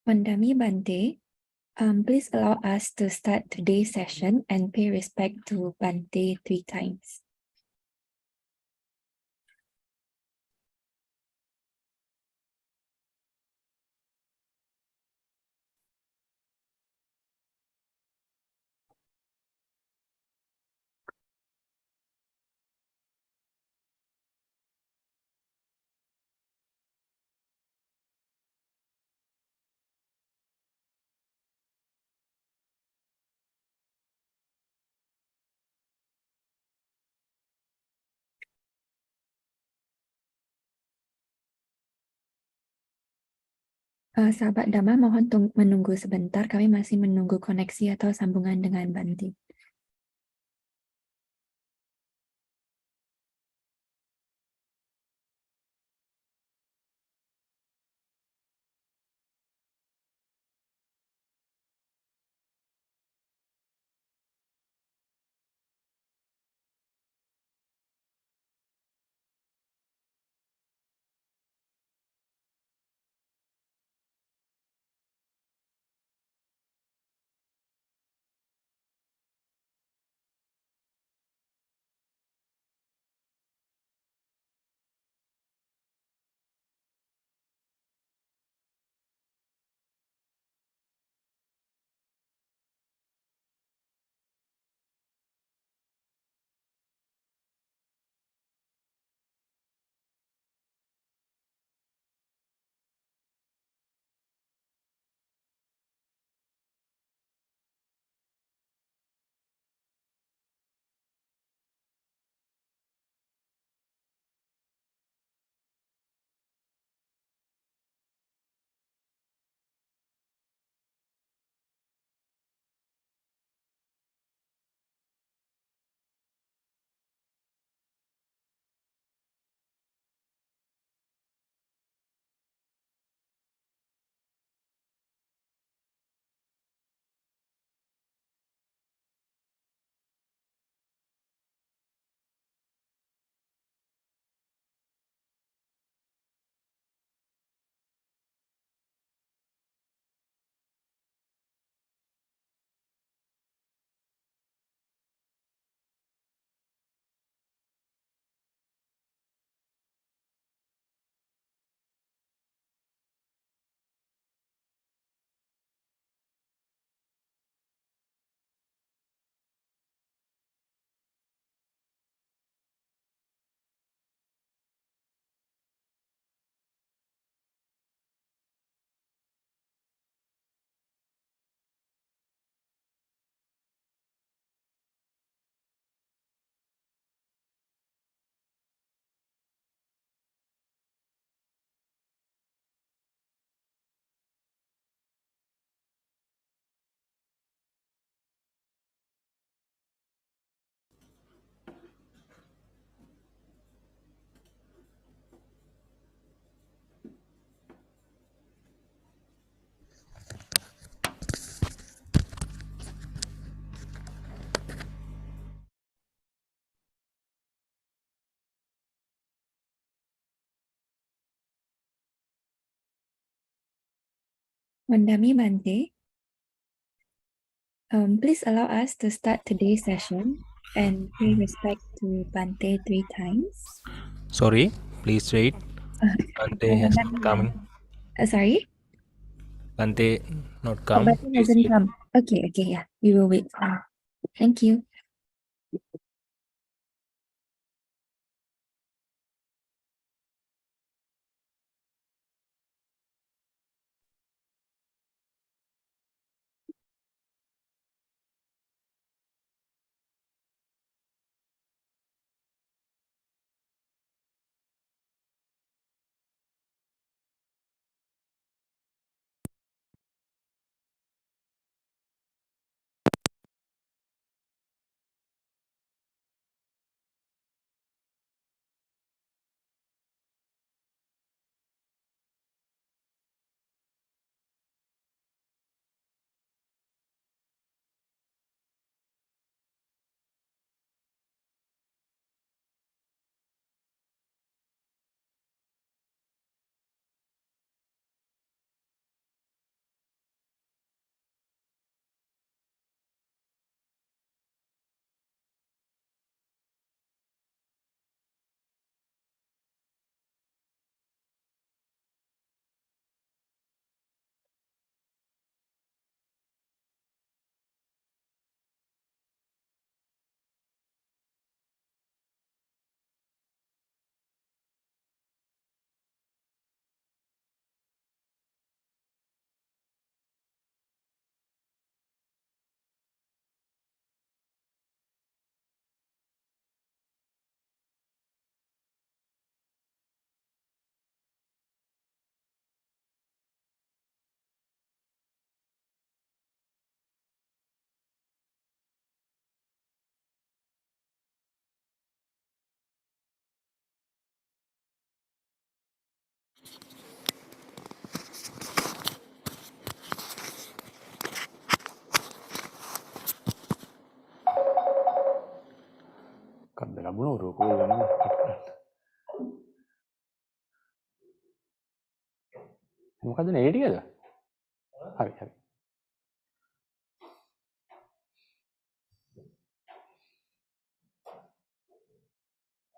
Vandami Bante, please allow us to start today's session and pay respect to Bante 3 times. Sahabat Dhamma, mohon menunggu sebentar. Kami masih menunggu koneksi atau sambungan dengan Bante. Vandami Bante, please allow us to start today's session and pay respect to Bante 3 times. Sorry, please wait. Bante has not come. Sorry? Bante not Oh, come. Bante Please hasn't wait. come. Okay, yeah. We will wait. Thank you. නබුණුරු කෝලන මොකද නේ ටිකද? හරි හරි.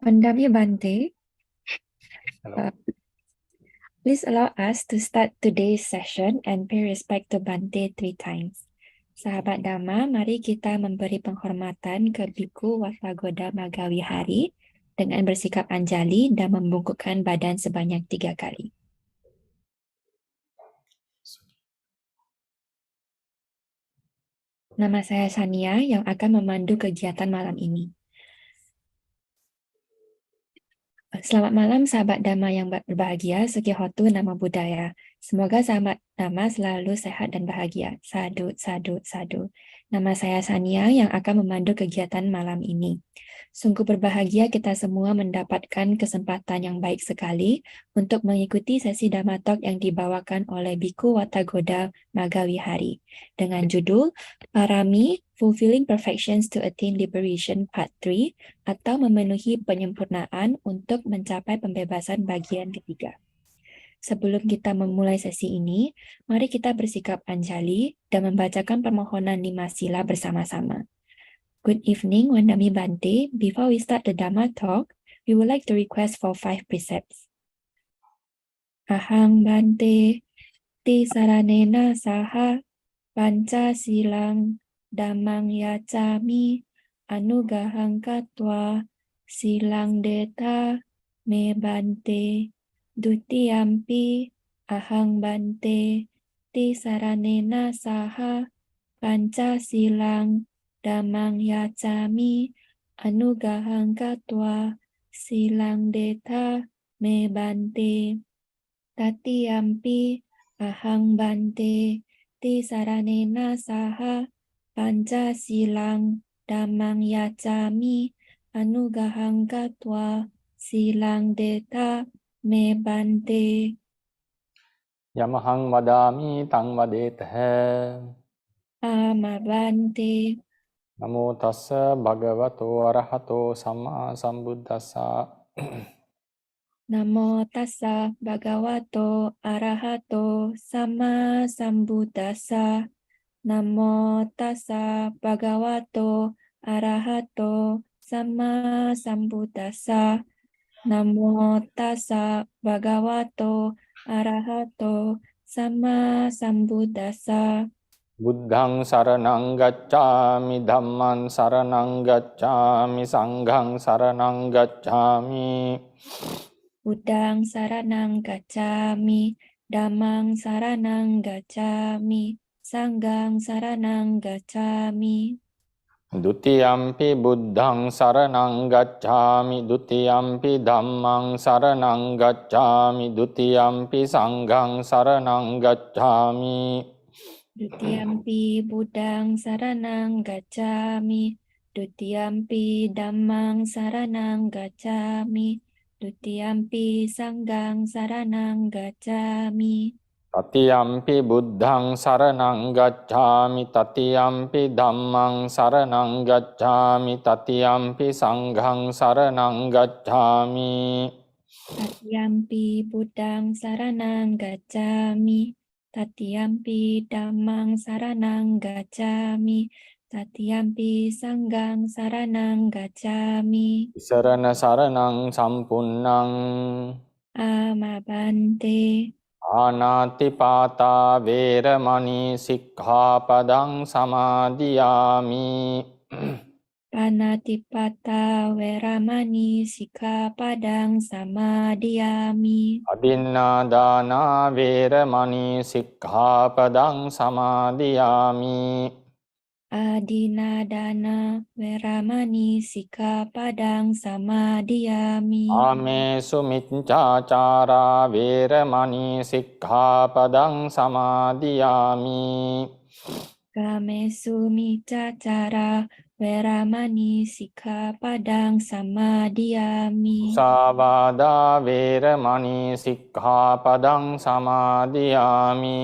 Pandami Bante, Hello. please allow us to start today's session and pay respect to Bante 3 times. Sahabat Dhamma, mari kita memberi penghormatan ke Bhikkhu Watagoda Maggavihārī dengan bersikap anjali dan membungkukkan badan sebanyak 3 kali. Nama saya Sania yang akan memandu kegiatan malam ini. Selamat malam sahabat Dhamma yang berbahagia, Sukihotu Namo Buddhaya. Semoga sahabat Dhamma selalu sehat dan bahagia. Sadhu, sadhu, sadhu. Nama saya Sania yang akan memandu kegiatan malam ini. Sungguh berbahagia kita semua mendapatkan kesempatan yang baik sekali untuk mengikuti sesi Dhamma Talk yang dibawakan oleh Bhikkhu Watagoda Maggavihārī dengan judul Pāramī, Fulfilling Perfections to Attain Liberation Part 3 atau memenuhi penyempurnaan untuk mencapai pembebasan bagian ketiga. Sebelum kita memulai sesi ini, mari kita bersikap anjali dan membacakan permohonan 5 sila bersama-sama. Good evening, Wandami Bante. Before we start the Dhamma talk, we would like to request for 5 precepts. Ahang Bante, ti saranena saha, panca silang, Dhammang yacami, anugahang katwa, silang deta, me bante, dutiyampi, ahang bante, ti saranena saha, panca silang, Dhammang yacami, anugahang katwa, silang deta, me bante, tatiyampi, ahang bante, ti saranena saha, panca silang, Dhammang yacami, anugahang katwa, silang deta, me bante. Yamahang vadami tang vadetah. Ama bante. Namo tassa bhagavato arahato samma sambuddhassa. Namo tassa bhagavato arahato samma sambuddhassa. Namo tassa bhagavato arahato samma sambuddhassa. Namo tassa bhagavato arahato samma sambuddhassa. Buddhang saranang gacchami, Dhammang saranang gacchami, Sanghang saranang gacchami. Buddhang saranang gacchami, Dhammang saranang gacchami, Sanghang saranang gacchami. Dutiyampi buddhang saranang gacchami, Dutiyampi dhammang saranang gacchami, Dutiyampi sanghang saranang gacchami. Dutiyampi buddhang saranang gacchami, Dutiyampi dhammang saranang gacchami, Dutiyampi sanghang saranang gacchami. Tatiyampi buddhang saranang gacchami, Tatiyampi dhammang saranang gacchami, Tatiyampi sanghang saranang gacchami. Tatiyampi buddhang saranang gacchami, Tatiyampi dhammang saranang gacchami, Tatiyampi sanghang saranang gacchami. Sarana saranang sampunnang. Ama bante. Anatipata veramani sikkhapadang samadhiyami. Panatipata veramani sikkhapadang samadhiyami. Adinnādāna veramani sikkhapadang samadhiyami. Adinādana veramani sikkhapadang samadhiyami. Āmesu miccācara veramani sikkhapadang samadhiyami. Kamesu miccācara veramani sikkhapadang samadhiyami. Musāvādā veramani sikkhapadang samadhiyami.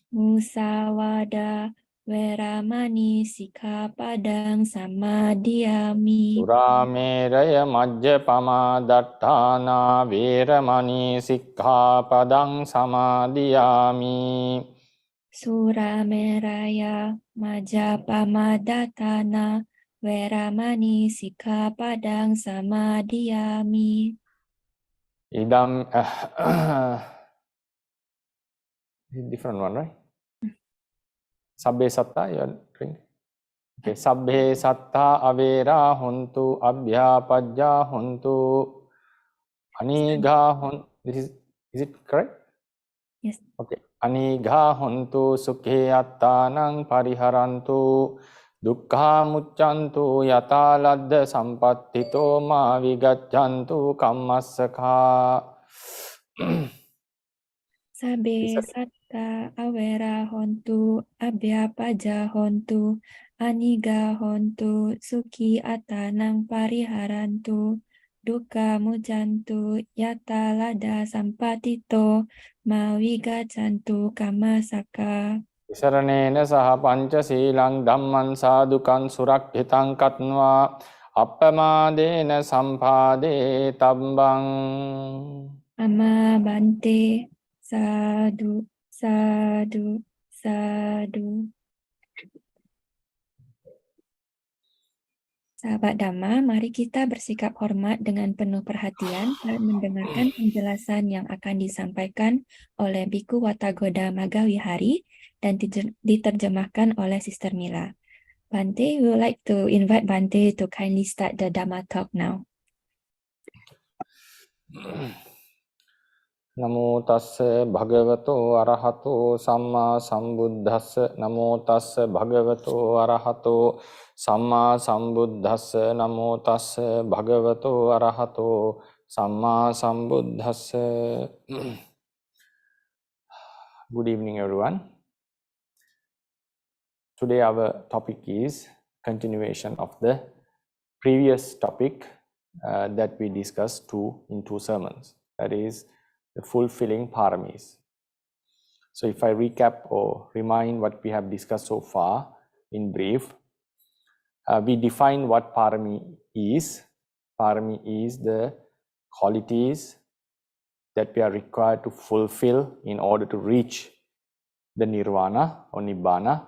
Musawada Weramani Sikkhapadang Samadhiyami. සුරාමේරය මජ්ජපමා දට්ඨානා වේරමණී සික්ඛාපදං සමාදියාමි. Surameraya Majapamadatana Weramani Sikkhapadang Samadhiyami. Idam different one, right? Sabbe satta, you are doing. Okay, sabbe satta avera hontu abhyapajja hontu anigha hontu. Is it correct? Yes. Okay. Anigha hontu sukhe attanang pariharantu dukkha muccantu yata ladda sampattito ma vigaccantu kammassakha. Sabe satta awera hontu abhyapaja hontu aniga hontu suki atanang pariharantu dukkha mujantu yata lada sampatito mawiga cantu kamasaka. Saranena saha panca silang dhamman sadukan surakhitan katnva appamadena sampade tambang. Amma bante sadu sadu sadu. Sahabat Dhamma, mari kita bersikap hormat dengan penuh perhatian saat mendengarkan penjelasan yang akan disampaikan oleh Bhikkhu Watagoda Maggavihārī dan diterjemahkan oleh Sister Mila. Bante, we would like to invite Bante to kindly start the Dhamma talk now. Namo tassa bhagavato arahato samma sambuddhassa. Namo tassa bhagavato arahato samma sambuddhassa. Namo tassa bhagavato arahato samma sambuddhassa. Good evening, everyone. Today our topic is continuation of the previous topic that we discussed in two sermons. That is the fulfilling paramis. So if I recap or remind what we have discussed so far in brief, we define what parami is. Parami is the qualities that we are required to fulfill in order to reach the nirvana or nibbana,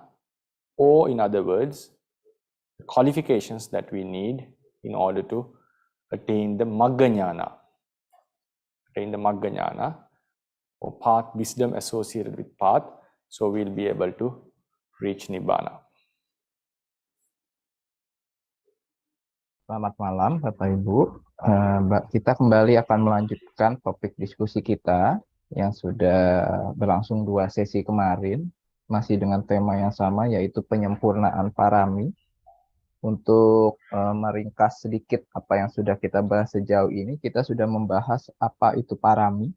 or in other words, the qualifications that we need in order to attain the Maggajnana. In the Maggajnana or path, wisdom associated with path, so we'll be able to reach Nibbana. Selamat malam Bapak Ibu. Kita kembali akan melanjutkan topik diskusi kita yang sudah berlangsung 2 sesi kemarin, masih dengan tema yang sama, yaitu penyempurnaan parami. Untuk meringkas sedikit apa yang sudah kita bahas sejauh ini, kita sudah membahas apa itu parami,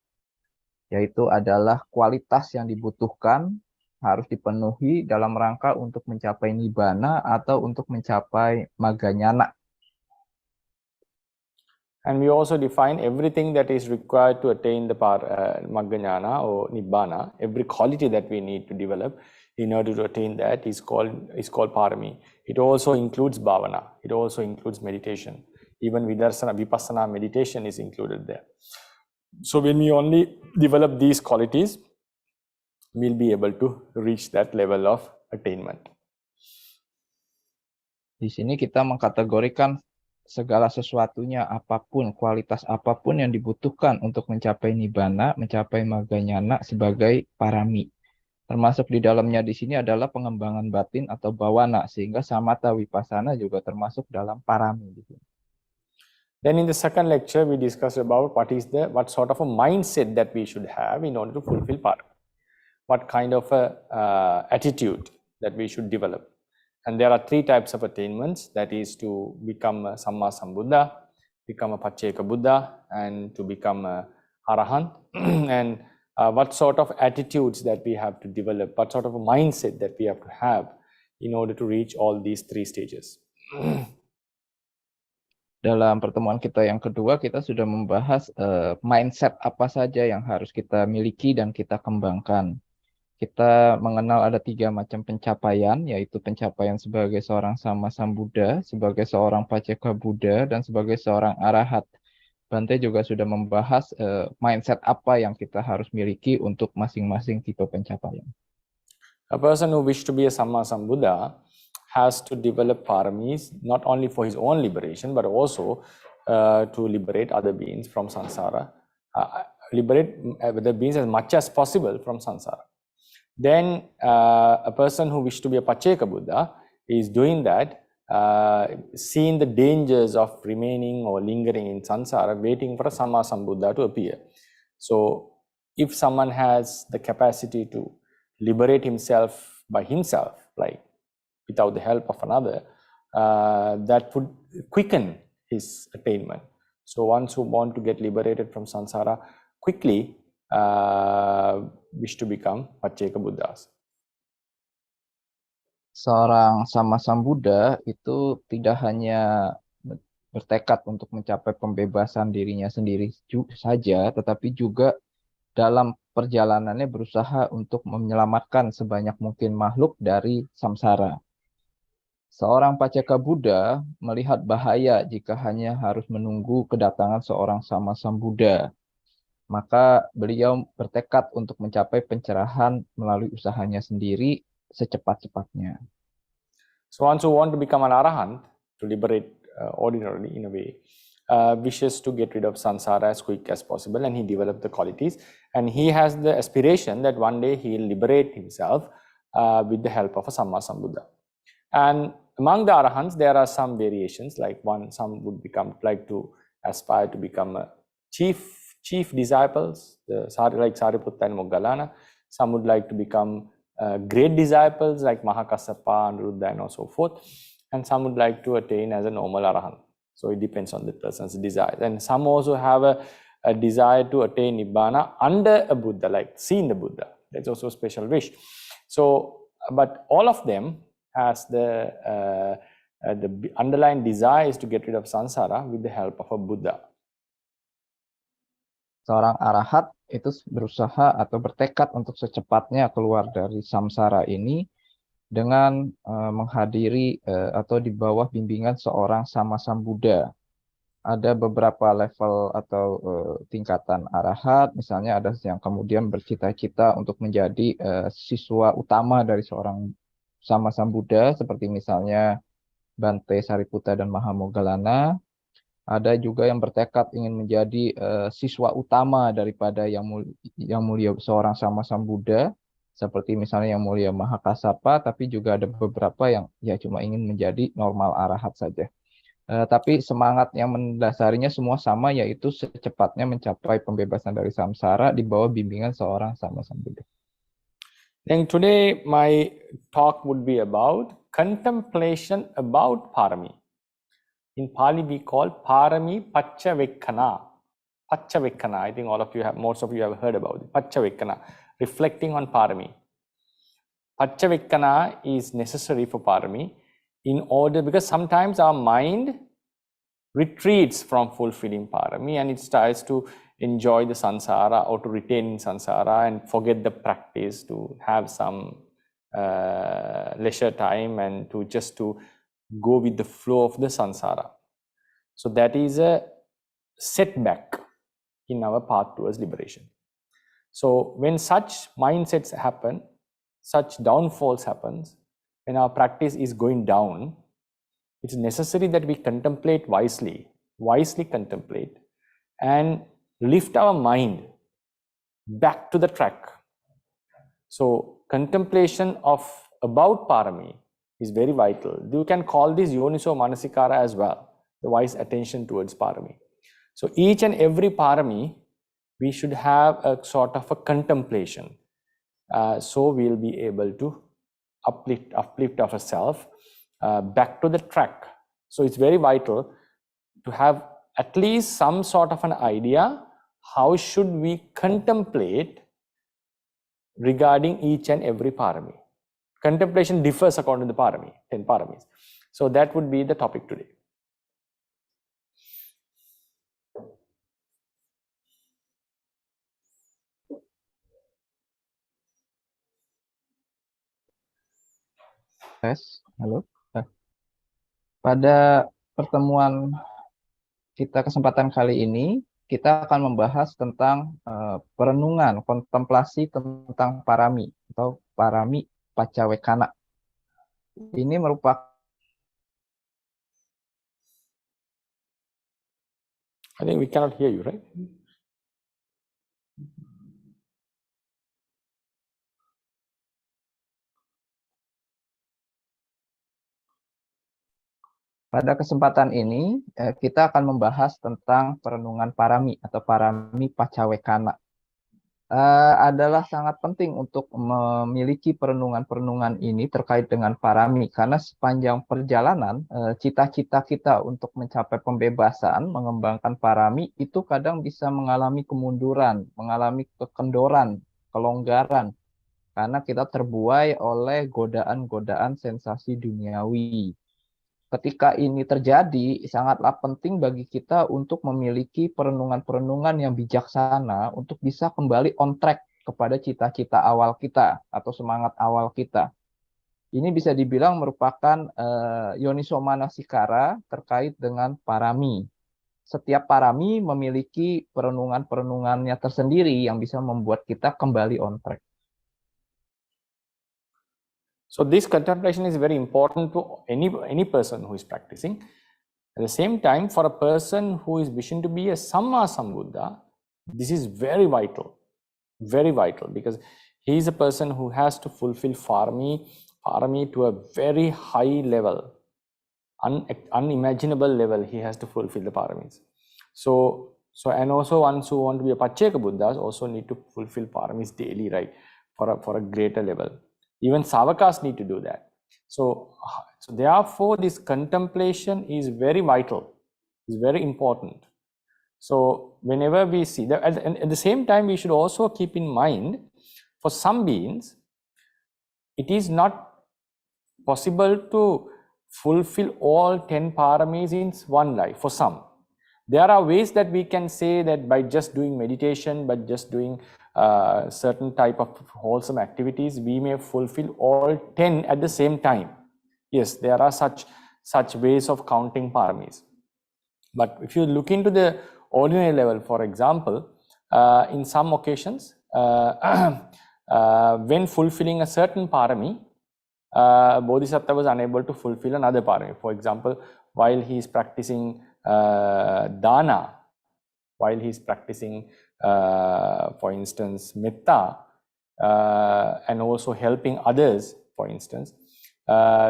yaitu adalah kualitas yang dibutuhkan, harus dipenuhi dalam rangka untuk mencapai nibbana atau untuk mencapai Maggajnana. And we also define everything that is required to attain the Maggajnana or nibbana. Every quality that we need to develop in order to attain that is called parami. It also includes bhavana. It also includes meditation. Even vipassana meditation is included there. So when we only develop these qualities, we'll be able to reach that level of attainment. Di sini kita mengkategorikan segala sesuatunya, apapun, kualitas apapun yang dibutuhkan untuk mencapai nibbana, mencapai Maggajnana sebagai parami. Termasuk di dalamnya di sini adalah pengembangan batin atau bhavana, sehingga samatha vipassana juga termasuk dalam parami. Then in the second lecture, we discussed about what sort of a mindset that we should have in order to fulfill parami. What kind of attitude that we should develop. And there are 3 types of attainments, that is to become a Samma Sambuddha, become a Pacceka Buddha, and to become a Arahant. And what sort of attitudes that we have to develop, what sort of a mindset that we have to have in order to reach all these 3 stages. Dalam pertemuan kita yang kedua, kita sudah membahas mindset apa saja yang harus kita miliki dan kita kembangkan. kita mengenal ada 3 macam pencapaian, yaitu pencapaian sebagai seorang sama Sambuddha, sebagai seorang Paceka Buddha, dan sebagai seorang arahat. Bante juga sudah membahas mindset apa yang kita harus miliki untuk masing-masing tipe pencapaian. A person who wishes to be a Samma Sambuddha has to develop paramis not only for his own liberation, but also to liberate other beings from samsara, liberate the beings as much as possible from samsara. Then a person who wishes to be a Paceka Buddha is doing that, seeing the dangers of remaining or lingering in samsara, waiting for a Samma Sambuddha to appear. So if someone has the capacity to liberate himself by himself, like without the help of another, that would quicken his attainment. So ones who want to get liberated from samsara quickly wish to become Paceka Buddhas. Seorang Samma Sambuddha itu tidak hanya bertekad untuk mencapai pembebasan dirinya sendiri saja, tetapi juga dalam perjalanannya berusaha untuk menyelamatkan sebanyak mungkin makhluk dari samsara. Seorang Paceka Buddha melihat bahaya jika hanya harus menunggu kedatangan seorang Samma Sambuddha. Maka beliau bertekad untuk mencapai pencerahan melalui usahanya sendiri secepat-cepatnya. So ones who want to become an arahant, to liberate ordinarily in a way, wishes to get rid of samsara as quick as possible, and he developed the qualities, and he has the aspiration that one day he will liberate himself with the help of a Samma Sambuddha. And among the arahants, there are some variations, like some would like to aspire to become a chief disciples, like Sariputta and Moggallana. Some would like to become great disciples like Mahakassapa, Anuruddha, and so forth. And some would like to attain as a normal arahant. So it depends on the person's desire. And some also have a desire to attain Nibbana under a Buddha, like seeing the Buddha. That's also a special wish. So, but all of them has the underlying desire is to get rid of samsara with the help of a Buddha. Seorang arahat itu berusaha atau bertekad untuk secepatnya keluar dari samsara ini dengan menghadiri atau di bawah bimbingan seorang Samma Sambuddha. Ada beberapa level atau tingkatan arahat, misalnya ada yang kemudian bercita-cita untuk menjadi siswa utama dari seorang Samma Sambuddha, seperti misalnya Bante Sariputta dan Mahamoggallana. Ada juga yang bertekad ingin menjadi siswa utama daripada yang mulia seorang Samma Sambuddha, seperti misalnya yang mulia Mahakassapa, tapi juga ada beberapa yang ya cuma ingin menjadi normal arahat saja. Tapi semangat yang mendasarinya semua sama, yaitu secepatnya mencapai pembebasan dari samsara di bawah bimbingan seorang Samma Sambuddha. And today my talk would be about contemplation about Pāramī. In Pali we call Pāramī Paccavekkana. Paccavekkana, I think most of you have heard about it. Paccavekkana, reflecting on Pāramī. Paccavekkana is necessary for Pāramī in order, because sometimes our mind retreats from fulfilling Pāramī and it starts to enjoy the samsara or to retain in samsara and forget the practice, to have some leisure time and to go with the flow of the samsara. So that is a setback in our path towards liberation. So when such mindsets happen, such downfalls happens, when our practice is going down, it's necessary that we contemplate wisely contemplate, and lift our mind back to the track. So contemplation about Pāramī is very vital. You can call this Yoniso Manasikara as well, the wise attention towards Pāramī. So each and every Pāramī, we should have a sort of a contemplation. So we'll be able to uplift ourselves back to the track. So it's very vital to have at least some sort of an idea how should we contemplate regarding each and every Pāramī. Contemplation differs according to the Pāramī, 10 Pāramīs. So that would be the topic today. Tes, halo. Pada pertemuan kita kesempatan kali ini, kita akan membahas tentang perenungan, kontemplasi tentang parami atau parami pacawekana. Ini merupakan I think we cannot hear you, right? pada kesempatan ini kita akan membahas tentang perenungan parami atau parami pacawekana. Adalah sangat penting untuk memiliki perenungan-perenungan ini terkait dengan parami, karena sepanjang perjalanan cita-cita kita untuk mencapai pembebasan, mengembangkan parami itu kadang bisa mengalami kemunduran, mengalami kekendoran, kelonggaran, karena kita terbuai oleh godaan-godaan sensasi duniawi. Ketika ini terjadi, sangatlah penting bagi kita untuk memiliki perenungan-perenungan yang bijaksana untuk bisa kembali on track kepada cita-cita awal kita atau semangat awal kita. Ini bisa dibilang merupakan yoniso manasikara terkait dengan parami. Setiap parami memiliki perenungan-perenungannya tersendiri yang bisa membuat kita kembali on track. So this contemplation is very important to any person who is practicing. At the same time, for a person who is wishing to be a Samma Sambuddha, this is very vital, because he is a person who has to fulfill parami to a very high level, unimaginable level. He has to fulfill the paramis. So and also ones who want to be a Pacceka Buddhas also need to fulfill paramis daily, right, for a greater level. Even Savakas need to do that. So therefore, this contemplation is very vital, is very important. So whenever we see that, at the same time, we should also keep in mind, for some beings, it is not possible to fulfill all 10 paramis in one life. For some, there are ways that we can say that by just doing meditation, by just doing certain type of wholesome activities, we may fulfill all 10 at the same time. Yes, there are such ways of counting paramis. But if you look into the ordinary level, for example, in some occasions, when fulfilling a certain parami, Bodhisattva was unable to fulfill another parami. For example, while he is practicing dana, while he is practicing for instance metta, and also helping others, for instance,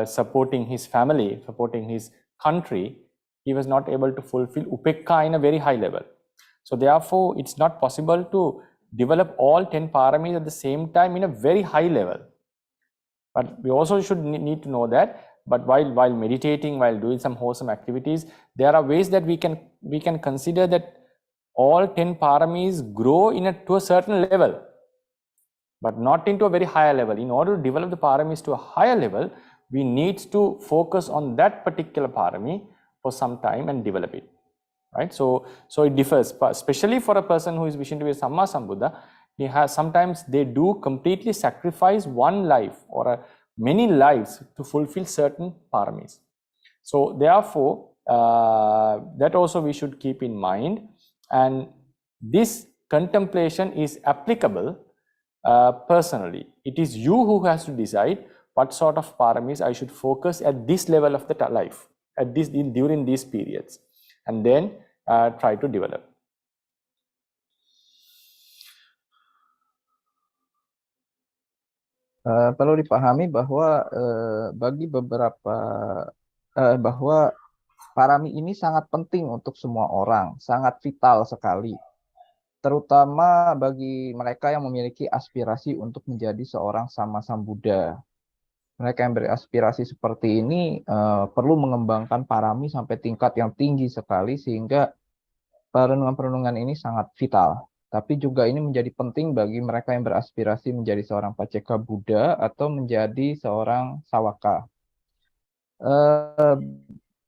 supporting his family, supporting his country, he was not able to fulfill upekka in a very high level. So therefore, it's not possible to develop all 10 paramis at the same time in a very high level. But we also should need to know that, but while meditating, while doing some wholesome activities, there are ways that we can consider that all 10 paramis grow to a certain level, but not into a very higher level. In order to develop the paramis to a higher level, we need to focus on that particular parami for some time and develop it, right? So it differs, especially for a person who is wishing to be a Samma Sambuddha. Sometimes they do completely sacrifice one life or many lives to fulfill certain paramis. So therefore, that also we should keep in mind. And this contemplation is applicable personally. It is you who has to decide what sort of paramis I should focus at this level of the life, during these periods, and then try to develop. Perlu dipahami bahwa bagi beberapa bahwa parami ini sangat penting untuk semua orang, sangat vital sekali, terutama bagi mereka yang memiliki aspirasi untuk menjadi seorang Samma Sambuddha. Mereka yang beraspirasi seperti ini perlu mengembangkan parami sampai tingkat yang tinggi sekali, sehingga perenungan-perenungan ini sangat vital. Tapi juga ini menjadi penting bagi mereka yang beraspirasi menjadi seorang Pacceka Buddha atau menjadi seorang Sawaka.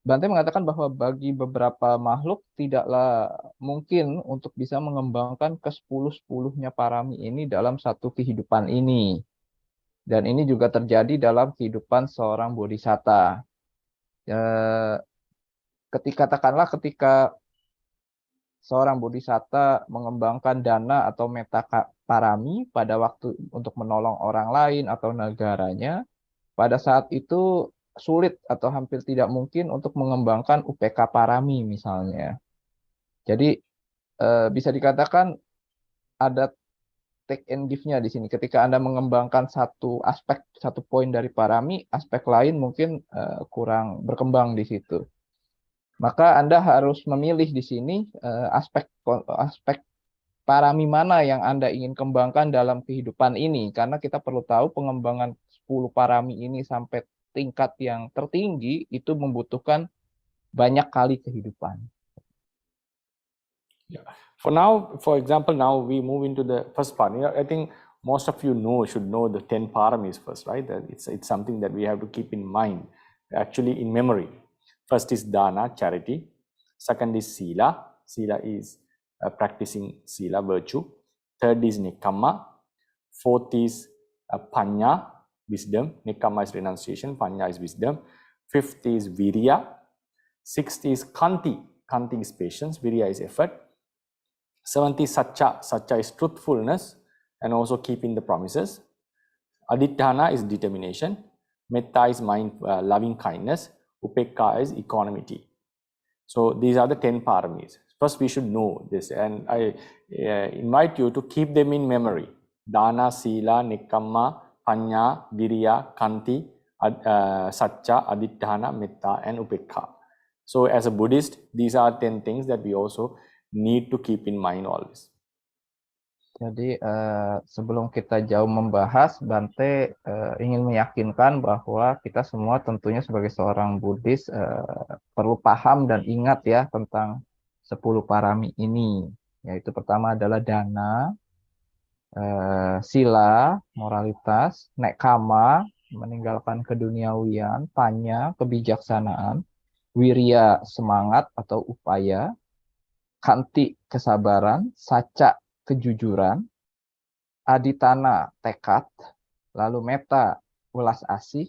Bante mengatakan bahwa bagi beberapa makhluk tidaklah mungkin untuk bisa mengembangkan ke 10-10-nya parami ini dalam satu kehidupan ini. Dan ini juga terjadi dalam kehidupan seorang bodhisatta. Ketika seorang bodhisatta mengembangkan dana atau metta parami pada waktu untuk menolong orang lain atau negaranya, pada saat itu sulit atau hampir tidak mungkin untuk mengembangkan UPK parami misalnya. Jadi bisa dikatakan ada take and give-nya di sini. Ketika Anda mengembangkan satu aspek, satu poin dari parami, aspek lain mungkin kurang berkembang di situ. Maka Anda harus memilih di sini aspek parami mana yang Anda ingin kembangkan dalam kehidupan ini. Karena kita perlu tahu pengembangan 10 parami ini sampai tingkat yang tertinggi itu membutuhkan banyak kali kehidupan. Yeah. For example, now we move into the first part. I think most of you should know the 10 paramis first, right? It's something that we have to keep in mind, actually in memory. First is dana, charity. Second is sila. Sila is practicing sila, virtue. Third is nekkhamma. Fourth is panya, wisdom. Nekkhamma is renunciation, panya is wisdom. Fifth is virya. Sixth is khanti. Khanti is patience, virya is effort. Seventh is satcha. Satcha is truthfulness and also keeping the promises. Aditthana is determination. Metta is loving kindness. Upekka is equanimity. So these are the 10 paramis. First we should know this, and I invite you to keep them in memory. Dana, sila, nekkhamma, panya, virya, khanti, satcha, aditthana, metta and upekka. So as a Buddhist, these are 10 things that we also need to keep in mind always. Jadi sebelum kita jauh membahas, Bante ingin meyakinkan bahwa kita semua tentunya sebagai seorang Buddhis perlu paham dan ingat ya tentang 10 parami ini. Yaitu pertama adalah dana, sila, moralitas, nekkhamma, meninggalkan keduniawian, panya, kebijaksanaan, wirya, semangat atau upaya, khanti, kesabaran, satcha, kejujuran, aditthana, tekad, lalu metta, welas asih,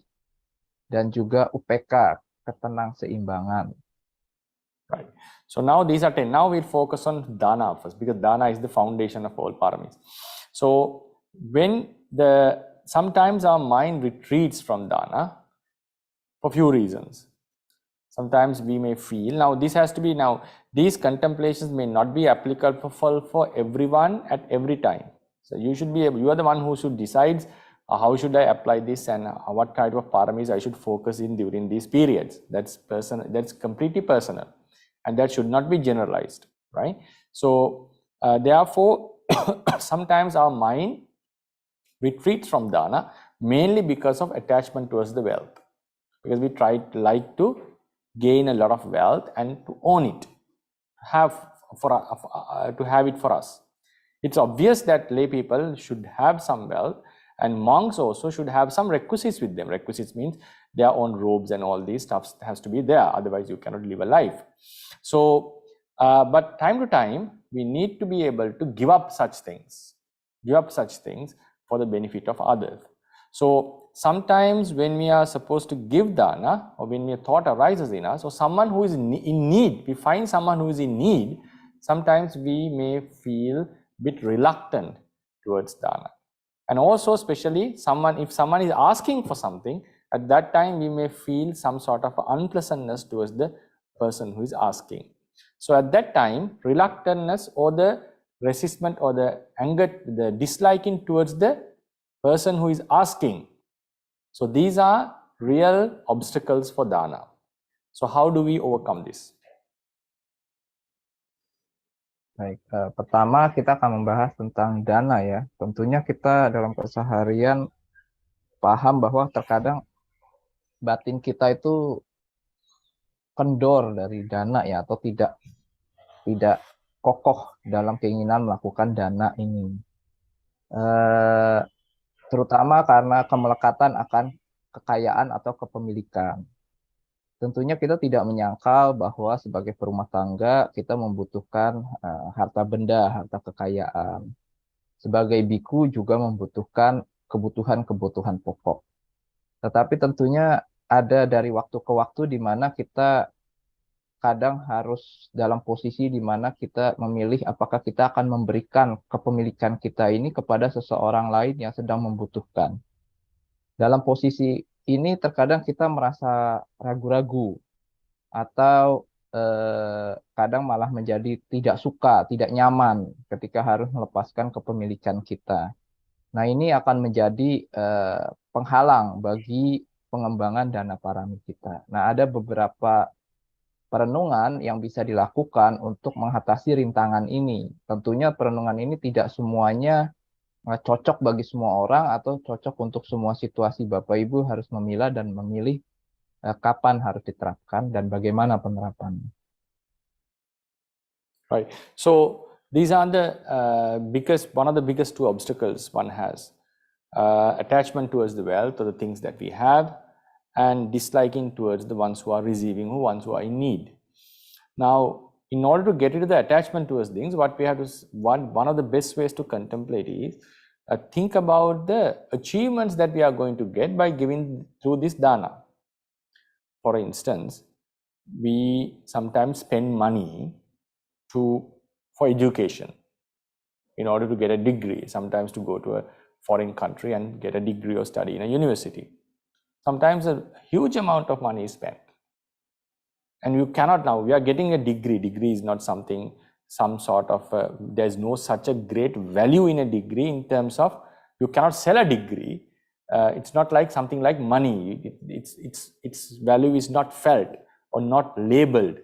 dan juga upekka, ketenang-seimbangan. Right. So now these are 10. Now we'll focus on dana first, because dana is the foundation of all paramis. So sometimes our mind retreats from dana for few reasons. Sometimes we may feel, these contemplations may not be applicable for everyone at every time. So you are the one who should decide how should I apply this and what kind of paramis I should focus in during these periods. That's completely personal, and that should not be generalized, right? So therefore, sometimes our mind retreats from dana mainly because of attachment towards the wealth, because we like to gain a lot of wealth and to own it, to have it for us. It's obvious that lay people should have some wealth, and monks also should have some requisites with them. Requisites means their own robes and all these stuff has to be there, otherwise you cannot live a life. So but time to time we need to be able to give up such things for the benefit of others. So sometimes when we are supposed to give dana, or when a thought arises in us, or someone who is in need, we find someone who is in need, sometimes we may feel a bit reluctant towards dana. And also especially if someone is asking for something, at that time we may feel some sort of unpleasantness towards the person who is asking. So at that time, reluctantness or the resistment or the anger, the disliking towards the person who is asking. So these are real obstacles for dana. So how do we overcome this? Baik, pertama kita akan membahas tentang dana ya. Tentunya kita dalam keseharian paham bahwa terkadang batin kita itu kendor dari dana ya, atau tidak kokoh dalam keinginan melakukan dana ini. Terutama karena kemelekatan akan kekayaan atau kepemilikan. Tentunya kita tidak menyangkal bahwa sebagai perumah tangga kita membutuhkan harta benda, harta kekayaan. Sebagai biku juga membutuhkan kebutuhan-kebutuhan pokok. Tetapi tentunya ada dari waktu ke waktu di mana kita kadang harus dalam posisi di mana kita memilih apakah kita akan memberikan kepemilikan kita ini kepada seseorang lain yang sedang membutuhkan. Dalam posisi ini terkadang kita merasa ragu-ragu atau kadang malah menjadi tidak suka, tidak nyaman ketika harus melepaskan kepemilikan kita. Nah, ini akan menjadi penghalang bagi pengembangan dana parami kita. Nah, ada beberapa perenungan yang bisa dilakukan untuk mengatasi rintangan ini. Tentunya perenungan ini tidak semuanya cocok bagi semua orang atau cocok untuk semua situasi. Bapak Ibu harus memilah dan memilih kapan harus diterapkan dan bagaimana penerapannya. Right. So these are the one of the biggest two obstacles one has. Attachment towards the wealth or the things that we have, and disliking towards the ones who are receiving, ones who are in need. Now, in order to get rid of the attachment towards things, what we have to, one of the best ways to contemplate is think about the achievements that we are going to get by giving through this dana. For instance, we sometimes spend money for education in order to get a degree, sometimes to go to a foreign country and get a degree or study in a university. Sometimes a huge amount of money is spent. And you cannot now, we are getting a degree. Degree is not something, there's no such a great value in a degree in terms of, you cannot sell a degree. It's not like something like money. Its value is not felt or not labeled.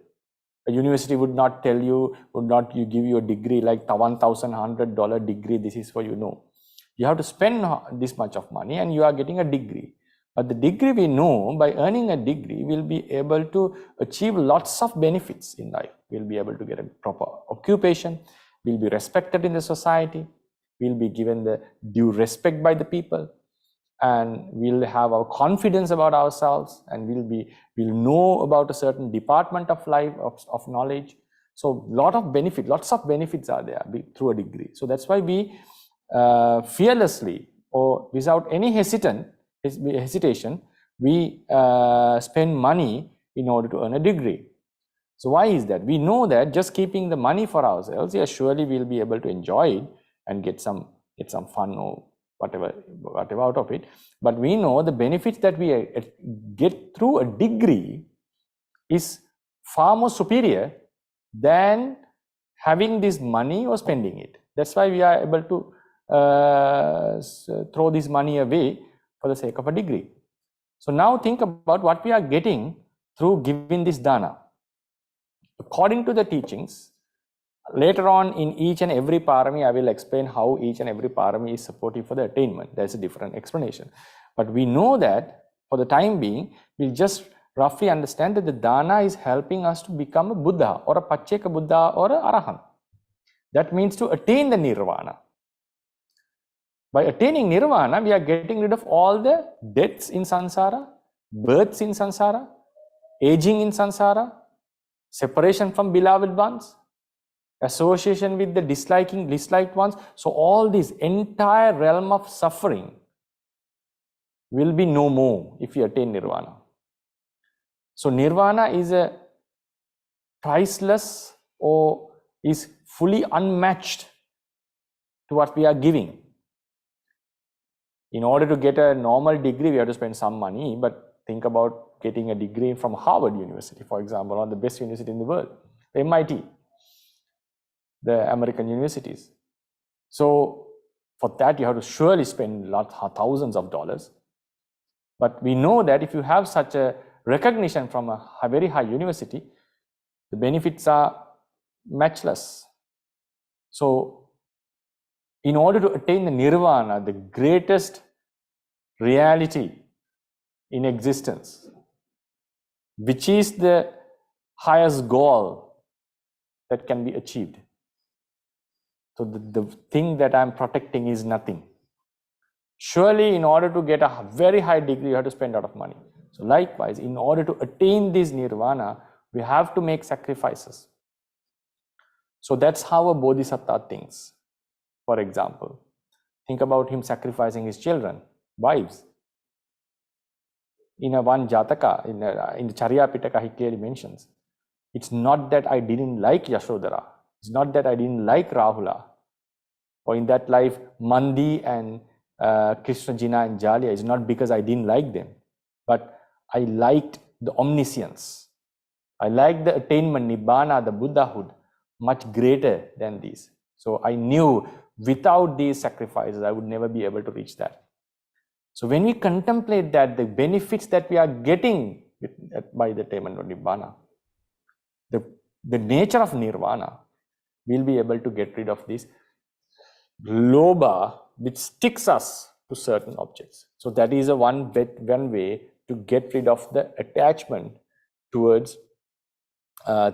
A university would not give you a degree like $1,100 degree, this is for You have to spend this much of money and you are getting a degree. But the degree, we know, by earning a degree, we'll be able to achieve lots of benefits in life. We'll be able to get a proper occupation. We'll be respected in the society. We'll be given the due respect by the people. And we'll have our confidence about ourselves, and we'll know about a certain department of life, of knowledge. So lots of benefits are there through a degree. So that's why we fearlessly or without any hesitation, we spend money in order to earn a degree. So why is that? We know that just keeping the money for ourselves, yeah, surely we'll be able to enjoy it and get some fun or whatever out of it. But we know the benefits that we get through a degree is far more superior than having this money or spending it. That's why we are able to throw this money away for the sake of a degree. So now think about what we are getting through giving this dana. According to the teachings, later on in each and every parami, I will explain how each and every parami is supportive for the attainment. There's a different explanation. But we know that for the time being, we'll just roughly understand that the dana is helping us to become a Buddha or a Pacceka Buddha or a Arahant. That means to attain the nirvana. By attaining nirvana, we are getting rid of all the deaths in samsara, births in samsara, aging in samsara, separation from beloved ones, association with the disliked ones. So all this entire realm of suffering will be no more if we attain nirvana. So nirvana is a priceless or is fully unmatched to what we are giving. In order to get a normal degree, we have to spend some money, but think about getting a degree from Harvard University, for example, or the best university in the world, MIT, the American universities. So for that, you have to surely spend thousands of dollars. But we know that if you have such a recognition from a very high university, the benefits are matchless. So in order to attain the nirvana, the greatest reality in existence, which is the highest goal that can be achieved. So the thing that I'm protecting is nothing. Surely in order to get a very high degree, you have to spend a lot of money. So likewise, in order to attain this nirvana, we have to make sacrifices. So that's how a bodhisattva thinks. For example, Think about him sacrificing his children, wives. In a one Jataka, in the Charya Pitaka, he clearly mentions, it's not that I didn't like Yashodhara. It's not that I didn't like Rahula. Or in that life, Mandi and Krishna, Jina and Jalia. It's not because I didn't like them, but I liked the omniscience. I liked the attainment, Nibbana, the Buddhahood, much greater than these. So I knew without these sacrifices, I would never be able to reach that. So when we contemplate that, the benefits that we are getting by the attainment of Nibbana, the nature of Nirvana, we'll be able to get rid of this lobha which sticks us to certain objects. So that is one way to get rid of the attachment towards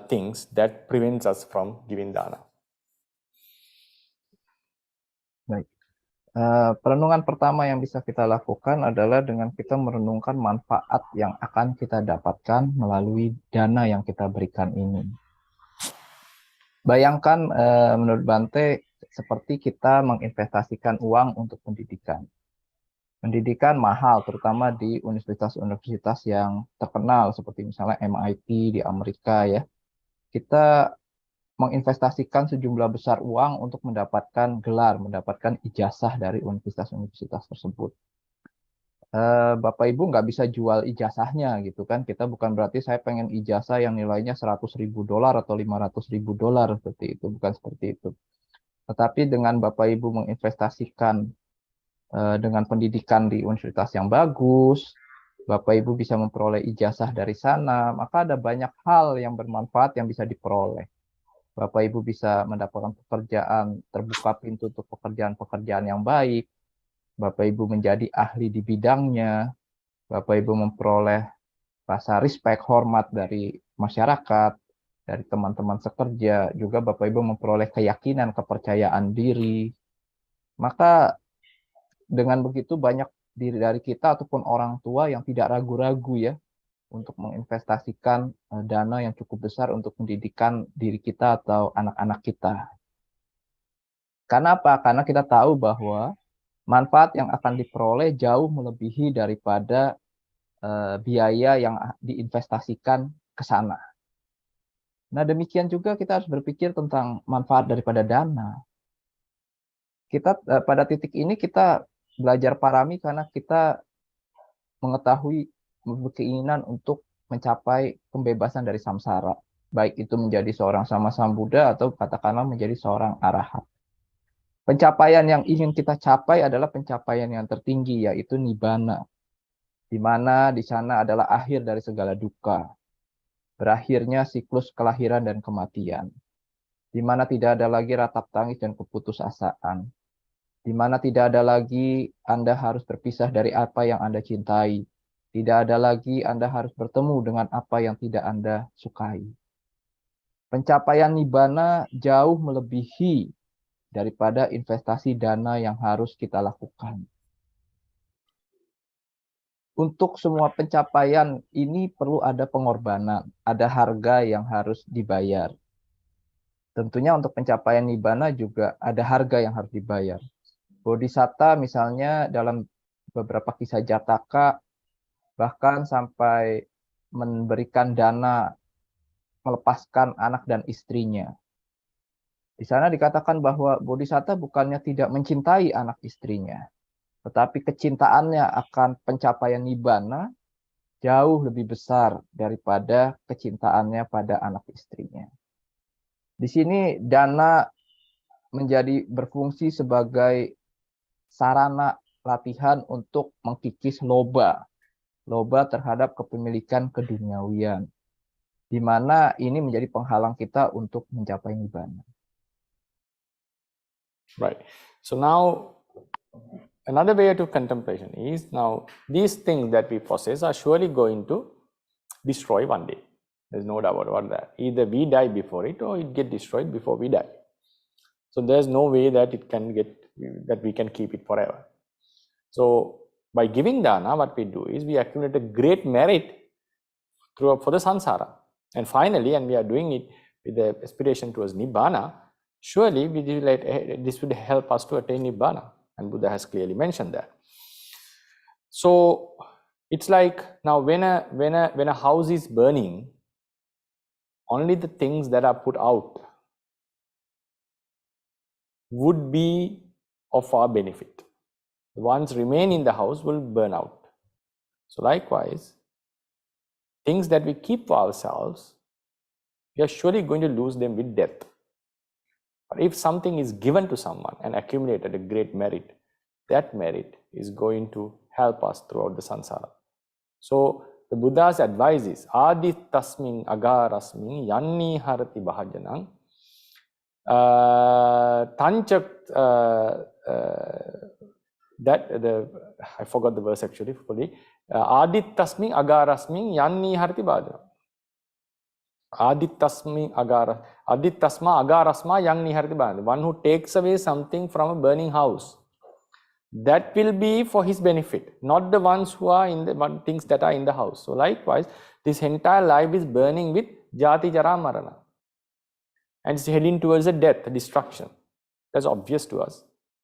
things that prevents us from giving dana. Baik. Perenungan pertama yang bisa kita lakukan adalah dengan kita merenungkan manfaat yang akan kita dapatkan melalui dana yang kita berikan ini. Bayangkan menurut Bante seperti kita menginvestasikan uang untuk pendidikan. Pendidikan mahal, terutama di universitas-universitas yang terkenal seperti misalnya MIT di Amerika ya. Kita menginvestasikan sejumlah besar uang untuk mendapatkan gelar, mendapatkan ijazah dari universitas-universitas tersebut. Bapak Ibu nggak bisa jual ijazahnya gitu kan. Kita bukan berarti saya pengen ijazah yang nilainya $100.000 atau $500.000 seperti itu, bukan seperti itu. Tetapi dengan Bapak Ibu menginvestasikan dengan pendidikan di universitas yang bagus, Bapak Ibu bisa memperoleh ijazah dari sana, maka ada banyak hal yang bermanfaat yang bisa diperoleh. Bapak Ibu bisa mendapatkan pekerjaan, terbuka pintu untuk pekerjaan-pekerjaan yang baik. Bapak Ibu menjadi ahli di bidangnya. Bapak Ibu memperoleh rasa respect, hormat dari masyarakat, dari teman-teman sekerja. Juga Bapak Ibu memperoleh keyakinan, kepercayaan diri. Maka dengan begitu banyak diri dari kita ataupun orang tua yang tidak ragu-ragu ya untuk menginvestasikan dana yang cukup besar untuk pendidikan diri kita atau anak-anak kita. Karena apa? Karena kita tahu bahwa manfaat yang akan diperoleh jauh melebihi daripada biaya yang diinvestasikan ke sana. Nah, demikian juga kita harus berpikir tentang manfaat daripada dana. Kita pada titik ini kita belajar parami karena kita mengetahui berkeinginan untuk mencapai pembebasan dari samsara, baik itu menjadi seorang sama Sambuddha atau katakanlah menjadi seorang arahat. Pencapaian yang ingin kita capai adalah pencapaian yang tertinggi, yaitu nibbana, di mana di sana adalah akhir dari segala duka, berakhirnya siklus kelahiran dan kematian, di mana tidak ada lagi ratap tangis dan keputusasaan, di mana tidak ada lagi Anda harus berpisah dari apa yang Anda cintai, tidak ada lagi Anda harus bertemu dengan apa yang tidak Anda sukai. Pencapaian nibbana jauh melebihi daripada investasi dana yang harus kita lakukan. Untuk semua pencapaian ini perlu ada pengorbanan, ada harga yang harus dibayar. Tentunya untuk pencapaian nibbana juga ada harga yang harus dibayar. Bodhisatta misalnya dalam beberapa kisah Jataka bahkan sampai memberikan dana melepaskan anak dan istrinya. Di sana dikatakan bahwa Bodhisatta bukannya tidak mencintai anak istrinya, tetapi kecintaannya akan pencapaian nibbana jauh lebih besar daripada kecintaannya pada anak istrinya. Di sini dana menjadi berfungsi sebagai sarana latihan untuk mengkikis loba terhadap kepemilikan keduniawian, di mana ini menjadi penghalang kita untuk mencapai nibbana. Right. So now, another way to contemplation is now these things that we possess are surely going to destroy one day. There's no doubt about that. Either we die before it or it get destroyed before we die. So there's no way that we can keep it forever. So by giving dana, what we do is we accumulate a great merit for the samsara. And finally, and we are doing it with the aspiration towards nibbana, surely this would help us to attain nibbana. and Buddha has clearly mentioned that. So it's like now when a house is burning, only the things that are put out would be of our benefit. The ones remain in the house will burn out. So likewise, things that we keep for ourselves, we are surely going to lose them with death. But if something is given to someone and accumulated a great merit, that merit is going to help us throughout the samsara. So the Buddha's advice is adittasmin agarasmin yanni harati bhajanang I forgot the verse actually fully. Adittasmin agarasmin yanni harati bhajanang. Adittasma agarasma yang niharti bhajanang. The one who takes away something from a burning house, that will be for his benefit, not the ones who are in the things that are in the house. So likewise, this entire life is burning with jati jara marana, and it's heading towards a death, a destruction. That's obvious to us.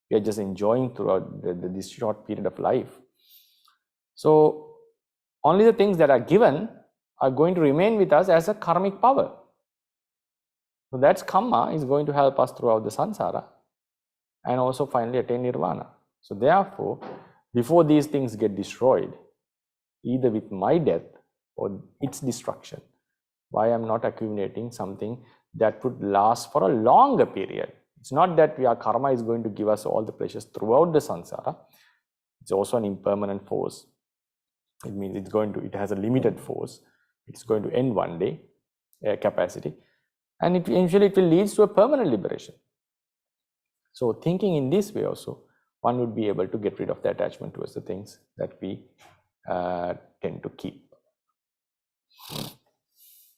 We are just enjoying throughout this short period of life. So only the things that are given are going to remain with us as a karmic power. So that's karma is going to help us throughout the samsara and also finally attain nirvana. So therefore, before these things get destroyed, either with my death or its destruction, why I'm not accumulating something that would last for a longer period. It's not that our karma is going to give us all the pleasures throughout the samsara. It's also an impermanent force. It means it has a limited force. It's going to end one day, capacity, and eventually it will lead to a permanent liberation. So thinking in this way also, one would be able to get rid of the attachment towards the things that we tend to keep.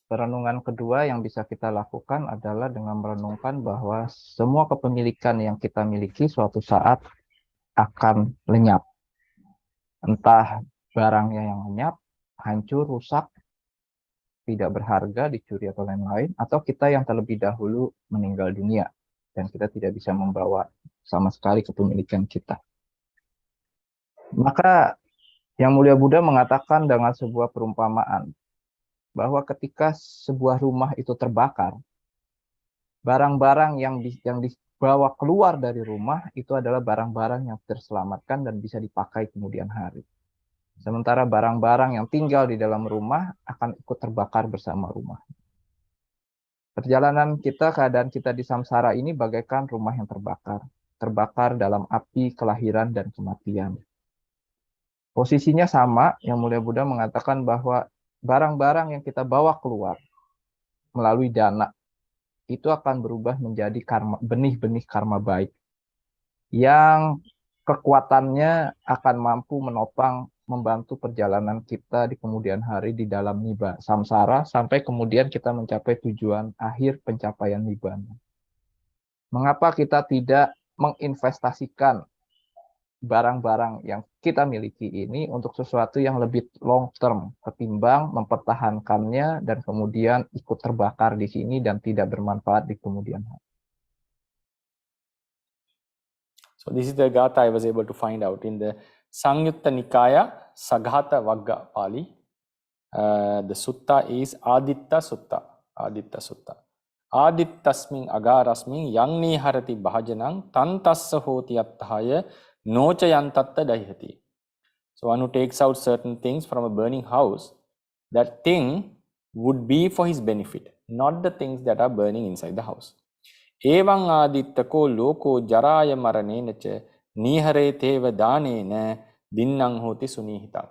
Perenungan kedua yang bisa kita lakukan adalah dengan merenungkan bahwa semua kepemilikan yang kita miliki suatu saat akan lenyap. Entah barangnya yang lenyap, hancur, rusak, tidak berharga, dicuri atau lain-lain, atau kita yang terlebih dahulu meninggal dunia dan kita tidak bisa membawa sama sekali kepemilikan kita. Maka Yang Mulia Buddha mengatakan dengan sebuah perumpamaan bahwa ketika sebuah rumah itu terbakar, barang-barang yang dibawa keluar dari rumah itu adalah barang-barang yang terselamatkan dan bisa dipakai kemudian hari. Sementara barang-barang yang tinggal di dalam rumah akan ikut terbakar bersama rumah. Perjalanan kita, keadaan kita di samsara ini bagaikan rumah yang terbakar. Terbakar dalam api kelahiran dan kematian. Posisinya sama, Yang Mulia Buddha mengatakan bahwa barang-barang yang kita bawa keluar melalui dana, itu akan berubah menjadi benih-benih karma baik. Yang kekuatannya akan mampu menopang, membantu perjalanan kita di kemudian hari di dalam nibbana samsara sampai kemudian kita mencapai tujuan akhir pencapaian nibbana. Mengapa kita tidak menginvestasikan barang-barang yang kita miliki ini untuk sesuatu yang lebih long term ketimbang mempertahankannya dan kemudian ikut terbakar di sini dan tidak bermanfaat di kemudian hari. So this is the gatha I was able to find out in the Sangyutta Nikaya Saghata Vagga Pali. The sutta is Aditta Sutta. Aditta Sutta. Adittasmin agarasmin yang niharati bhajanang tantassa hoti attahaya nocha yantatta dahiti. So one who takes out certain things from a burning house, that thing would be for his benefit, not the things that are burning inside the house. Evang adittako loko jaraya maranena cha nihare teva danena dinnang hoti sunihitang.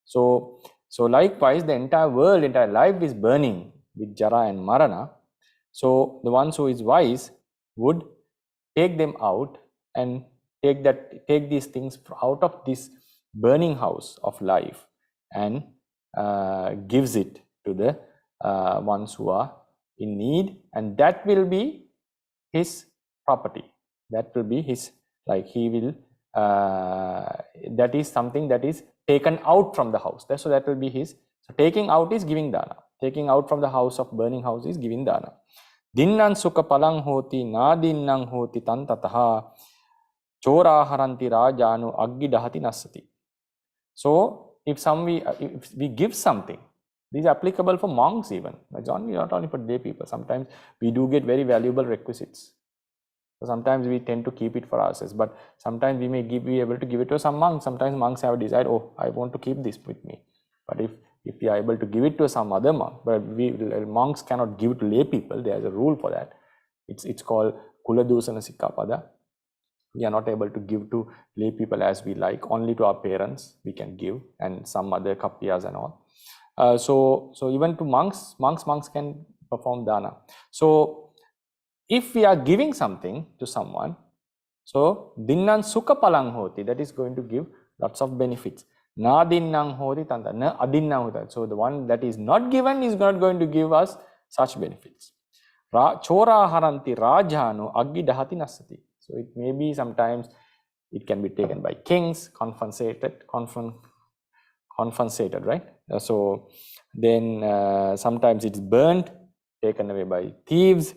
So likewise, the entire world, entire life is burning with jara and marana. So the ones who is wise would take them out and take these things out of this burning house of life and gives it to the ones who are in need, and that will be his property. That will be his, like he will, that is something that is taken out from the house. So that will be his. So taking out is giving dana. Taking out from the house of burning house is giving dana. Dinnan sukha palang hoti na dinnang hoti tantataha. Chora haranti rajanu aggi dahati nassati. So if we give something, this is applicable for monks even. It's not only for lay people. Sometimes we do get very valuable requisites. So sometimes we tend to keep it for ourselves, but sometimes we may be able to give it to some monks. Sometimes monks have decided, oh, I want to keep this with me. But if we are able to give it to some other monk, but monks cannot give it to lay people. There is a rule for that. It's called Kuladusana Sikkapada. We are not able to give to lay people as we like. Only to our parents we can give, and some other kappiyas and all. So even to monks can perform dana. So if we are giving something to someone, so dinnan sukha palang hoti, that is going to give lots of benefits. Na dinnang hoti tanda, na adinnang hoti. So the one that is not given is not going to give us such benefits. Chora haranti rajanu aggi dahati nassati. So it may be sometimes it can be taken by kings, confiscated, right? So then sometimes it's burned, taken away by thieves.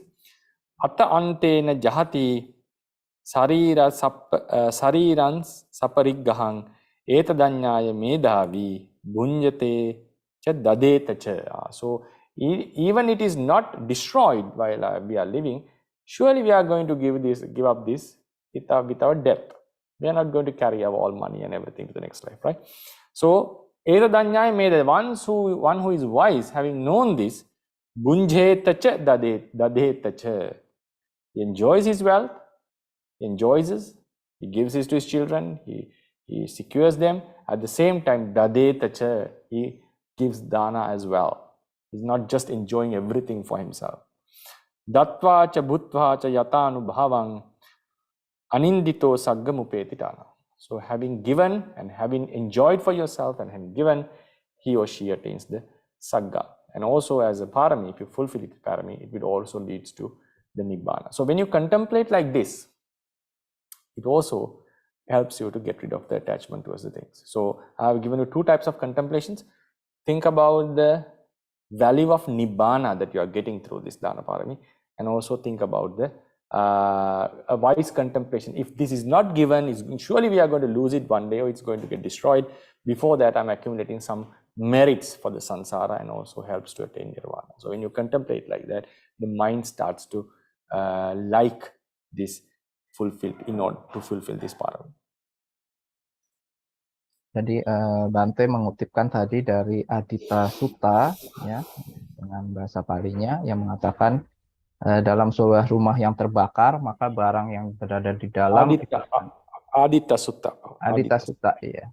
Atta antena jahati sarirans sapariggahang etadanyaya medhavi bunjate cha dadeta cha. So even it is not destroyed while we are living, surely we are going to give up this with our death. We are not going to carry our all money and everything to the next life, right? So etadanyaya medhavi, one who is wise, having known this, bunjeta cha dadeta cha. He enjoys his wealth, he enjoys it, he gives it to his children, he secures them. At the same time, dadetacha, he gives dana as well. He's not just enjoying everything for himself. Dattva cha bhutva cha yatanu bhavang anindito saggamupeti dana. So having given and having enjoyed for yourself and having given, he or she attains the sagga. And also as a parami, if you fulfill the parami, it will also leads to the nibbana. So when you contemplate like this, it also helps you to get rid of the attachment towards the things. So I have given you two types of contemplations. Think about the value of nibbana that you are getting through this dana parami, and also think about the a wise contemplation. If this is not given, surely we are going to lose it one day, or it's going to get destroyed. Before that, I'm accumulating some merits for the samsara and also helps to attain nirvana. So when you contemplate like that, the mind starts to like this fulfilled in order to fulfill this parami. Jadi Bante mengutipkan tadi dari Adita Sutta ya, dengan bahasa Palinya yang mengatakan dalam sebuah rumah yang terbakar maka barang yang berada di dalam Adita Sutta. Adita Sutta, iya.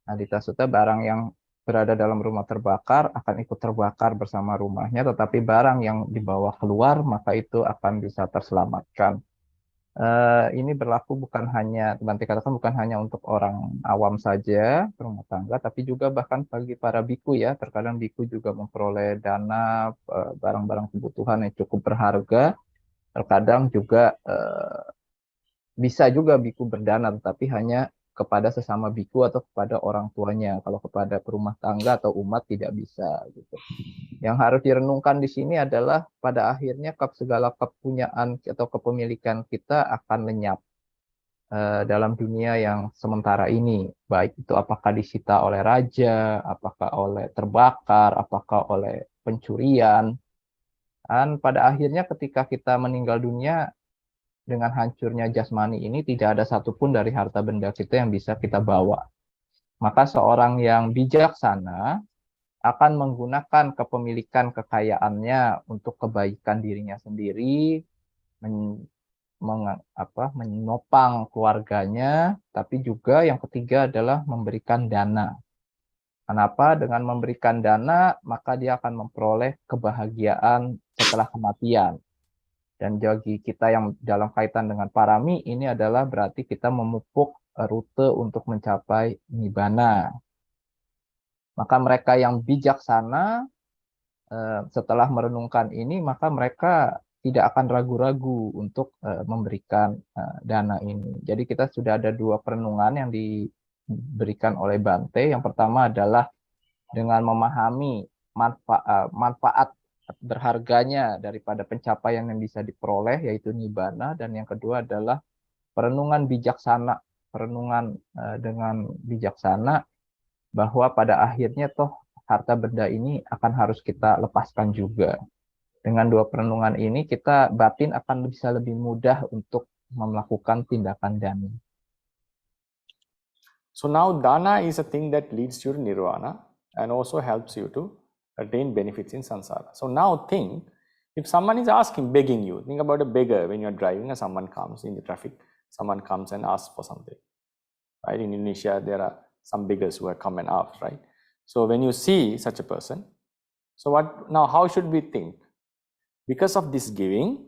Adita Sutta, barang yang berada dalam rumah terbakar akan ikut terbakar bersama rumahnya, tetapi barang yang dibawa keluar maka itu akan bisa terselamatkan. Ini berlaku bukan hanya, Bante katakan bukan hanya untuk orang awam saja, rumah tangga, tapi juga bahkan bagi para biku ya. Terkadang biku juga memperoleh dana, barang-barang kebutuhan yang cukup berharga. Terkadang juga bisa juga biku berdana, tetapi hanya kepada sesama biku atau kepada orang tuanya. Kalau kepada perumah tangga atau umat tidak bisa gitu. Yang harus direnungkan di sini adalah pada akhirnya segala kepunyaan atau kepemilikan kita akan lenyap dalam dunia yang sementara ini. Baik itu apakah disita oleh raja, apakah oleh terbakar, apakah oleh pencurian. Dan pada akhirnya ketika kita meninggal dunia, dengan hancurnya jasmani ini tidak ada satupun dari harta benda kita yang bisa kita bawa. Maka seorang yang bijaksana akan menggunakan kepemilikan kekayaannya untuk kebaikan dirinya sendiri, menopang keluarganya, tapi juga yang ketiga adalah memberikan dana. Kenapa? Dengan memberikan dana, maka dia akan memperoleh kebahagiaan setelah kematian. Dan bagi kita yang dalam kaitan dengan parami, ini adalah berarti kita memupuk rute untuk mencapai nibbana. Maka mereka yang bijaksana setelah merenungkan ini, maka mereka tidak akan ragu-ragu untuk memberikan dana ini. Jadi kita sudah ada dua perenungan yang diberikan oleh Bante. Yang pertama adalah dengan memahami manfaat berharganya daripada pencapaian yang bisa diperoleh, yaitu nibbana. Dan yang kedua adalah perenungan bijaksana, perenungan dengan bijaksana bahwa pada akhirnya toh harta benda ini akan harus kita lepaskan juga. Dengan dua perenungan ini kita batin akan bisa lebih mudah untuk melakukan tindakan dana. So now dana is a thing that leads you to nirvana and also helps you to attain benefits in samsara. So now think, if someone is asking, begging you, think about a beggar when you're driving and someone comes in the traffic, someone comes and asks for something. Right? In Indonesia, there are some beggars who have come and asked, right? So when you see such a person, so how should we think? Because of this giving,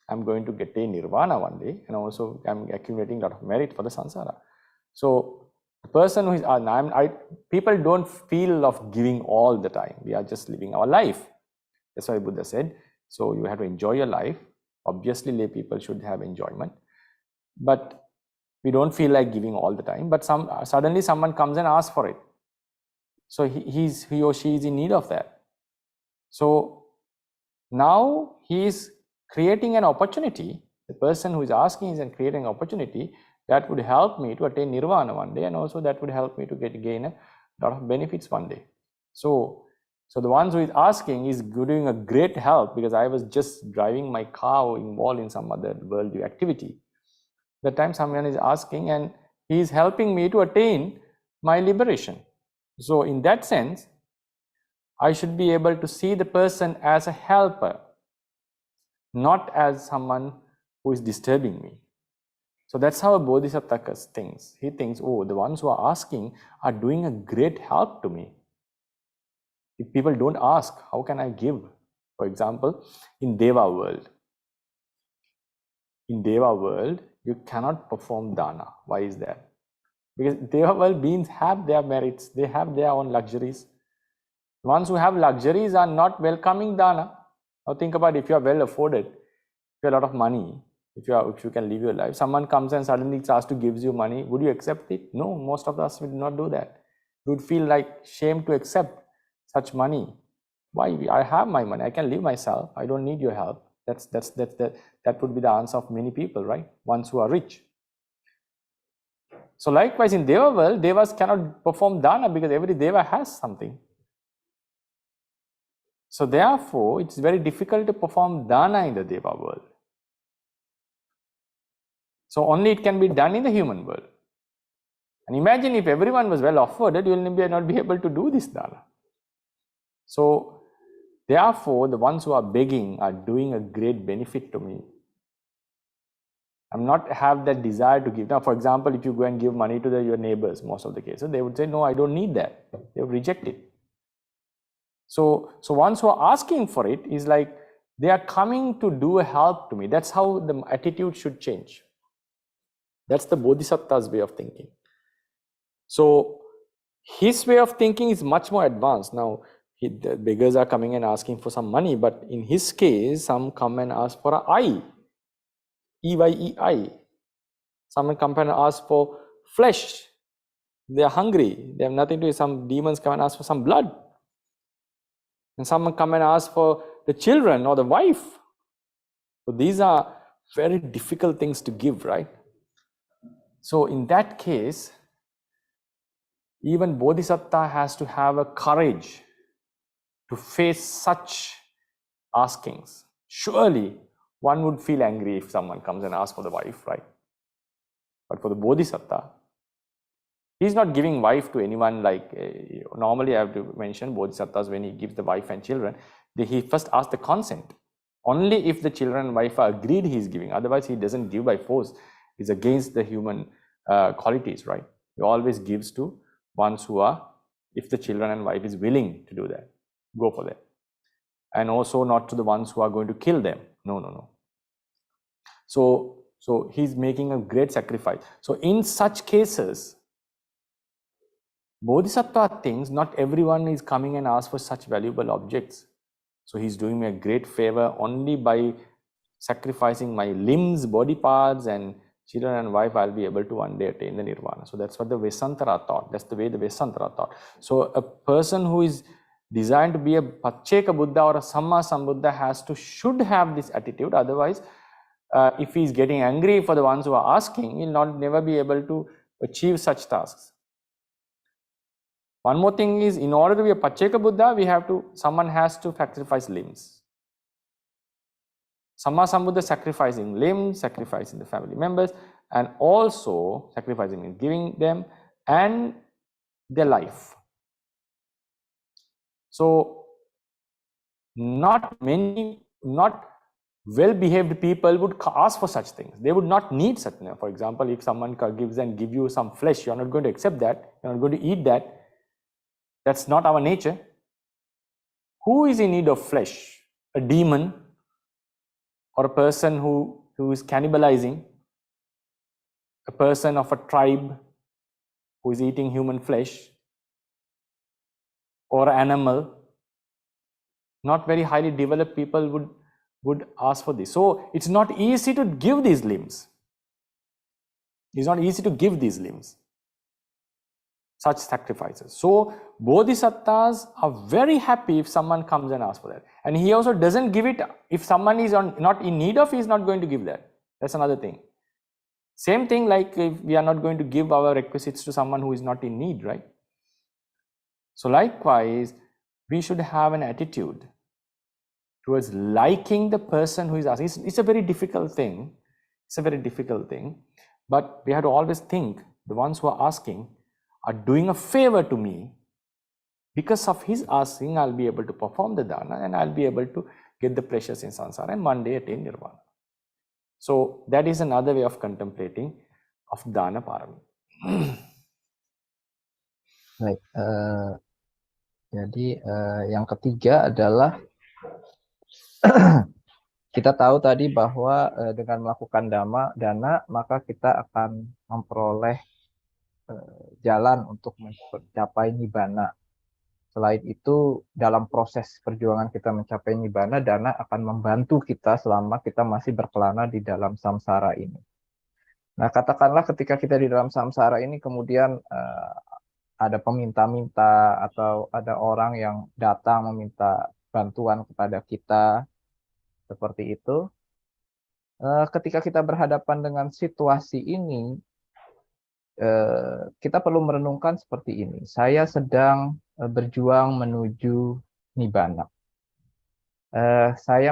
I'm going to get a nirvana one day, and also I'm accumulating a lot of merit for the samsara. So the person who is, people don't feel of giving all the time. We are just living our life. That's why Buddha said, so you have to enjoy your life. Obviously, lay people should have enjoyment, but we don't feel like giving all the time. But suddenly someone comes and asks for it. So he or she is in need of that. So now he is creating an opportunity. The person who is asking is creating an opportunity that would help me to attain nirvana one day, and also that would help me to gain a lot of benefits one day. So the ones who is asking is doing a great help, because I was just driving my car or involved in some other worldly activity. The time someone is asking, and he is helping me to attain my liberation. So in that sense, I should be able to see the person as a helper, not as someone who is disturbing me. So that's how a bodhisattva thinks. He thinks, oh, the ones who are asking are doing a great help to me. If people don't ask, how can I give? For example, in Deva world. In Deva world, you cannot perform dana. Why is that? Because Deva world beings have their merits. They have their own luxuries. The ones who have luxuries are not welcoming dana. Now think about if you are well afforded, if you have a lot of money, if you can live your life, someone comes and suddenly starts to give you money, would you accept it? No, most of us would not do that. You would feel like shame to accept such money. Why? I have my money. I can live myself. I don't need your help. That would be the answer of many people, right? Ones who are rich. So likewise in Deva world, Devas cannot perform dana because every Deva has something. So therefore, it's very difficult to perform dana in the Deva world. So only it can be done in the human world. And imagine if everyone was well afforded, you will not be able to do this dana. So therefore, the ones who are begging are doing a great benefit to me. I'm not have that desire to give. Now, for example, if you go and give money to your neighbors, most of the cases, they would say, no, I don't need that. They would reject it. So ones who are asking for it is like, they are coming to do a help to me. That's how the attitude should change. That's the Bodhisattva's way of thinking. So his way of thinking is much more advanced. Now, the beggars are coming and asking for some money, but in his case, some come and ask for an eye. E-Y-E-I. Someone come and ask for flesh. They are hungry. They have nothing to eat. Some demons come and ask for some blood. And someone come and ask for the children or the wife. So these are very difficult things to give, right? So in that case, even Bodhisattva has to have a courage to face such askings. Surely one would feel angry if someone comes and asks for the wife, right? But for the Bodhisattva, he's not giving wife to anyone like, normally I have to mention Bodhisattvas when he gives the wife and children, he first asks the consent. Only if the children and wife are agreed he is giving, otherwise he doesn't give by force. It's against the human qualities, right? He always gives to ones who are, if the children and wife is willing to do that, go for that. And also not to the ones who are going to kill them. No. So he's making a great sacrifice. So in such cases, Bodhisattva thinks not everyone is coming and asks for such valuable objects. So he's doing me a great favor only by sacrificing my limbs, body parts, and children and wife, I'll be able to one day attain the nirvana. So that's what the Vesantara thought. That's the way the Vesantara thought. So a person who is designed to be a Pacceka Buddha or a Samma Sambuddha should have this attitude. Otherwise, if he is getting angry for the ones who are asking, he will never be able to achieve such tasks. One more thing is, in order to be a Pacceka Buddha, someone has to sacrifice limbs. Samma Sambuddha sacrificing limbs, sacrificing the family members, and also sacrificing in giving them and their life. So not well-behaved people would ask for such things. They would not need such. For example, if someone gives you some flesh, you're not going to accept that. You're not going to eat that. That's not our nature. Who is in need of flesh? A demon, or a person who is cannibalizing, a person of a tribe who is eating human flesh, or an animal. Not very highly developed people would ask for this. So it's not easy to give these limbs. It's not easy to give these limbs, such sacrifices. So bodhisattvas are very happy if someone comes and asks for that. And he also doesn't give it, if someone is not in need of, he is not going to give that. That's another thing. Same thing like if we are not going to give our requisites to someone who is not in need, right? So likewise, we should have an attitude towards liking the person who is asking. It's a very difficult thing. It's a very difficult thing. But we have to always think the ones who are asking are doing a favor to me. Because of his asking, I'll be able to perform the dana and I'll be able to get the pleasures in samsara and one day attain nirvana. So that is another way of contemplating of dana parami. Baik, jadi yang ketiga adalah kita tahu tadi bahwa dengan melakukan dana maka kita akan memperoleh jalan untuk mencapai nibbana. Selain itu, dalam proses perjuangan kita mencapai nibbana, dana akan membantu kita selama kita masih berkelana di dalam samsara ini. Nah, katakanlah ketika kita di dalam samsara ini kemudian ada peminta-minta atau ada orang yang datang meminta bantuan kepada kita, seperti itu. Ketika kita berhadapan dengan situasi ini, kita perlu merenungkan seperti ini. Saya sedang berjuang menuju nibbana. Saya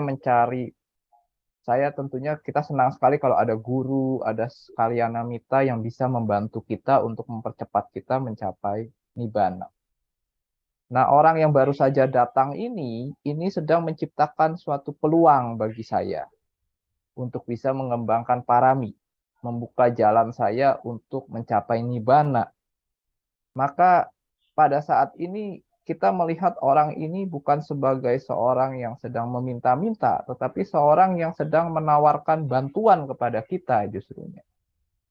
tentunya kita senang sekali kalau ada guru, ada kalyana mita yang bisa membantu kita untuk mempercepat kita mencapai nibbana. Nah, orang yang baru saja datang ini sedang menciptakan suatu peluang bagi saya untuk bisa mengembangkan parami, membuka jalan saya untuk mencapai nibbana. Maka pada saat ini kita melihat orang ini bukan sebagai seorang yang sedang meminta-minta, tetapi seorang yang sedang menawarkan bantuan kepada kita justrunya.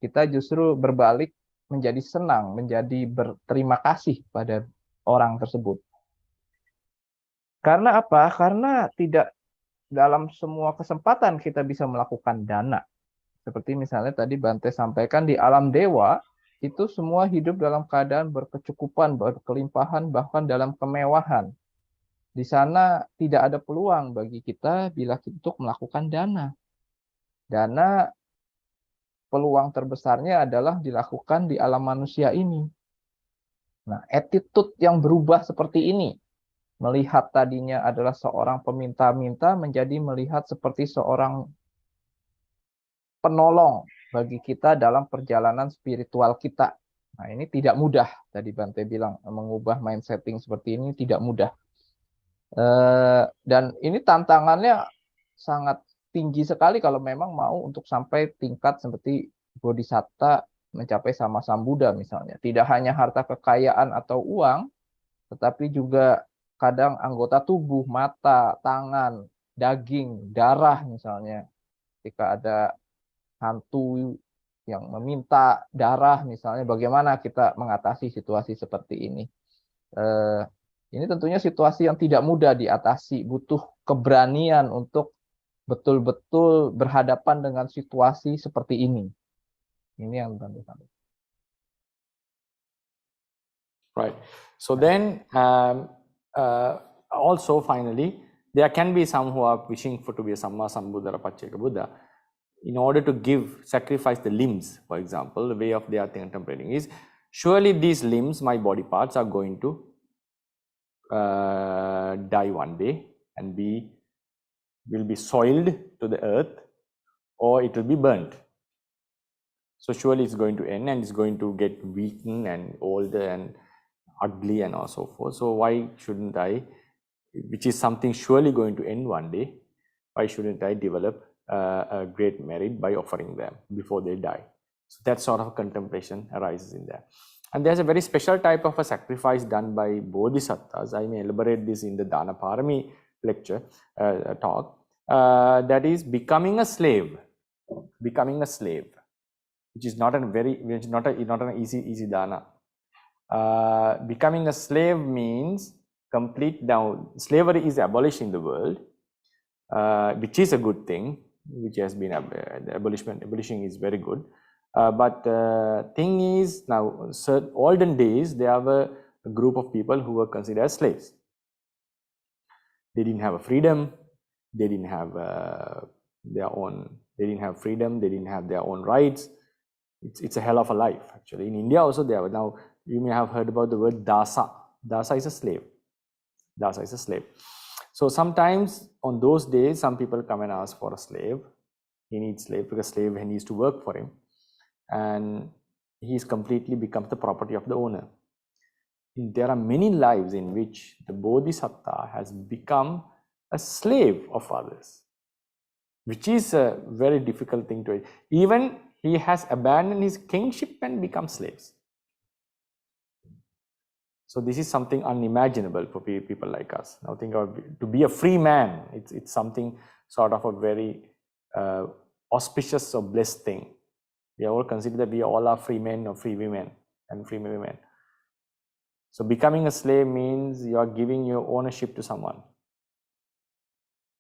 Kita justru berbalik menjadi senang, menjadi berterima kasih pada orang tersebut. Karena apa? Karena tidak dalam semua kesempatan kita bisa melakukan dana. Seperti misalnya tadi Bante sampaikan di alam dewa, itu semua hidup dalam keadaan berkecukupan, berkelimpahan, bahkan dalam kemewahan. Di sana tidak ada peluang bagi kita bila untuk melakukan dana. Dana peluang terbesarnya adalah dilakukan di alam manusia ini. Nah, attitude yang berubah seperti ini, melihat tadinya adalah seorang peminta-minta menjadi melihat seperti seorang penolong bagi kita dalam perjalanan spiritual kita. Nah, ini tidak mudah. Tadi Bante bilang, mengubah mindsetting seperti ini tidak mudah. Dan ini tantangannya sangat tinggi sekali kalau memang mau untuk sampai tingkat seperti bodhisatta mencapai sama Sambuddha misalnya. Tidak hanya harta kekayaan atau uang, tetapi juga kadang anggota tubuh, mata, tangan, daging, darah misalnya. Ketika ada hantu yang meminta darah misalnya, bagaimana kita mengatasi situasi seperti ini? Ini tentunya situasi yang tidak mudah diatasi, butuh keberanian untuk betul-betul berhadapan dengan situasi seperti ini. Ini yang Bante sampaikan. Right. So then, also finally, there can be some who are wishing to be a Samma Sambuddha or Pacceka Buddha. in order to sacrifice the limbs, for example, the way of they are contemplating is, surely these limbs, my body parts, are going to die one day and will be soiled to the earth, or it will be burnt. So surely it's going to end and it's going to get weakened and older and ugly and so forth. So why shouldn't I, which is something surely going to end one day, why shouldn't I develop a great merit by offering them before they die? So that sort of contemplation arises in there. And there's a very special type of a sacrifice done by bodhisattvas. I may elaborate this in the Dana Pāramī lecture talk. That is becoming a slave. Becoming a slave, which is not an easy dana. Becoming a slave means complete down. Slavery is abolished in the world, which is a good thing, which has been abolishing is very good. But thing is, now olden days there were a group of people who were considered as slaves. They didn't have a freedom. They didn't have their own. They didn't have freedom. They didn't have their own rights. It's a hell of a life, actually. In India also there were. Now you may have heard about the word dasa. Dasa is a slave. Dasa is a slave. So sometimes on those days, some people come and ask for a slave. He needs slave because slave needs to work for him, and he's completely becomes the property of the owner. There are many lives in which the bodhisattva has become a slave of others, which is a very difficult thing to. Even he has abandoned his kingship and become slaves. So this is something unimaginable for people like us. Now think of to be a free man. It's something sort of a very auspicious or blessed thing. We all consider that we all are free men or free women and free women. So becoming a slave means you are giving your ownership to someone.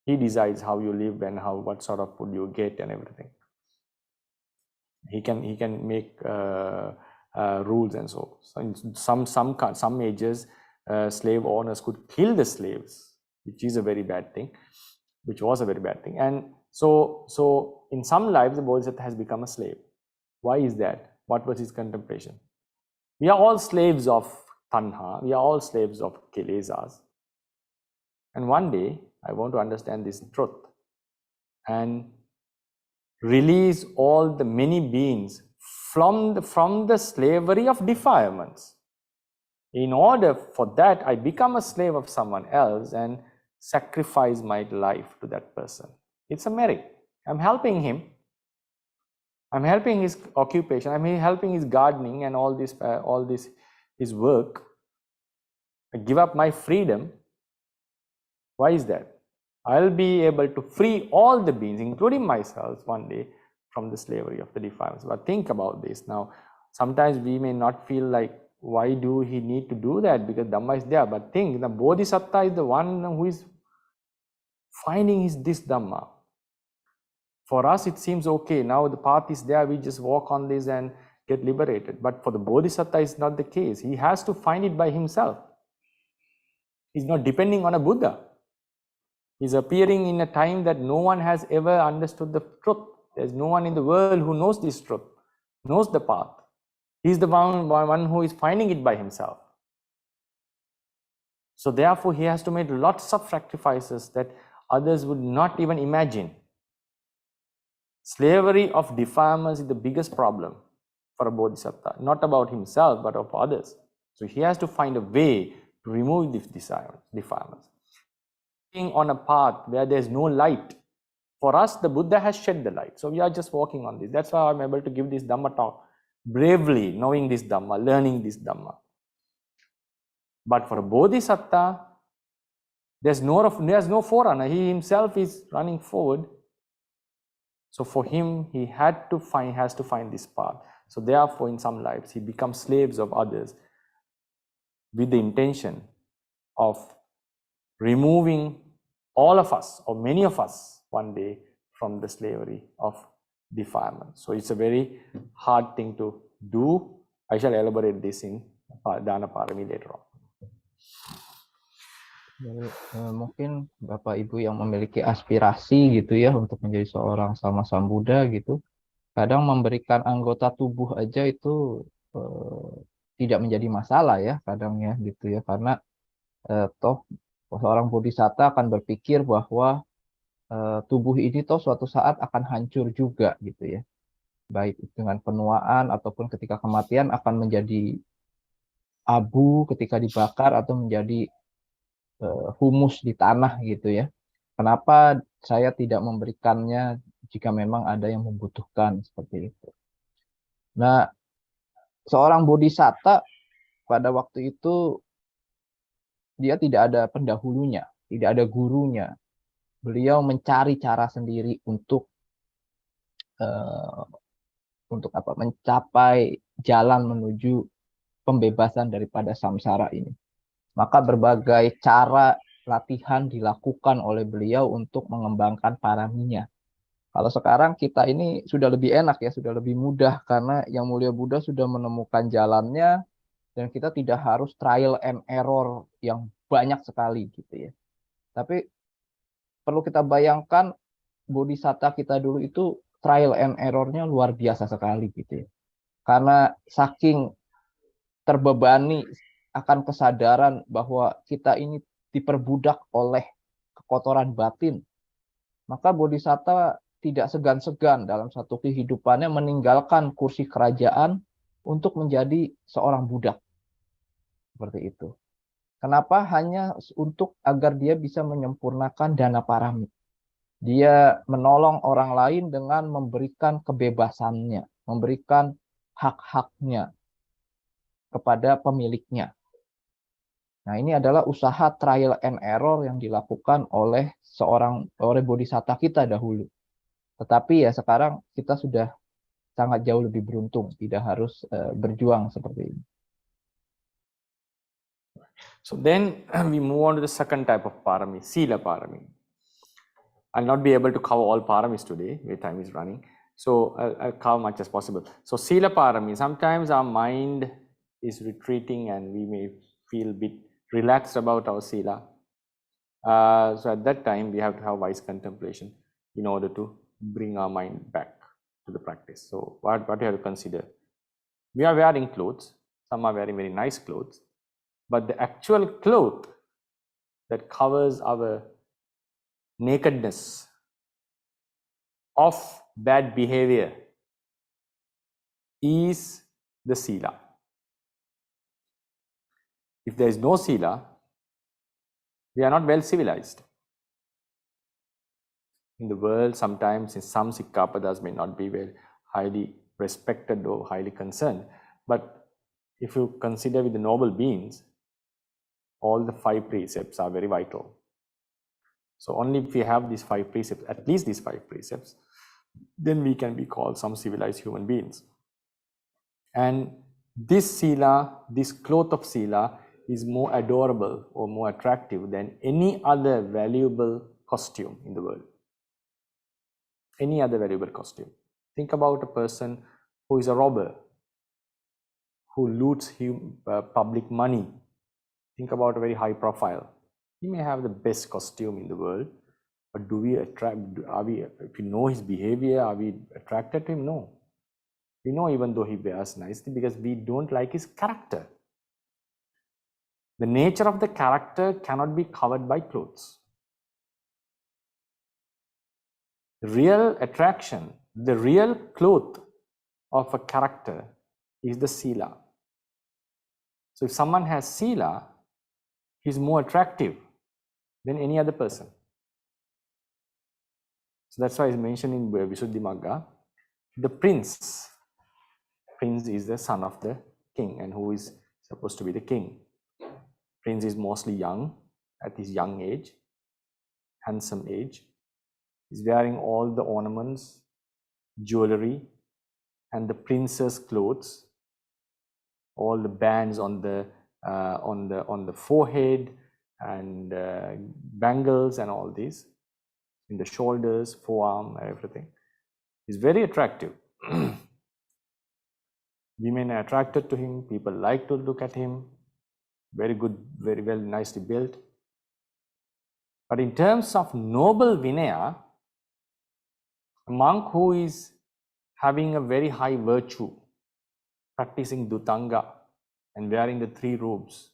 He decides how you live and what sort of food you get and everything. He can make rules and so. In some ages, slave owners could kill the slaves, which is a very bad thing, which was a very bad thing. And so in some lives, the bodhisattva has become a slave. Why is that? What was his contemplation? We are all slaves of tanha. We are all slaves of kilesas. And one day, I want to understand this truth and release all the many beings from the slavery of defilements. In order for that, I become a slave of someone else and sacrifice my life to that person. It's a merit. I'm helping him. I'm helping his occupation. I'm helping his gardening and all this his work. I give up my freedom. Why is that? I'll be able to free all the beings, including myself, one day from the slavery of the defilements. But think about this. Now, sometimes we may not feel like, why do he need to do that? Because Dhamma is there. But think, the Bodhisattva is the one who is finding this Dhamma. For us, it seems okay. Now the path is there. We just walk on this and get liberated. But for the Bodhisattva, it's not the case. He has to find it by himself. He's not depending on a Buddha. He's appearing in a time that no one has ever understood the truth. There's no one in the world who knows this truth, knows the path. He's the one who is finding it by himself. So therefore, he has to make lots of sacrifices that others would not even imagine. Slavery of defilements is the biggest problem for a bodhisattva, not about himself, but of others. So he has to find a way to remove these defilements. On a path where there's no light. For us, the Buddha has shed the light. So we are just walking on this. That's why I'm able to give this Dhamma talk bravely, knowing this Dhamma, learning this Dhamma. But for a Bodhisattva, there's no forerunner. He himself is running forward. So for him, he has to find this path. So therefore, in some lives, he becomes slaves of others with the intention of removing all of us, or many of us, one day from the slavery of defilement. So it's a very hard thing to do. I shall elaborate this in Dana Pāramī later on. Jadi, mungkin Bapak Ibu yang memiliki aspirasi gitu ya untuk menjadi seorang sama Sambuddha gitu, kadang memberikan anggota tubuh aja itu tidak menjadi masalah ya kadang ya gitu ya, karena toh seorang bodhisatta akan berpikir bahwa tubuh ini toh suatu saat akan hancur juga gitu ya, baik dengan penuaan ataupun ketika kematian akan menjadi abu ketika dibakar atau menjadi humus di tanah gitu ya. Kenapa saya tidak memberikannya jika memang ada yang membutuhkan seperti itu. Nah, seorang bodhisatta pada waktu itu dia tidak ada pendahulunya, tidak ada gurunya. Beliau mencari cara sendiri untuk mencapai jalan menuju pembebasan daripada samsara ini. Maka berbagai cara latihan dilakukan oleh beliau untuk mengembangkan paraminya. Kalau sekarang kita ini sudah lebih enak ya, sudah lebih mudah karena Yang Mulia Buddha sudah menemukan jalannya dan kita tidak harus trial and error yang banyak sekali gitu ya. Tapi perlu kita bayangkan bodhisatta kita dulu itu trial and error-nya luar biasa sekali gitu ya. Karena saking terbebani akan kesadaran bahwa kita ini diperbudak oleh kekotoran batin, maka bodhisatta tidak segan-segan dalam satu kehidupannya meninggalkan kursi kerajaan untuk menjadi seorang budak. Seperti itu. Kenapa? Hanya untuk agar dia bisa menyempurnakan dana parami. Dia menolong orang lain dengan memberikan kebebasannya, memberikan hak-haknya kepada pemiliknya. Nah, ini adalah usaha trial and error yang dilakukan oleh bodhisatta kita dahulu. Tetapi ya sekarang kita sudah sangat jauh lebih beruntung, tidak harus berjuang seperti ini. So then we move on to the second type of parami, sila parami. I'll not be able to cover all paramis today, where time is running. So I'll cover much as possible. So sila parami, sometimes our mind is retreating and we may feel a bit relaxed about our sila. So at that time, we have to have wise contemplation in order to bring our mind back to the practice. So what you have to consider? We are wearing clothes. Some are wearing very nice clothes. But the actual cloth that covers our nakedness of bad behavior is the sila. If there is no sila, we are not well civilized. In the world, sometimes in some sikkapadas may not be very highly respected or highly concerned. But if you consider with the noble beings, all the 5 precepts are very vital. So only if we have these 5 precepts, at least these 5 precepts, then we can be called some civilized human beings. And this sila, this cloth of sila, is more adorable or more attractive than any other valuable costume in the world. Any other valuable costume. Think about a person who is a robber, who loots public money. Think about a very high profile. He may have the best costume in the world, but do we attract, if we know his behavior, are we attracted to him? No. We know even though he wears nicely because we don't like his character. The nature of the character cannot be covered by clothes. The real attraction, the real cloth of a character is the sila. So if someone has sila, he's more attractive than any other person. So that's why it's mentioned in Visuddhimagga, the prince is the son of the king, and who is supposed to be the king. Prince is mostly young, at his young age, handsome age. He's wearing all the ornaments, jewelry, and the prince's clothes, all the bands on the forehead, and bangles and all these in the shoulders, forearm, everything. He's very attractive. Women are attracted to him. People like to look at him. Very good, very well, nicely built. But in terms of noble Vinaya, a monk who is having a very high virtue, practicing Dutanga and wearing the 3 robes,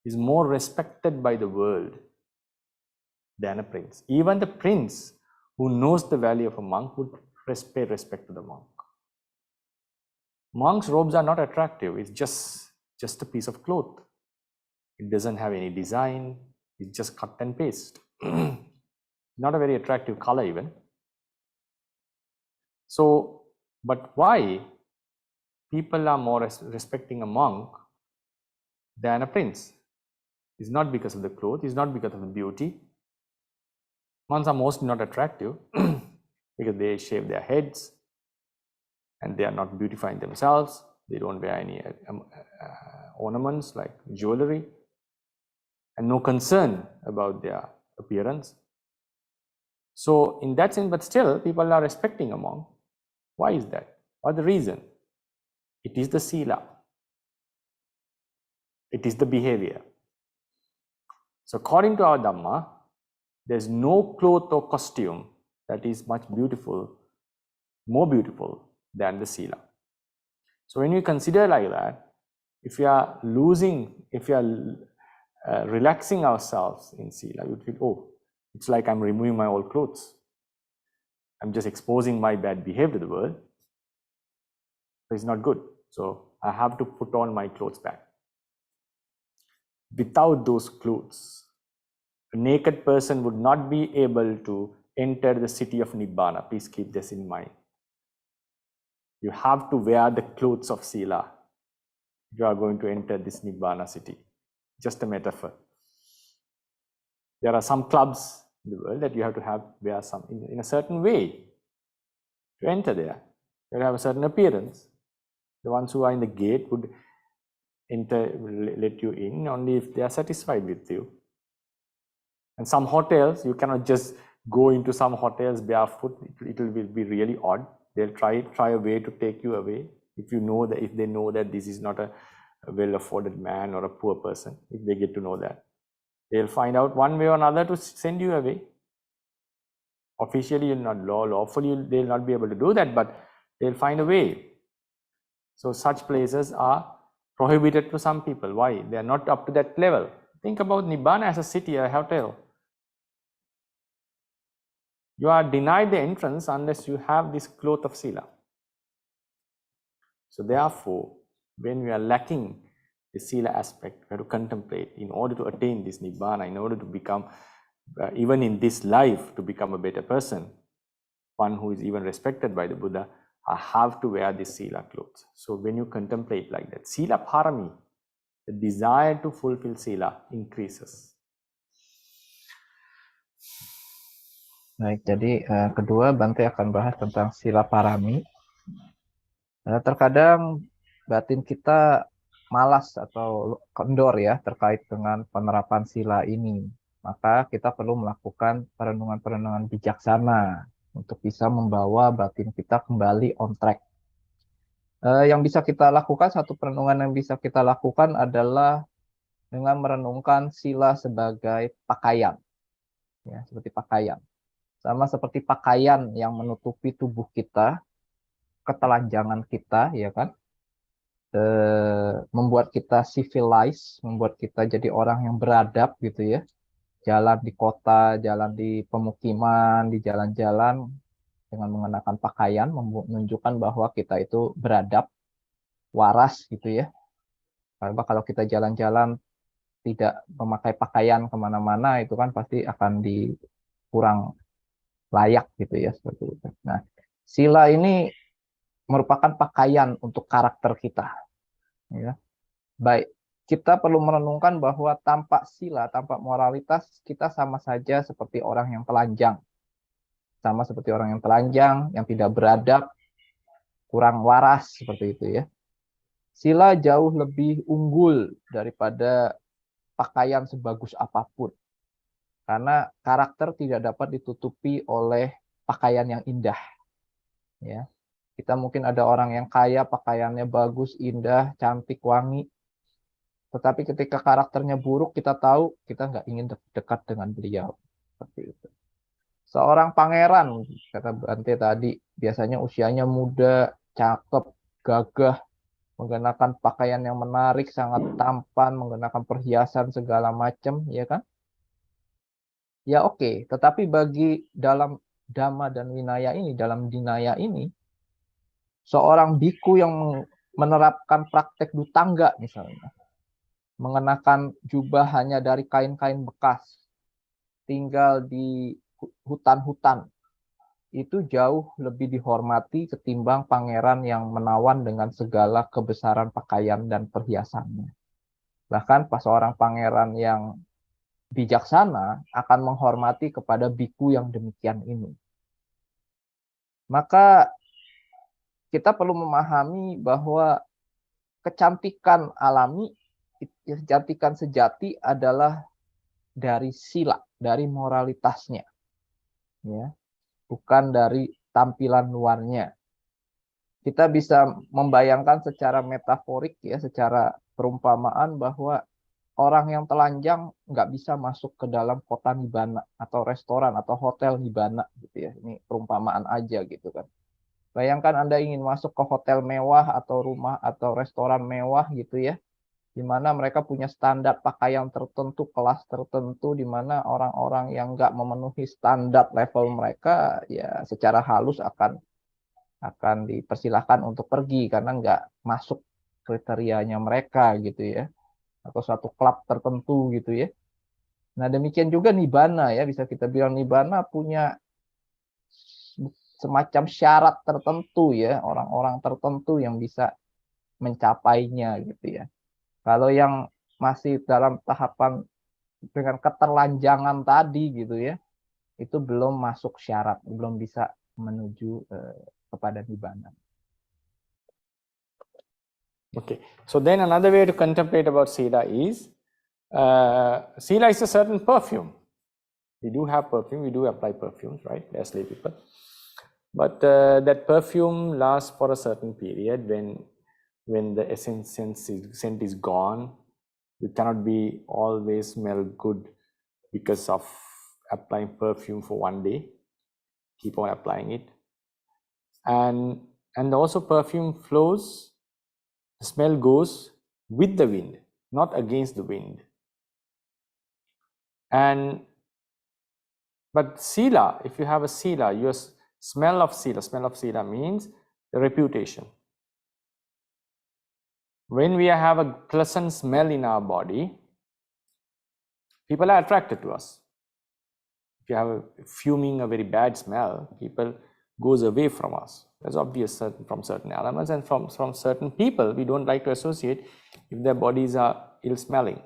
is more respected by the world than a prince. Even the prince who knows the value of a monk would pay respect to the monk. Monks' robes are not attractive. It's just a piece of cloth. It doesn't have any design. It's just cut and paste. Not a very attractive color even. So, but why people are more respecting a monk than a prince? It's not because of the clothes. It's not because of the beauty. Monks are mostly not attractive because they shave their heads and they are not beautifying themselves. They don't wear any ornaments like jewelry and no concern about their appearance. So in that sense, but still people are respecting a monk. Why is that? What's the reason? It is the sila. It is the behavior. So according to our Dhamma, there's no cloth or costume that is much beautiful, more beautiful than the sila. So when you consider like that, if you are relaxing ourselves in sila, you feel, oh, it's like I'm removing my old clothes. I'm just exposing my bad behavior to the world. It's not good. So I have to put on my clothes back. Without those clothes, a naked person would not be able to enter the city of Nibbana. Please keep this in mind. You have to wear the clothes of sila. You are going to enter this Nibbana city. Just a metaphor. There are some clubs in the world that you have to wear some in a certain way to enter there. You have a certain appearance. The ones who are in the gate would let you in only if they are satisfied with you. And some hotels, you cannot just go into some hotels barefoot. It will be really odd. They'll try a way to take you away. If they know that this is not a well-afforded man or a poor person, if they get to know that, they'll find out one way or another to send you away. Officially, you're not lawfully, they'll not be able to do that, but they'll find a way. So such places are prohibited to some people. Why? They are not up to that level. Think about Nibbana as a city, a hotel. You are denied the entrance unless you have this cloth of sila. So therefore, when we are lacking the sila aspect, we have to contemplate in order to attain this Nibbana, in order to become, even in this life, to become a better person, one who is even respected by the Buddha, I have to wear this sila clothes. So when you contemplate like that, sila Pāramī, the desire to fulfill sila increases. Baik, jadi kedua Bante akan bahas tentang sila Pāramī. Terkadang batin kita malas atau kendor ya terkait dengan penerapan sila ini. Maka kita perlu melakukan perenungan-perenungan bijaksana untuk bisa membawa batin kita kembali on track. Yang bisa kita lakukan, satu perenungan yang bisa kita lakukan adalah dengan merenungkan sila sebagai pakaian. Ya, seperti pakaian. Sama seperti pakaian yang menutupi tubuh kita, ketelanjangan kita, ya kan? Membuat kita civilized, membuat kita jadi orang yang beradab gitu ya. Jalan di kota, jalan di pemukiman, di jalan-jalan dengan mengenakan pakaian, menunjukkan bahwa kita itu beradab, waras gitu ya. Karena kalau kita jalan-jalan tidak memakai pakaian kemana-mana, itu kan pasti akan kurang layak gitu ya, seperti itu. Nah, sila ini merupakan pakaian untuk karakter kita. Ya. Baik, kita perlu merenungkan bahwa tanpa sila, tanpa moralitas, kita sama saja seperti orang yang telanjang. Sama seperti orang yang telanjang, yang tidak beradab, kurang waras, seperti itu ya. Sila jauh lebih unggul daripada pakaian sebagus apapun. Karena karakter tidak dapat ditutupi oleh pakaian yang indah. Ya. Kita mungkin ada orang yang kaya, pakaiannya bagus, indah, cantik, wangi. Tetapi ketika karakternya buruk, kita tahu kita nggak ingin dekat dengan beliau. Seperti itu. Seorang pangeran, kata Bante tadi, biasanya usianya muda, cakep, gagah, menggunakan pakaian yang menarik, sangat tampan, menggunakan perhiasan segala macam, ya kan? Ya oke, tetapi bagi dalam Dhamma dan Vinaya ini, dalam Dinaya ini, seorang biku yang menerapkan praktek dutangga misalnya, mengenakan jubah hanya dari kain-kain bekas, tinggal di hutan-hutan, itu jauh lebih dihormati ketimbang pangeran yang menawan dengan segala kebesaran pakaian dan perhiasannya. Bahkan pas seorang pangeran yang bijaksana akan menghormati kepada biku yang demikian ini. Maka kita perlu memahami bahwa kecantikan alami, kecantikan sejati adalah dari sila, dari moralitasnya, ya, bukan dari tampilan luarnya. Kita bisa membayangkan secara metaforik, ya, secara perumpamaan bahwa orang yang telanjang nggak bisa masuk ke dalam kota Nibbana atau restoran atau hotel Nibbana, gitu ya. Ini perumpamaan aja gitu kan. Bayangkan Anda ingin masuk ke hotel mewah atau rumah atau restoran mewah gitu ya, di mana mereka punya standar pakaian tertentu, kelas tertentu, di mana orang-orang yang nggak memenuhi standar level mereka ya secara halus akan dipersilahkan untuk pergi karena nggak masuk kriterianya mereka gitu ya, atau suatu klub tertentu gitu ya. Nah demikian juga Nibbana ya, bisa kita bilang Nibbana punya semacam syarat tertentu ya, orang-orang tertentu yang bisa mencapainya gitu ya. Kalau yang masih dalam tahapan dengan keterlanjangan tadi gitu ya, itu belum masuk syarat, belum bisa menuju kepada Nibbana. Okay, so then another way to contemplate about sila is a certain perfume. We do have perfume, we do apply perfumes, right, as lay people. But that perfume lasts for a certain period. When the scent is gone, you cannot be always smell good because of applying perfume for one day. Keep on applying it, and also perfume flows. The smell goes with the wind, not against the wind. But sila, if you have a sila, your smell of sila means the reputation. When we have a pleasant smell in our body, people are attracted to us. If you have a fuming, a very bad smell, people goes away from us. That's obvious from certain elements, and from certain people we don't like to associate if their bodies are ill-smelling.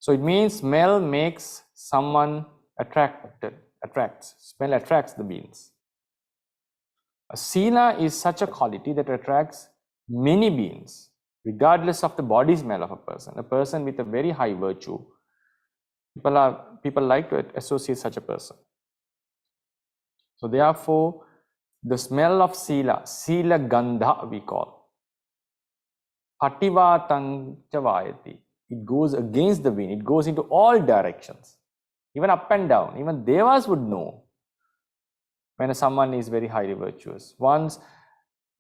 So it means smell makes someone attracts. Smell attracts the beings. A sila is such a quality that attracts many beings, regardless of the body smell of a person. A person with a very high virtue, people like to associate such a person. So therefore, the smell of sila gandha we call, pativatang chavayati. It goes against the wind. It goes into all directions, even up and down. Even devas would know when someone is very highly virtuous. Once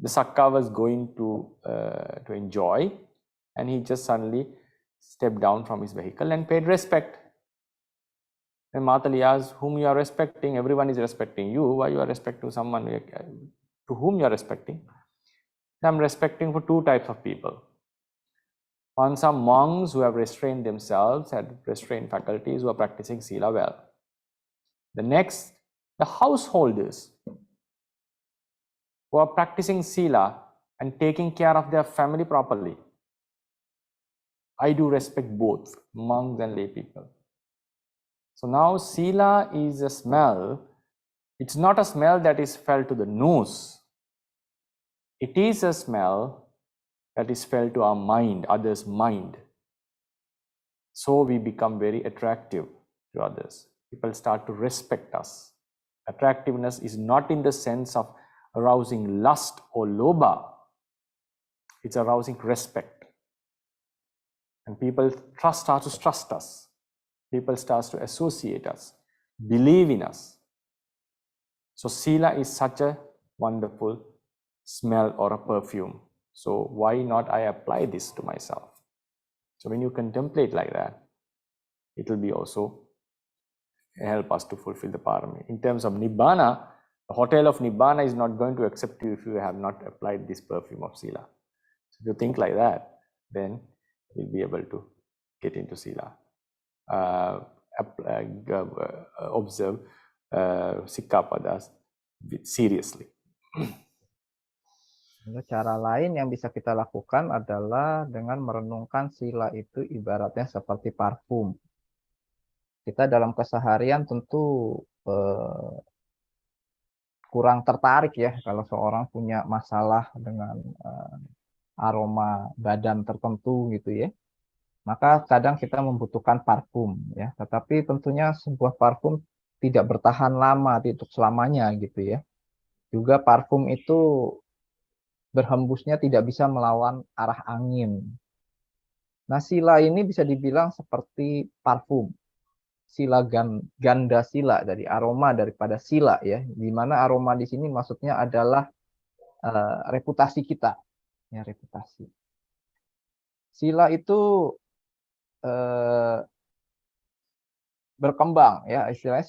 the Sakka was going to enjoy, and he just suddenly stepped down from his vehicle and paid respect. When Matali asked, whom you are respecting? Everyone is respecting you. Why you are respecting someone to whom you are respecting? I'm respecting for two types of people. One, some monks who have restrained themselves, had restrained faculties, who are practicing sila well. The next, the householders who are practicing sila and taking care of their family properly. I do respect both monks and lay people. So now sila is a smell. It's not a smell that is felt to the nose. It is a smell that is felt to our mind, others' mind. So we become very attractive to others. People start to respect us. Attractiveness is not in the sense of arousing lust or lobha. It's arousing respect. And people start to trust us. people start to associate us, believe in us. So sila is such a wonderful smell or a perfume. So why not I apply this to myself? So when you contemplate like that, it will be also help us to fulfill the Pāramī. In terms of Nibbana, the hotel of Nibbana is not going to accept you if you have not applied this perfume of Sila. So if you think like that, then you'll be able to get into Sila. Observe Sikkhapadas seriously. Cara lain yang bisa kita lakukan adalah dengan merenungkan sila itu ibaratnya seperti parfum. Kita dalam keseharian tentu kurang tertarik ya kalau seorang punya masalah dengan aroma badan tertentu gitu ya. Maka kadang kita membutuhkan parfum ya. Tetapi tentunya sebuah parfum tidak bertahan lama, untuk selamanya gitu ya. Juga parfum itu berhembusnya tidak bisa melawan arah angin. Nah, sila ini bisa dibilang seperti parfum. Sila ganda sila, dari aroma daripada sila ya. Di mana aroma di sini maksudnya adalah reputasi kita. Ya, reputasi. Sila itu berkembang ya, istilahnya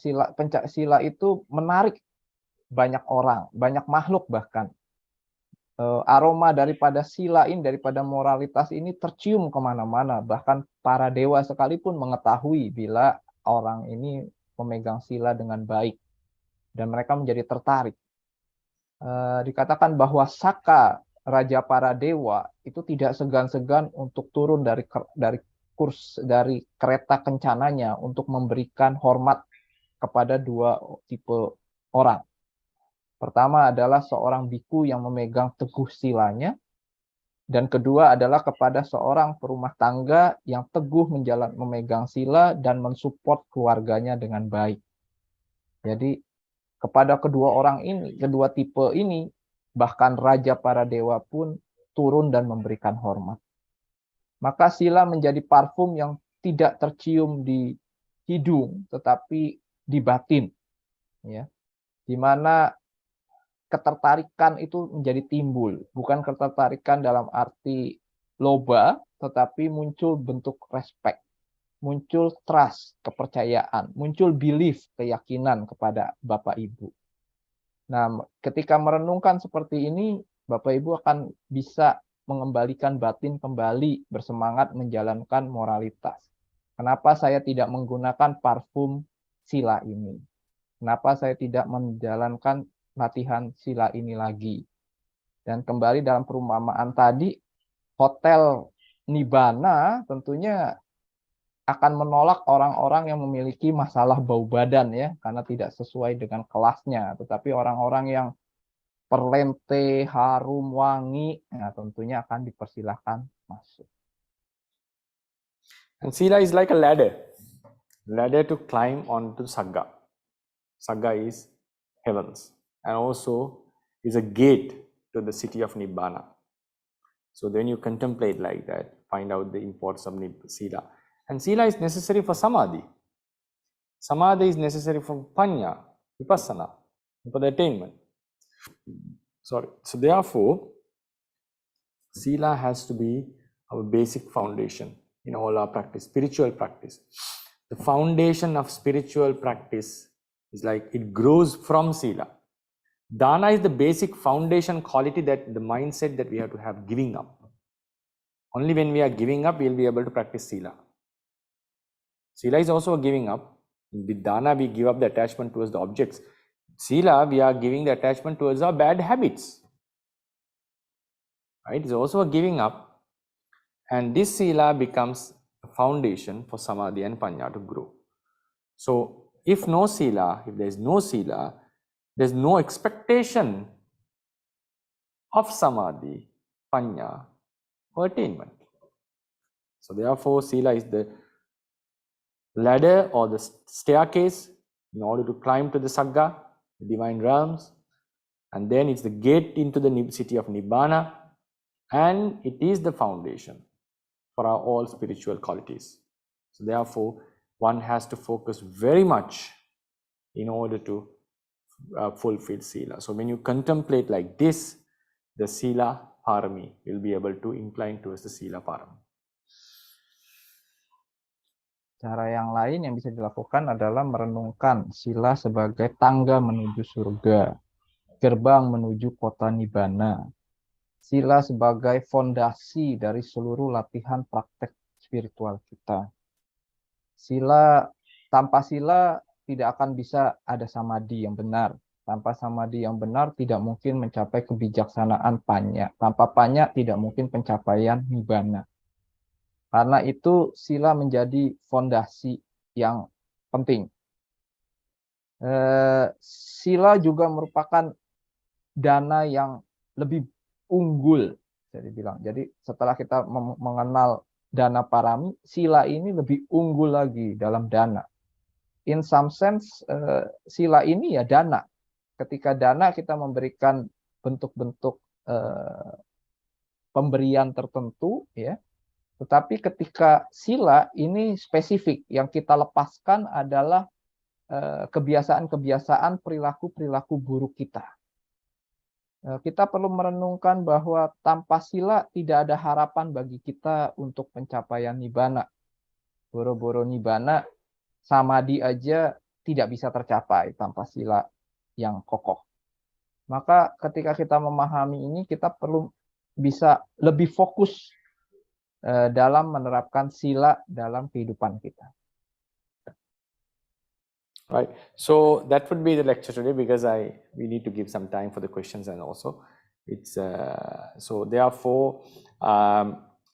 sila itu menarik banyak orang, banyak makhluk bahkan. Aroma daripada sila ini, daripada moralitas ini tercium kemana-mana. Bahkan para dewa sekalipun mengetahui bila orang ini memegang sila dengan baik. Dan mereka menjadi tertarik. Dikatakan bahwa Saka, raja para dewa, itu tidak segan-segan untuk turun dari kereta kencananya untuk memberikan hormat kepada dua tipe orang. Pertama adalah seorang biku yang memegang teguh silanya, dan kedua adalah kepada seorang perumah tangga yang teguh memegang sila dan mensupport keluarganya dengan baik. Jadi kepada kedua orang ini, kedua tipe ini, bahkan raja para dewa pun turun dan memberikan hormat. Maka sila menjadi parfum yang tidak tercium di hidung, tetapi di batin, ya, di mana ketertarikan itu menjadi timbul, bukan ketertarikan dalam arti loba, tetapi muncul bentuk respect, muncul trust, kepercayaan, muncul belief, keyakinan kepada Bapak Ibu. Nah, ketika merenungkan seperti ini, Bapak Ibu akan bisa mengembalikan batin kembali, bersemangat menjalankan moralitas. Kenapa saya tidak menggunakan parfum sila ini? Kenapa saya tidak menjalankan latihan sila ini lagi? Dan kembali dalam perumpamaan tadi, hotel Nibbana tentunya akan menolak orang-orang yang memiliki masalah bau badan ya, karena tidak sesuai dengan kelasnya. Tetapi orang-orang yang perlente, harum, wangi, nah tentunya akan dipersilahkan masuk. And sila is like a ladder to climb onto Sagga. Sagga is heavens, and also is a gate to the city of Nibbana. So then you contemplate like that, find out the importance of sila. And sila is necessary for samadhi. Samadhi is necessary for panya, vipassana, for the attainment. So therefore, sila has to be our basic foundation in all our practice, spiritual practice. The foundation of spiritual practice is like it grows from sila. Dana is the basic foundation quality, that the mindset that we have to have, giving up. Only when we are giving up, we will be able to practice sila. Sila is also a giving up. With dana, we give up the attachment towards the objects. Sila, we are giving the attachment towards our bad habits. Right? It's also a giving up. And this sila becomes a foundation for samadhi and panya to grow. So, if no sila, if there is no sila, there is no expectation of samadhi, panya, or attainment. So therefore, sila is the ladder or the staircase in order to climb to the Sagga, the divine realms, and then it's the gate into the city of Nibbana, and it is the foundation for our all spiritual qualities. So therefore, one has to focus very much in order to fulfill Sila. So when you contemplate like this, the Sila Pāramī will be able to incline towards the Sila Pāramī. Cara yang lain yang bisa dilakukan adalah merenungkan sila sebagai tangga menuju surga, gerbang menuju kota Nibbana. Sila sebagai fondasi dari seluruh latihan praktek spiritual kita. Tanpa sila tidak akan bisa ada samadhi yang benar. Tanpa samadhi yang benar tidak mungkin mencapai kebijaksanaan panya. Tanpa panya tidak mungkin pencapaian Nibbana. Karena itu sila menjadi fondasi yang penting. Sila juga merupakan dana yang lebih unggul, bisa dibilang. Jadi setelah kita mengenal dana Pāramī, sila ini lebih unggul lagi dalam dana. In some sense, sila ini ya dana. Ketika dana kita memberikan bentuk-bentuk pemberian tertentu, ya. Tetapi ketika sila ini spesifik, yang kita lepaskan adalah kebiasaan-kebiasaan, perilaku-perilaku buruk kita. Kita perlu merenungkan bahwa tanpa sila tidak ada harapan bagi kita untuk pencapaian Nibbana. Boro-boro Nibbana, samadhi aja tidak bisa tercapai tanpa sila yang kokoh. Maka ketika kita memahami ini, kita perlu bisa lebih fokus dalam menerapkan sila dalam kehidupan kita. Right. So that would be the lecture today, because we need to give some time for the questions, and also it's so therefore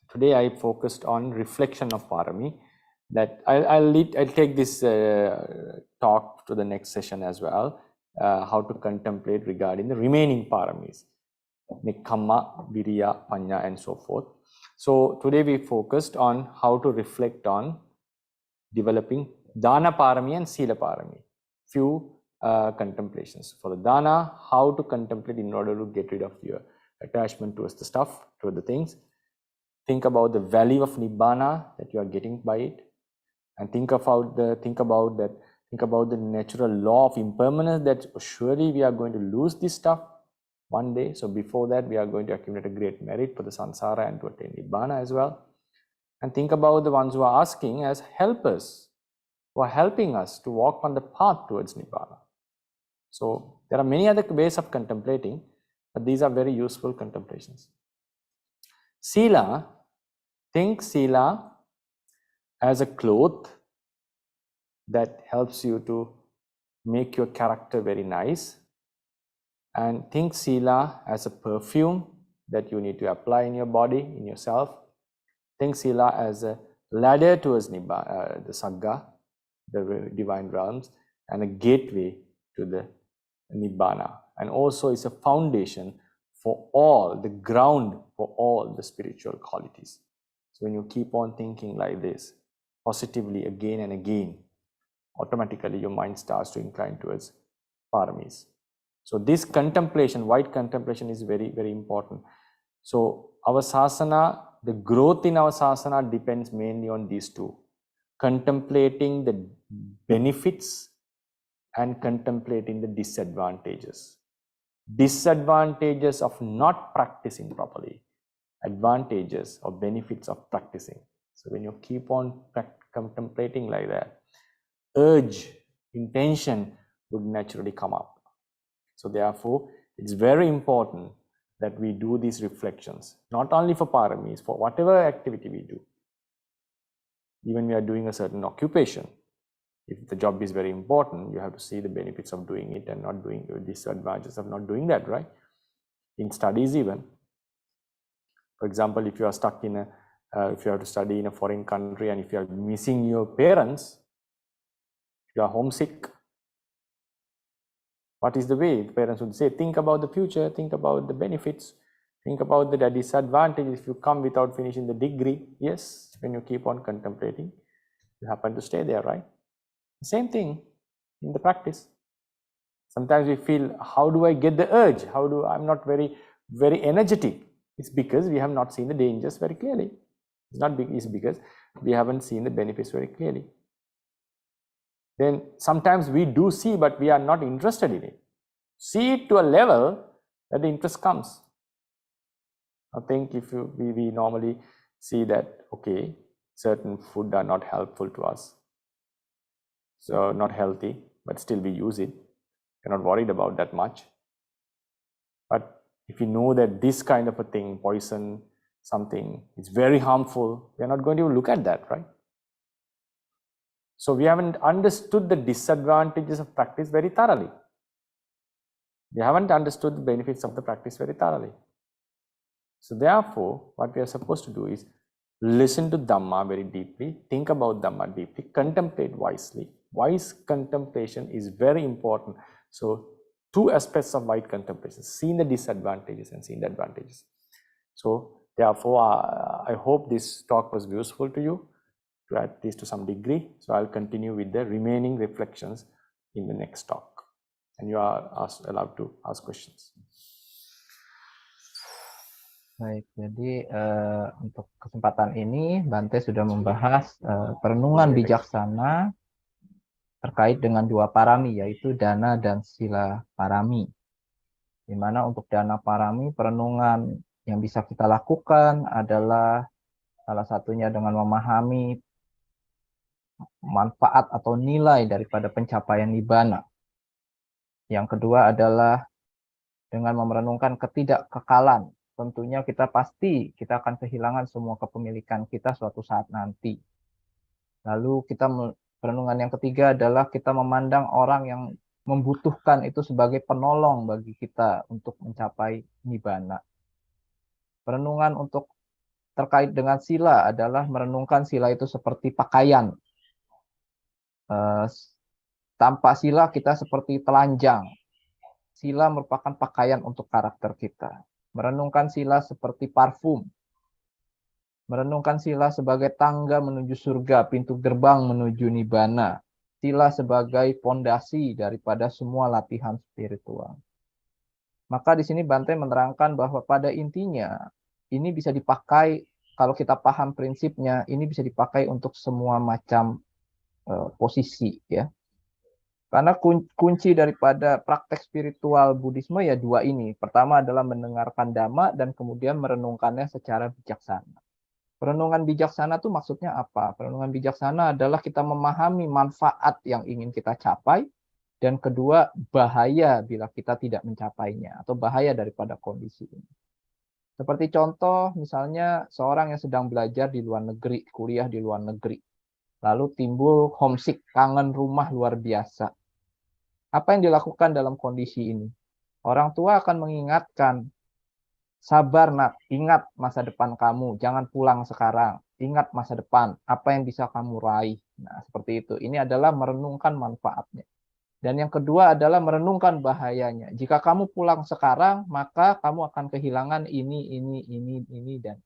today I focused on reflection of Pāramī. That I'll take this talk to the next session as well. How to contemplate regarding the remaining Pāramīs, Nikkamma, Viriya, Panya, and so forth. So today we focused on how to reflect on developing Dana Pāramī and Sila Pāramī. Few contemplations. For the Dana, how to contemplate in order to get rid of your attachment towards the stuff, to the things. Think about the value of Nibbana that you are getting by it, and think about the natural law of impermanence, that surely we are going to lose this stuff one day. So before that, we are going to accumulate a great merit for the samsara and to attain Nibbana as well. And think about the ones who are asking as helpers, who are helping us to walk on the path towards Nibbana. So there are many other ways of contemplating, but these are very useful contemplations. Sila, think Sila as a cloth that helps you to make your character very nice, and think Sila as a perfume that you need to apply in your body, in yourself. Think Sila as a ladder towards Nibbana, the Sagga, the divine realms, and a gateway to the Nibbana. And also it's a foundation for all, the ground for all the spiritual qualities. So when you keep on thinking like this, positively again and again, automatically your mind starts to incline towards Pāramīs. So this contemplation, white contemplation, is very, very important. So our sasana, the growth in our sasana depends mainly on these two. Contemplating the benefits and contemplating the disadvantages. Disadvantages of not practicing properly. Advantages or benefits of practicing. So when you keep on contemplating like that, urge, intention would naturally come up. So therefore, it's very important that we do these reflections, not only for Pāramīs, for whatever activity we do. Even we are doing a certain occupation. If the job is very important, you have to see the benefits of doing it and not doing the disadvantages of not doing that, right? In studies even. For example, if you are stuck in a, if you have to study in a foreign country, and if you are missing your parents, if you are homesick, what is the way? The parents would say, think about the future, think about the benefits, think about the disadvantages if you come without finishing the degree. Yes, when you keep on contemplating, you happen to stay there, right? Same thing in the practice. Sometimes we feel, how do I get the urge? I'm not very energetic. It's because we have not seen the dangers very clearly. It's not because we haven't seen the benefits very clearly. then sometimes we do see, but we are not interested in it. See it to a level that the interest comes. I think if we normally see that, okay, certain food are not helpful to us, so not healthy, but still we use it. We're not worried about that much. But if you know that this kind of a thing, poison, something, is very harmful, we're not going to look at that, right? So we haven't understood the disadvantages of practice very thoroughly. We haven't understood the benefits of the practice very thoroughly. So therefore, what we are supposed to do is listen to Dhamma very deeply, think about Dhamma deeply, contemplate wisely. Wise contemplation is very important. So two aspects of wise contemplation, seeing the disadvantages and seeing the advantages. So therefore, I hope this talk was useful to you, to at least to some degree. So I'll continue with the remaining reflections in the next talk. And you are allowed to ask questions. Baik, jadi untuk kesempatan ini Bante sudah membahas perenungan bijaksana terkait dengan dua parami, yaitu dana dan sila parami. Di mana untuk dana parami, perenungan yang bisa kita lakukan adalah salah satunya dengan memahami manfaat atau nilai daripada pencapaian nibbana. Yang kedua adalah dengan merenungkan ketidakkekalan. Tentunya kita akan kehilangan semua kepemilikan kita suatu saat nanti. Lalu perenungan yang ketiga adalah kita memandang orang yang membutuhkan itu sebagai penolong bagi kita untuk mencapai nibbana. Perenungan untuk terkait dengan sila adalah merenungkan sila itu seperti pakaian. Tanpa sila kita seperti telanjang. Sila merupakan pakaian untuk karakter kita. Merenungkan sila seperti parfum. Merenungkan sila sebagai tangga menuju surga, pintu gerbang menuju nibbana. Sila sebagai fondasi daripada semua latihan spiritual. Maka di sini Bante menerangkan bahwa pada intinya ini bisa dipakai, kalau kita paham prinsipnya, ini bisa dipakai untuk semua macam posisi, ya. Karena kunci daripada praktek spiritual Buddhisme ya dua ini. Pertama adalah mendengarkan Dhamma dan kemudian merenungkannya secara bijaksana. Perenungan bijaksana itu maksudnya apa? Perenungan bijaksana adalah kita memahami manfaat yang ingin kita capai, dan kedua, bahaya bila kita tidak mencapainya, atau bahaya daripada kondisi ini. Seperti contoh, misalnya seorang yang sedang belajar di luar negeri, kuliah di luar negeri, lalu timbul homesick, kangen rumah luar biasa. Apa yang dilakukan dalam kondisi ini? Orang tua akan mengingatkan, sabar nak, ingat masa depan kamu, jangan pulang sekarang, ingat masa depan, apa yang bisa kamu raih. Nah, seperti itu. Ini adalah merenungkan manfaatnya. Dan yang kedua adalah merenungkan bahayanya. Jika kamu pulang sekarang, maka kamu akan kehilangan ini, dan.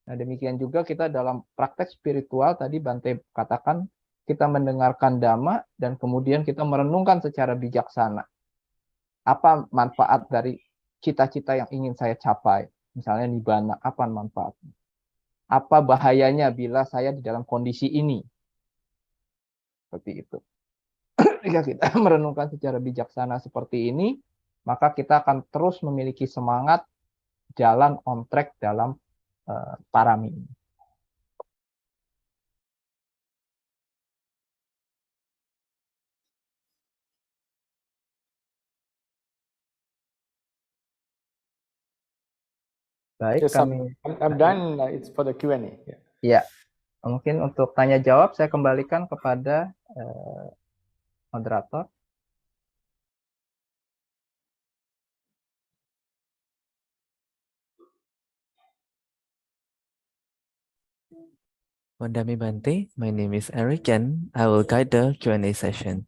Nah, demikian juga kita dalam praktek spiritual, tadi Bante katakan, kita mendengarkan Dhamma, dan kemudian kita merenungkan secara bijaksana. Apa manfaat dari cita-cita yang ingin saya capai? Misalnya nibbana, apa manfaatnya? Apa bahayanya bila saya di dalam kondisi ini? Seperti itu. Jika kita merenungkan secara bijaksana seperti ini, maka kita akan terus memiliki semangat jalan on track dalam parami. Baik, Yes, kami. I'm done. It's for the Q&A. Ya, mungkin untuk tanya jawab saya kembalikan kepada moderator. Vandami Bante, my name is Eric and I will guide the Q&A session.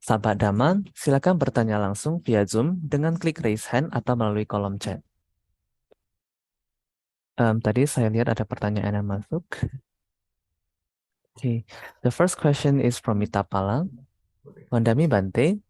Sahabat Dhamma, silakan bertanya langsung via Zoom dengan klik raise hand atau melalui kolom chat. Tadi saya lihat ada pertanyaan yang masuk. Okay, the first question is from Mita Pala. Vandami Bante,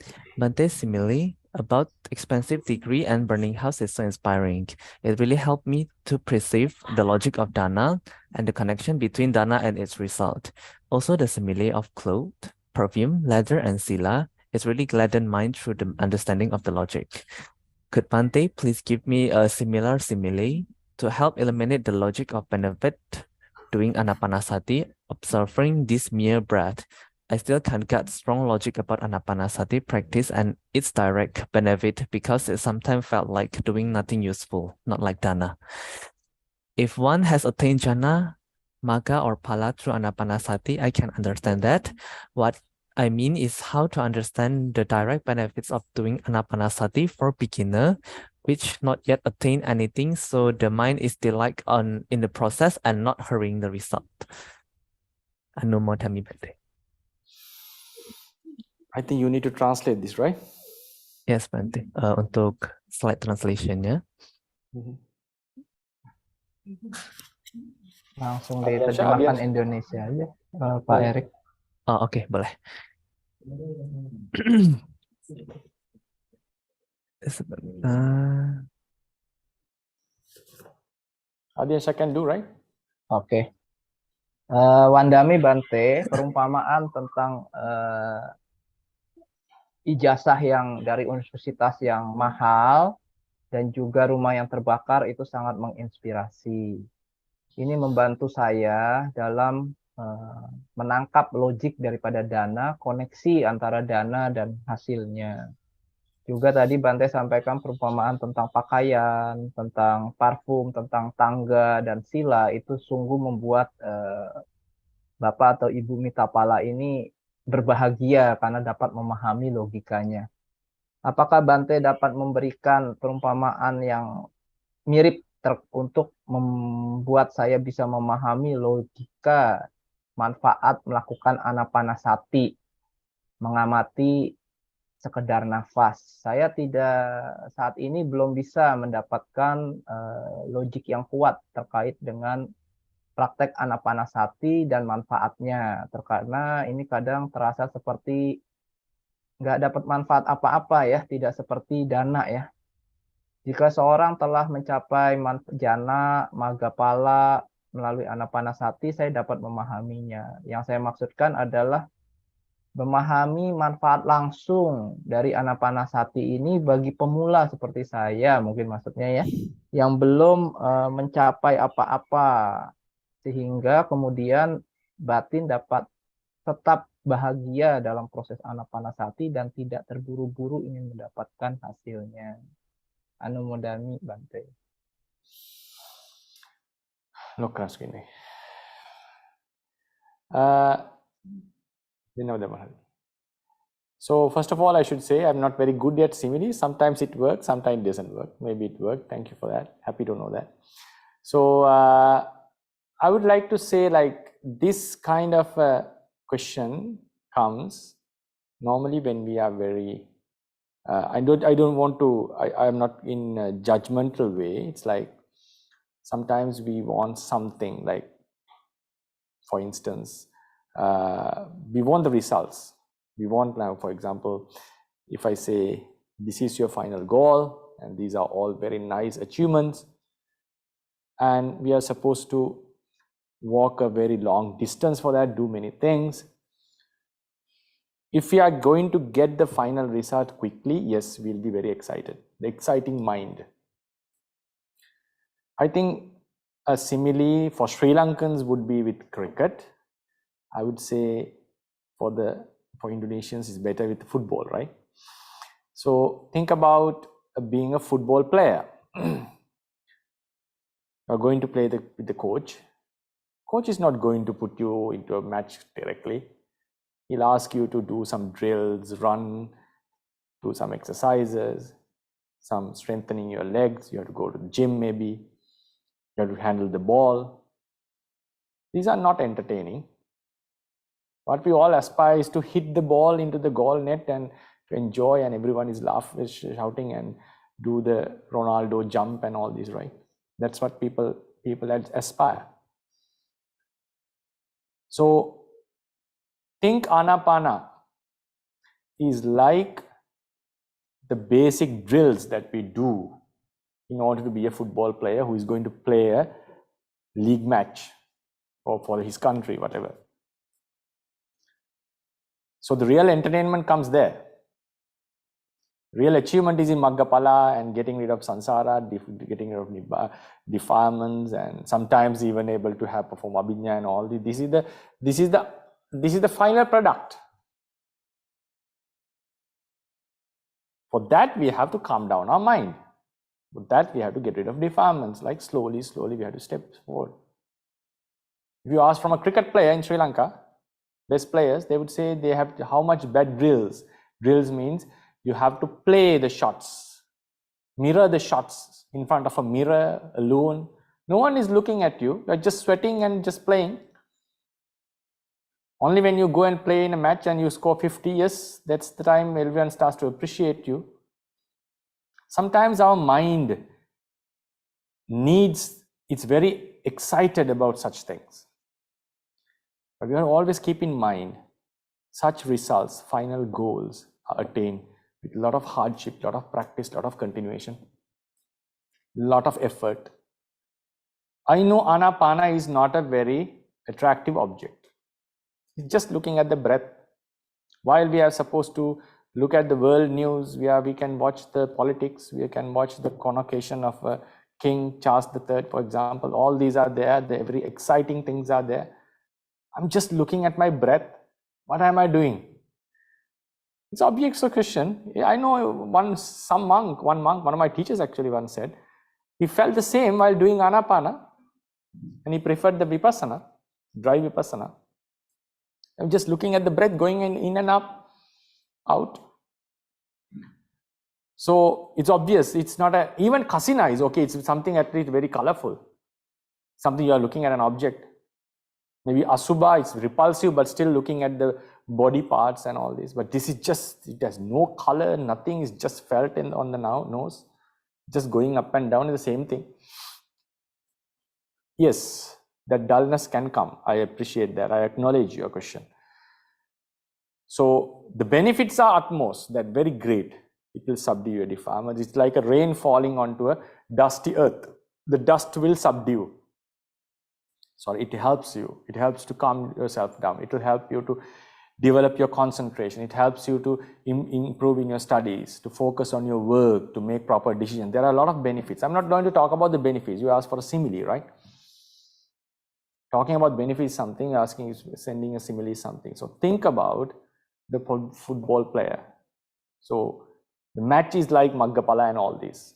similarly about expensive degree and burning house is so inspiring. It really helped me to perceive the logic of dana and the connection between dana and its result. Also the simile of cloth, perfume, leather, and sila, it really gladdened mind through the understanding of the logic. Could Bhante please give me a similar simile to help eliminate the logic of benefit doing anapanasati, observing this mere breath? I still can't get strong logic about anapanasati practice and its direct benefit because it sometimes felt like doing nothing useful, not like dana. If one has attained jhana, magga, or phala through anapanasati, I can understand that. What I mean is how to understand the direct benefits of doing anapanasati for beginner, which not yet attain anything, so the mind is still like in the process and not hurrying the result. Anumodami Bhante. I think you need to translate this, right? Yes, Bhante. Untuk slide translation-nya. Langsung diterjemahkan Indonesia aja, Pak Erik. Oh, oke, boleh. Sebentar. Adish, I can do, right? Oke. Wandami Bante, perumpamaan tentang ijazah yang dari universitas yang mahal dan juga rumah yang terbakar itu sangat menginspirasi. Ini membantu saya dalam menangkap logik daripada dana, koneksi antara dana dan hasilnya. Juga tadi Bante sampaikan perumpamaan tentang pakaian, tentang parfum, tentang tangga, dan sila itu sungguh membuat Bapak atau Ibu Mitapala ini berbahagia karena dapat memahami logikanya. Apakah Bante dapat memberikan perumpamaan yang mirip untuk membuat saya bisa memahami logika manfaat melakukan anapanasati, mengamati sekedar nafas? Saya saat ini belum bisa mendapatkan logik yang kuat terkait dengan praktek anapanasati dan manfaatnya, karena ini kadang terasa seperti nggak dapat manfaat apa-apa ya, tidak seperti dana ya. Jika seorang telah mencapai jana, magga, phala melalui anapanasati, saya dapat memahaminya. Yang saya maksudkan adalah memahami manfaat langsung dari anapanasati ini bagi pemula seperti saya, mungkin maksudnya ya, yang belum mencapai apa-apa, sehingga kemudian batin dapat tetap bahagia dalam proses anapanasati dan tidak terburu-buru ingin mendapatkan hasilnya. Anumodami Bante. Lokas gini. So first of all, I should say I'm not very good at similes. Sometimes it works, sometimes it doesn't work. Maybe it worked. Thank you for that. Happy to know that. So I would like to say, like, this kind of question comes normally when we are very I don't want to, I'm not in a judgmental way. It's like sometimes we want something, like, for instance, we want the results. We want, now, for example, if I say this is your final goal and these are all very nice achievements, and we are supposed to walk a very long distance for that, do many things. If we are going to get the final result quickly, yes, we'll be very excited. The exciting mind. I think a simile for Sri Lankans would be with cricket. I would say for Indonesians is better with football, right? So think about being a football player. You're going to play with the coach. Coach is not going to put you into a match directly. He'll ask you to do some drills, run, do some exercises, some strengthening your legs. You have to go to the gym maybe. You have to handle the ball. These are not entertaining. What we all aspire is to hit the ball into the goal net and to enjoy, and everyone is laughing, shouting, and do the Ronaldo jump and all these, right? That's what people aspire. So think Anapana is like the basic drills that we do in order to be a football player who is going to play a league match or for his country, whatever. So the real entertainment comes there. Real achievement is in Maggapala and getting rid of samsara, getting rid of defilements, and sometimes even able to have perform abhinya and all this. This is the final product. For that, we have to calm down our mind. For that, we have to get rid of defilements. Like slowly, we have to step forward. If you ask from a cricket player in Sri Lanka, best players, they would say they have how much bad drills. Drills means you have to play the shots, mirror the shots in front of a mirror alone. No one is looking at you. You're just sweating and just playing. Only when you go and play in a match and you score 50, yes, that's the time everyone starts to appreciate you. Sometimes our mind it's very excited about such things. But we have to always keep in mind, such results, final goals are attained with a lot of hardship, a lot of practice, a lot of continuation, a lot of effort. I know Anapana is not a very attractive object. It's just looking at the breath. While we are supposed to look at the world news, we can watch the politics, we can watch the convocation of King Charles III, for example. All these are there, the very exciting things are there. I'm just looking at my breath. What am I doing? It's objects of question. I know one of my teachers actually once said, he felt the same while doing Anapana, and he preferred the Vipassana, dry Vipassana. I'm just looking at the breath going in and up, out. So it's obvious, it's not even Kasina is okay, it's something at least very colorful. Something you are looking at an object. Maybe Asubha, it's repulsive, but still looking at the body parts and all this. But this is just, it has no color, nothing, is just felt on the nose. Just going up and down is the same thing. Yes, that dullness can come. I appreciate that. I acknowledge your question. So the benefits are utmost, that very great. It will subdue your defilements. It's like a rain falling onto a dusty earth. The dust will subdue. Sorry, it helps you. It helps to calm yourself down. It will help you to develop your concentration. It helps you to improve in your studies, to focus on your work, to make proper decisions. There are a lot of benefits. I'm not going to talk about the benefits. You asked for a simile, right? Talking about benefits is something, sending a simile is something. So think about the football player. So the match is like Maggapala and all this.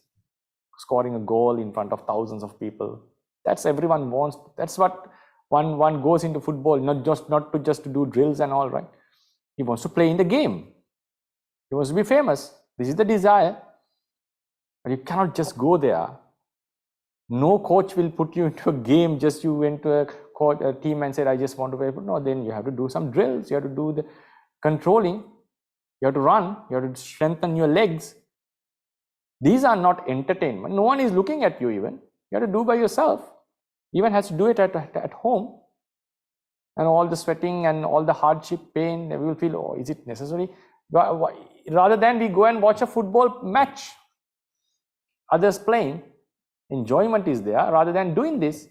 Scoring a goal in front of thousands of people. That's everyone wants. That's what one goes into football, not to do drills and all, right? He wants to play in the game. He wants to be famous. This is the desire. But you cannot just go there. No coach will put you into a game, just you went to a team and said, I just want to play. No, then you have to do some drills. You have to do the controlling. You have to run. You have to strengthen your legs. These are not entertainment. No one is looking at you even. You have to do by yourself. Even has to do it at home. And all the sweating and all the hardship, pain, we will feel, oh, is it necessary? Rather than we go and watch a football match, others playing, enjoyment is there rather than doing this.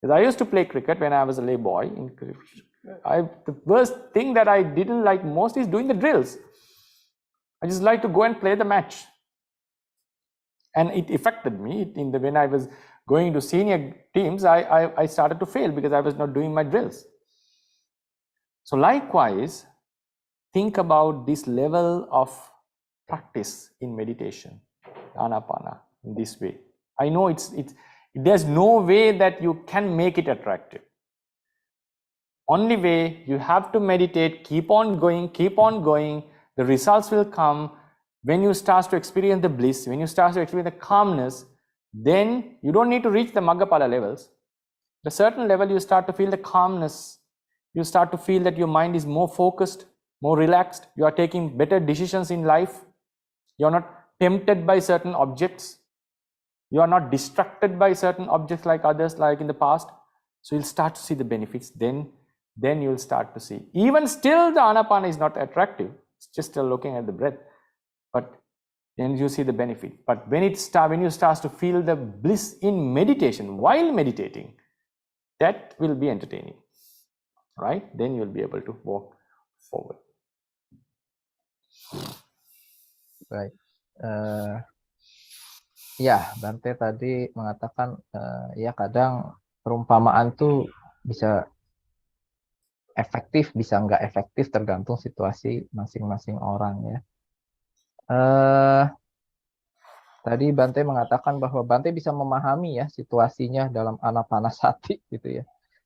Because I used to play cricket when I was a lay boy. The first thing that I didn't like most is doing the drills. I just like to go and play the match. And it affected me. When I was going to senior teams, I started to fail because I was not doing my drills. So likewise, think about this level of practice in meditation, Anapana, in this way. I know there's no way that you can make it attractive. Only way, you have to meditate, keep on going, the results will come. When you start to experience the bliss, when you start to experience the calmness, then you don't need to reach the Maggapala levels. At a certain level, you start to feel the calmness. You start to feel that your mind is more focused, more relaxed. You are taking better decisions in life. You are not tempted by certain objects. You are not distracted by certain objects like others, like in the past. So you'll start to see the benefits. Then you'll start to see. Even still, the Anapana is not attractive. It's just still looking at the breath. But then you see the benefit. But when you start to feel the bliss in meditation, while meditating, that will be entertaining, right? Then you'll be able to forward. Baik. Ya, Bante tadi mengatakan ya kadang perumpamaan tuh bisa efektif, bisa nggak efektif tergantung situasi masing-masing orang ya. Tadi Bante mengatakan bahwa Bante bisa memahami ya situasinya dalam anapanasati gitu ya.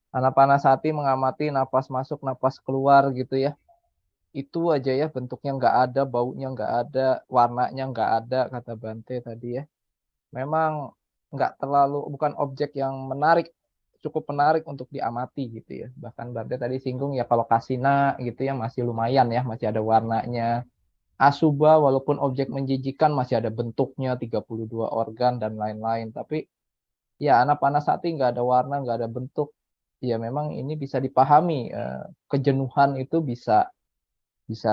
Anapanasati mengamati napas masuk, napas keluar gitu ya. Itu aja ya, bentuknya nggak ada, baunya nggak ada, warnanya nggak ada, kata Bante tadi ya. Memang nggak terlalu, bukan objek yang menarik, cukup menarik untuk diamati gitu ya. Bahkan Bante tadi singgung ya kalau kasina gitu ya masih lumayan ya, masih ada warnanya. Asuba walaupun objek menjijikan masih ada bentuknya, 32 organ dan lain-lain. Tapi ya anapanasati nggak ada warna, nggak ada bentuk. Ya memang ini bisa dipahami. Kejenuhan itu bisa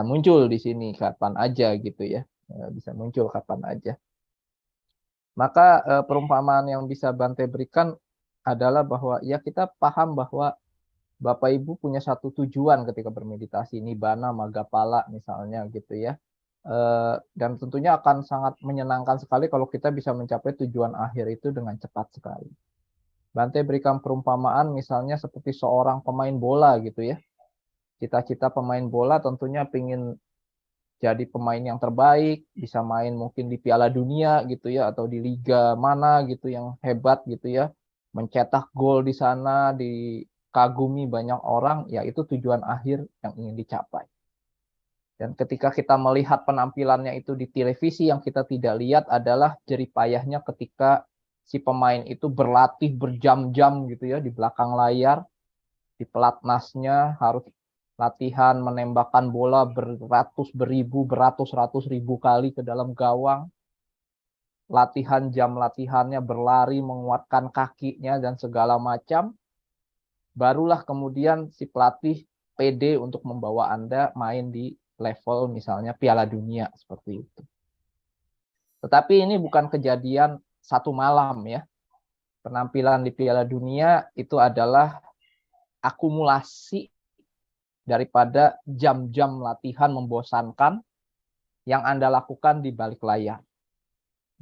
muncul di sini kapan aja gitu ya. Bisa muncul kapan aja. Maka perumpamaan yang bisa Bante berikan adalah bahwa ya kita paham bahwa Bapak Ibu punya satu tujuan ketika bermeditasi, nibbana, maggapala misalnya gitu ya. Dan tentunya akan sangat menyenangkan sekali kalau kita bisa mencapai tujuan akhir itu dengan cepat sekali. Bante berikan perumpamaan misalnya seperti seorang pemain bola gitu ya. Cita-cita pemain bola tentunya ingin jadi pemain yang terbaik, bisa main mungkin di Piala Dunia gitu ya, atau di liga mana gitu yang hebat gitu ya. Mencetak gol di sana, dikagumi banyak orang, ya itu tujuan akhir yang ingin dicapai. Dan ketika kita melihat penampilannya itu di televisi, yang kita tidak lihat adalah jeripayahnya ketika si pemain itu berlatih berjam-jam gitu ya di belakang layar, di pelatnasnya harus latihan menembakkan bola beratus-ratus ribu kali ke dalam gawang. Latihan jam latihannya berlari, menguatkan kakinya dan segala macam. Barulah kemudian si pelatih pede untuk membawa Anda main di level misalnya Piala Dunia seperti itu. Tetapi ini bukan kejadian satu malam ya. Penampilan di Piala Dunia itu adalah akumulasi daripada jam-jam latihan membosankan yang Anda lakukan di balik layar.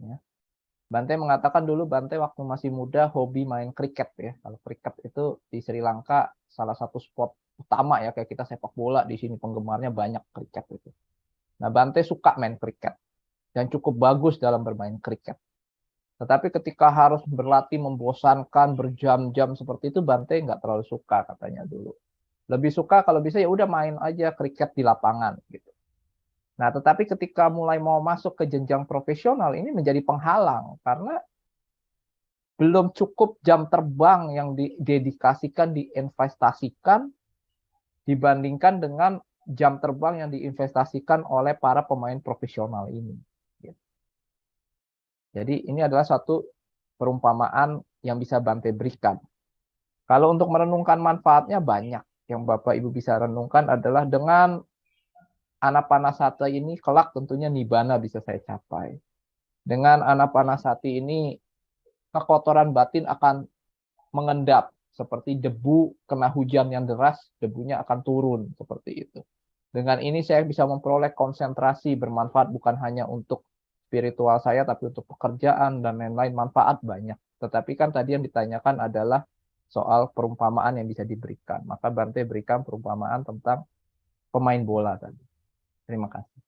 Ya. Bante mengatakan dulu Bante waktu masih muda hobi main kriket ya. Kalau kriket itu di Sri Lanka salah satu sport utama ya, kayak kita sepak bola di sini penggemarnya banyak kriket itu. Nah, Bante suka main kriket dan cukup bagus dalam bermain kriket. Tetapi ketika harus berlatih membosankan berjam-jam seperti itu, Bante nggak terlalu suka katanya dulu. Lebih suka kalau bisa ya udah main aja kriket di lapangan gitu. Nah, tetapi ketika mulai mau masuk ke jenjang profesional ini menjadi penghalang karena belum cukup jam terbang yang didedikasikan, diinvestasikan dibandingkan dengan jam terbang yang diinvestasikan oleh para pemain profesional ini. Jadi ini adalah satu perumpamaan yang bisa Bante berikan. Kalau untuk merenungkan manfaatnya banyak. Yang Bapak Ibu bisa renungkan adalah dengan anapanasati ini kelak tentunya nibbana bisa saya capai. Dengan anapanasati ini kekotoran batin akan mengendap. Seperti debu kena hujan yang deras, debunya akan turun seperti itu. Dengan ini saya bisa memperoleh konsentrasi bermanfaat bukan hanya untuk spiritual saya, tapi untuk pekerjaan dan lain-lain, manfaat banyak. Tetapi kan tadi yang ditanyakan adalah soal perumpamaan yang bisa diberikan. Maka Bante berikan perumpamaan tentang pemain bola tadi. Terima kasih.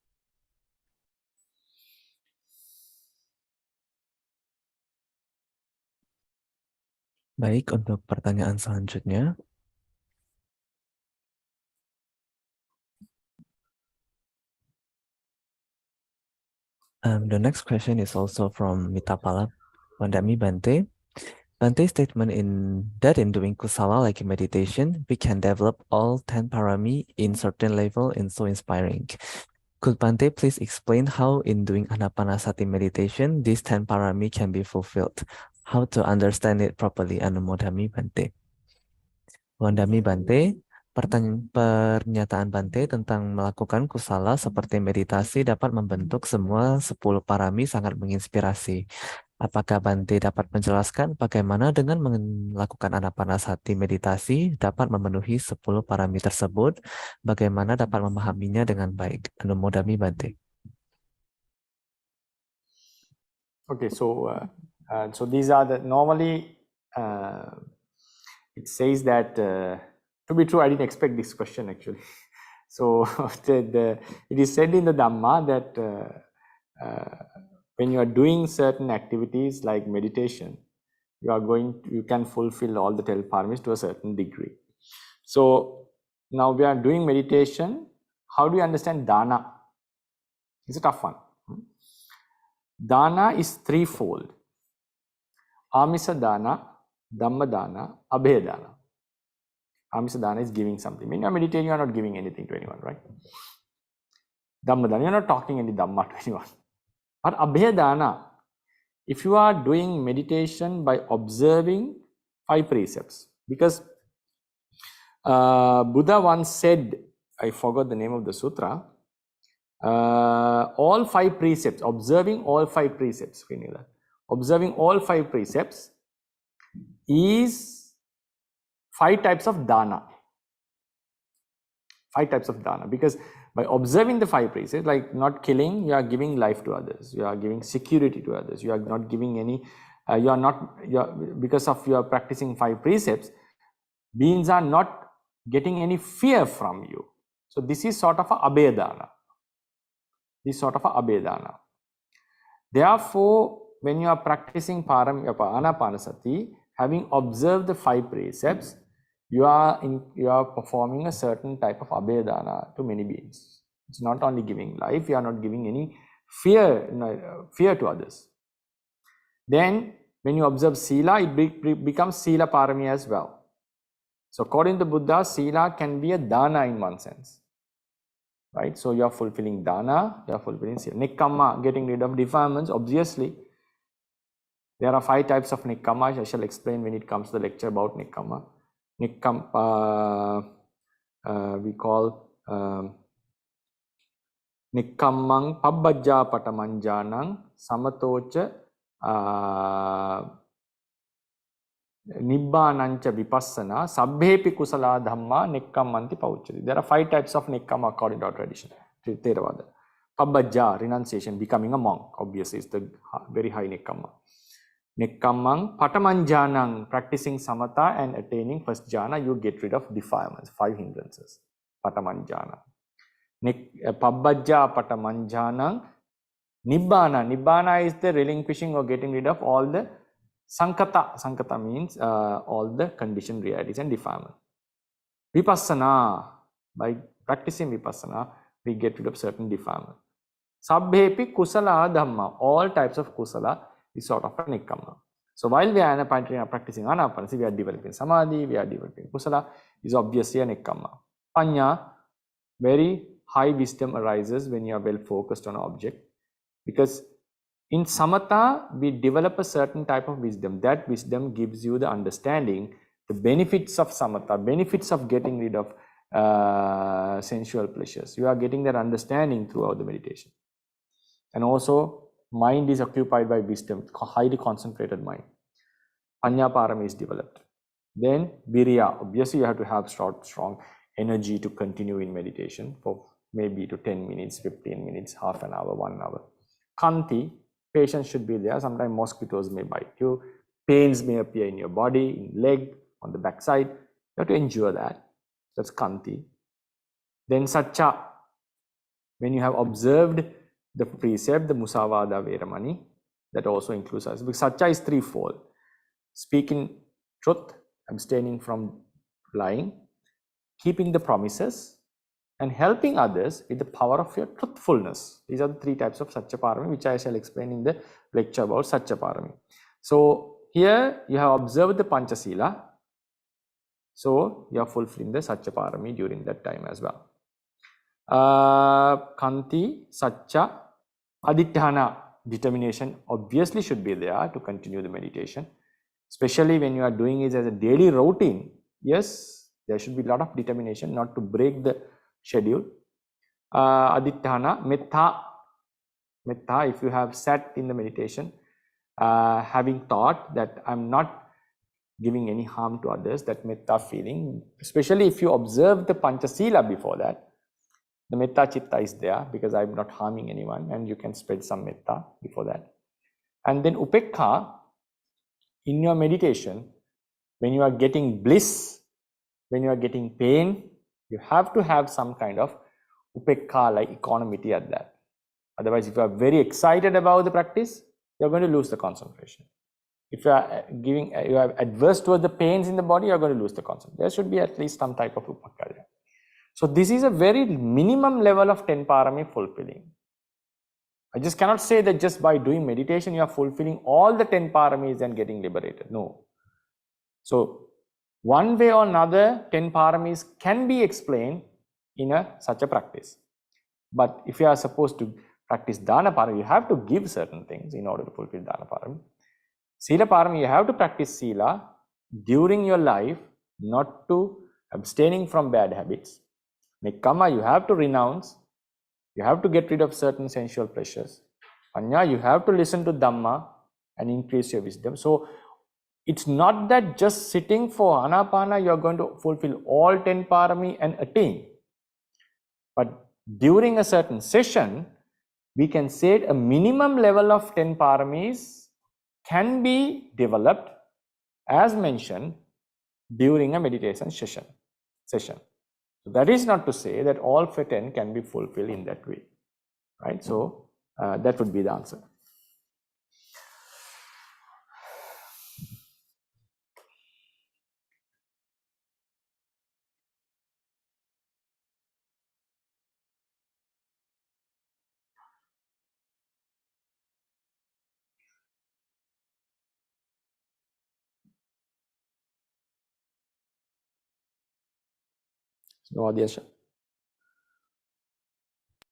Baik, untuk pertanyaan selanjutnya. The next question is also from Mitapala Pandami Bante. Bante's statement that in doing kusala like meditation, we can develop all 10 parami in certain level is so inspiring. Could Bante please explain how in doing anapanasati meditation, these 10 parami can be fulfilled? How to understand it properly? Anumodami Bante. Wandami Bante, pernyataan Bante tentang melakukan kusala seperti meditasi dapat membentuk semua 10 parami sangat menginspirasi. Apakah Bante dapat menjelaskan bagaimana dengan melakukan anapanasati meditasi dapat memenuhi 10 parami tersebut? Bagaimana dapat memahaminya dengan baik? Anumodami Bante. Okay, so these are the normally it says that to be true, I didn't expect this question actually. So it is said in the Dhamma that when you are doing certain activities like meditation, you can fulfill all the 12 paramis to a certain degree. So now we are doing meditation. How do you understand dana? It's a tough one. Dana is threefold: Amisa dana, Dhamma dana, Abheya dana. Amisa dana is giving something. When you are meditating, you are not giving anything to anyone, right? Dhamma dana, you are not talking any Dhamma to anyone. But Abheya dana, if you are doing meditation by observing 5 precepts, because Buddha once said, I forgot the name of the sutra, all 5 precepts, observing all 5 precepts, observing all 5 precepts is 5 types of dana. 5 types of dana, because by observing the 5 precepts, like not killing, you are giving life to others, you are giving security to others, you are not giving any, because of you are practicing 5 precepts, beings are not getting any fear from you. So this is sort of a abhedana. This sort of a abhedana. Therefore, when you are practicing anapanasati, having observed the 5 precepts, you are performing a certain type of abhedana to many beings. It's not only giving life, you are not giving any fear to others. Then when you observe sila, it becomes sila parami as well. So according to Buddha, sila can be a dana in one sense, right? So you are fulfilling dana, you are fulfilling sila. Nikkamma, getting rid of defilements. Obviously there are 5 types of nikkamma. I shall explain when it comes to the lecture about nikkamma. We call nikkammang pabbajja patamanjanang samatocha nibbanancha vipassana sabbhepi kusala dhamma nikkammanti paucchati. There are 5 types of nikkamma according to our tradition, Theravada. Pabbajja, renunciation, becoming a monk, obviously is the very high nikkamma. Nikkammang patamanjanang, practicing samatha and attaining first jhana, you get rid of defilements, 5 hindrances. Patamanjana. Pabbajja patamanjanang nibbana. Nibbana is the relinquishing or getting rid of all the sankata. Sankata means all the conditioned realities and defilement. Vipassana, by practicing vipassana, we get rid of certain defilement. Sabbhepi kusala dhamma, all types of kusala is sort of a nikkamma. So while we are practicing anapanasati, we are developing samadhi, we are developing kusala, is obviously a nikkamma. Panya, very high wisdom arises when you are well focused on an object, because in samatha we develop a certain type of wisdom. That wisdom gives you the understanding, the benefits of samatha, benefits of getting rid of sensual pleasures. You are getting that understanding throughout the meditation. And also mind is occupied by wisdom, highly concentrated mind. Panya parami is developed. Then virya, obviously you have to have strong energy to continue in meditation for maybe to 10 minutes, 15 minutes, half an hour, 1 hour. Kanti, patience should be there. Sometimes mosquitoes may bite you, pains may appear in your body, in leg, on the backside. You have to endure that. That's kanti. Then satcha, when you have observed the precept, the musavada veramani, that also includes us. Because satcha is threefold: speaking truth, abstaining from lying, keeping the promises, and helping others with the power of your truthfulness. These are the 3 types of satcha parami, which I shall explain in the lecture about satcha parami. So here you have observed the panchasila, so you are fulfilling the satcha parami during that time as well. Kanti, satcha, aditthana, determination obviously should be there to continue the meditation, especially when you are doing it as a daily routine. Yes, there should be a lot of determination not to break the schedule. Aditthana, metta, if you have sat in the meditation, having thought that I'm not giving any harm to others, that metta feeling, especially if you observe the Panchasila before that, the metta chitta is there because I'm not harming anyone, and you can spread some metta before that. And then upekha, in your meditation, when you are getting bliss, when you are getting pain, you have to have some kind of upekha like equanimity at that. Otherwise, if you are very excited about the practice, you're going to lose the concentration. If you are you are adverse towards the pains in the body, you're going to lose the concentration. There should be at least some type of upekha. So this is a very minimum level of 10 parami fulfilling. I just cannot say that just by doing meditation you are fulfilling all the 10 paramis and getting liberated. No. So one way or another, 10 paramis can be explained in such a practice. But if you are supposed to practice dana parami, you have to give certain things in order to fulfill dana parami. Sila parami, you have to practice sila during your life, not to abstaining from bad habits. Nekkhamma, you have to renounce, you have to get rid of certain sensual pleasures. Paññā, you have to listen to Dhamma and increase your wisdom. So it's not that just sitting for Anapana you are going to fulfill all 10 parami and attain. But during a certain session, we can say a minimum level of 10 paramis can be developed as mentioned during a meditation session. So that is not to say that all 10 can be fulfilled in that way, right? So that would be the answer. No other.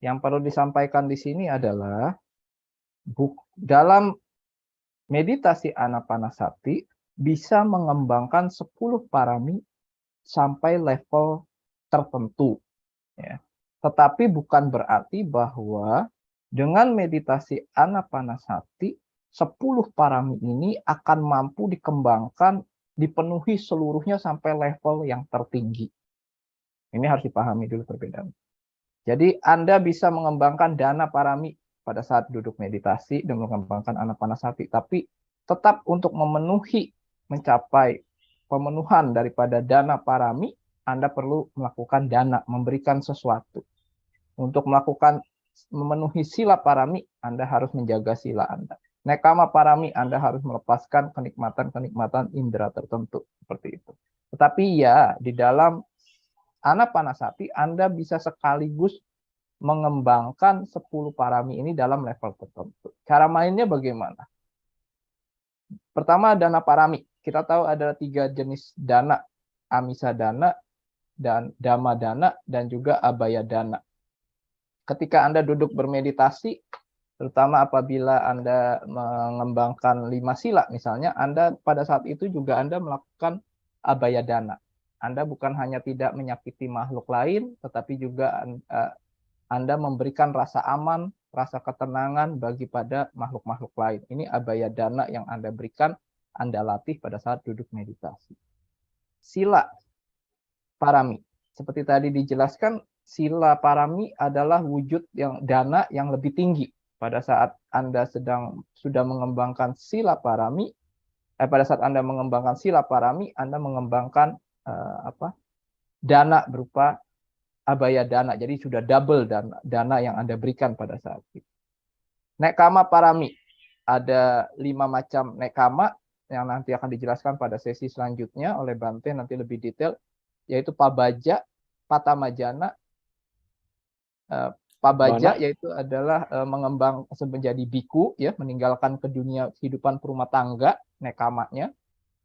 Yang perlu disampaikan di sini adalah dalam meditasi anapanasati bisa mengembangkan 10 parami sampai level tertentu. Ya. Tetapi bukan berarti bahwa dengan meditasi anapanasati 10 parami ini akan mampu dikembangkan, dipenuhi seluruhnya sampai level yang tertinggi. Ini harus dipahami dulu perbedaan. Jadi Anda bisa mengembangkan dana parami pada saat duduk meditasi dan mengembangkan anapanasati, tapi tetap untuk mencapai pemenuhan daripada dana parami, Anda perlu melakukan dana, memberikan sesuatu. Untuk memenuhi sila parami, Anda harus menjaga sila Anda. Nekkhamma parami, Anda harus melepaskan kenikmatan-kenikmatan indera tertentu, seperti itu. Tetapi ya, di dalam anapanasati, Anda bisa sekaligus mengembangkan 10 parami ini dalam level tertentu. Cara mainnya bagaimana? Pertama, dana parami. Kita tahu ada 3 jenis dana, amisa dana, dan dhamma dana, dan juga abaya dana. Ketika Anda duduk bermeditasi, terutama apabila Anda mengembangkan 5 sila misalnya, Anda pada saat itu juga Anda melakukan abaya dana. Anda bukan hanya tidak menyakiti makhluk lain, tetapi juga Anda memberikan rasa aman, rasa ketenangan bagi pada makhluk-makhluk lain. Ini abaya dana yang Anda berikan, Anda latih pada saat duduk meditasi. Sila parami. Seperti tadi dijelaskan, sila parami adalah wujud yang dana yang lebih tinggi. Pada saat Anda sudah mengembangkan sila parami, pada saat Anda mengembangkan sila parami, Anda mengembangkan dana berupa abaya dana. Jadi sudah double dana yang Anda berikan pada saat itu. Nekkhamma parami. Ada 5 macam nekkhamma yang nanti akan dijelaskan pada sesi selanjutnya oleh Bante nanti lebih detail, yaitu pabaja, patamajana. Pabaja yaitu adalah mengembang menjadi bhikkhu, ya, meninggalkan ke dunia kehidupan rumah tangga, nekkamanya.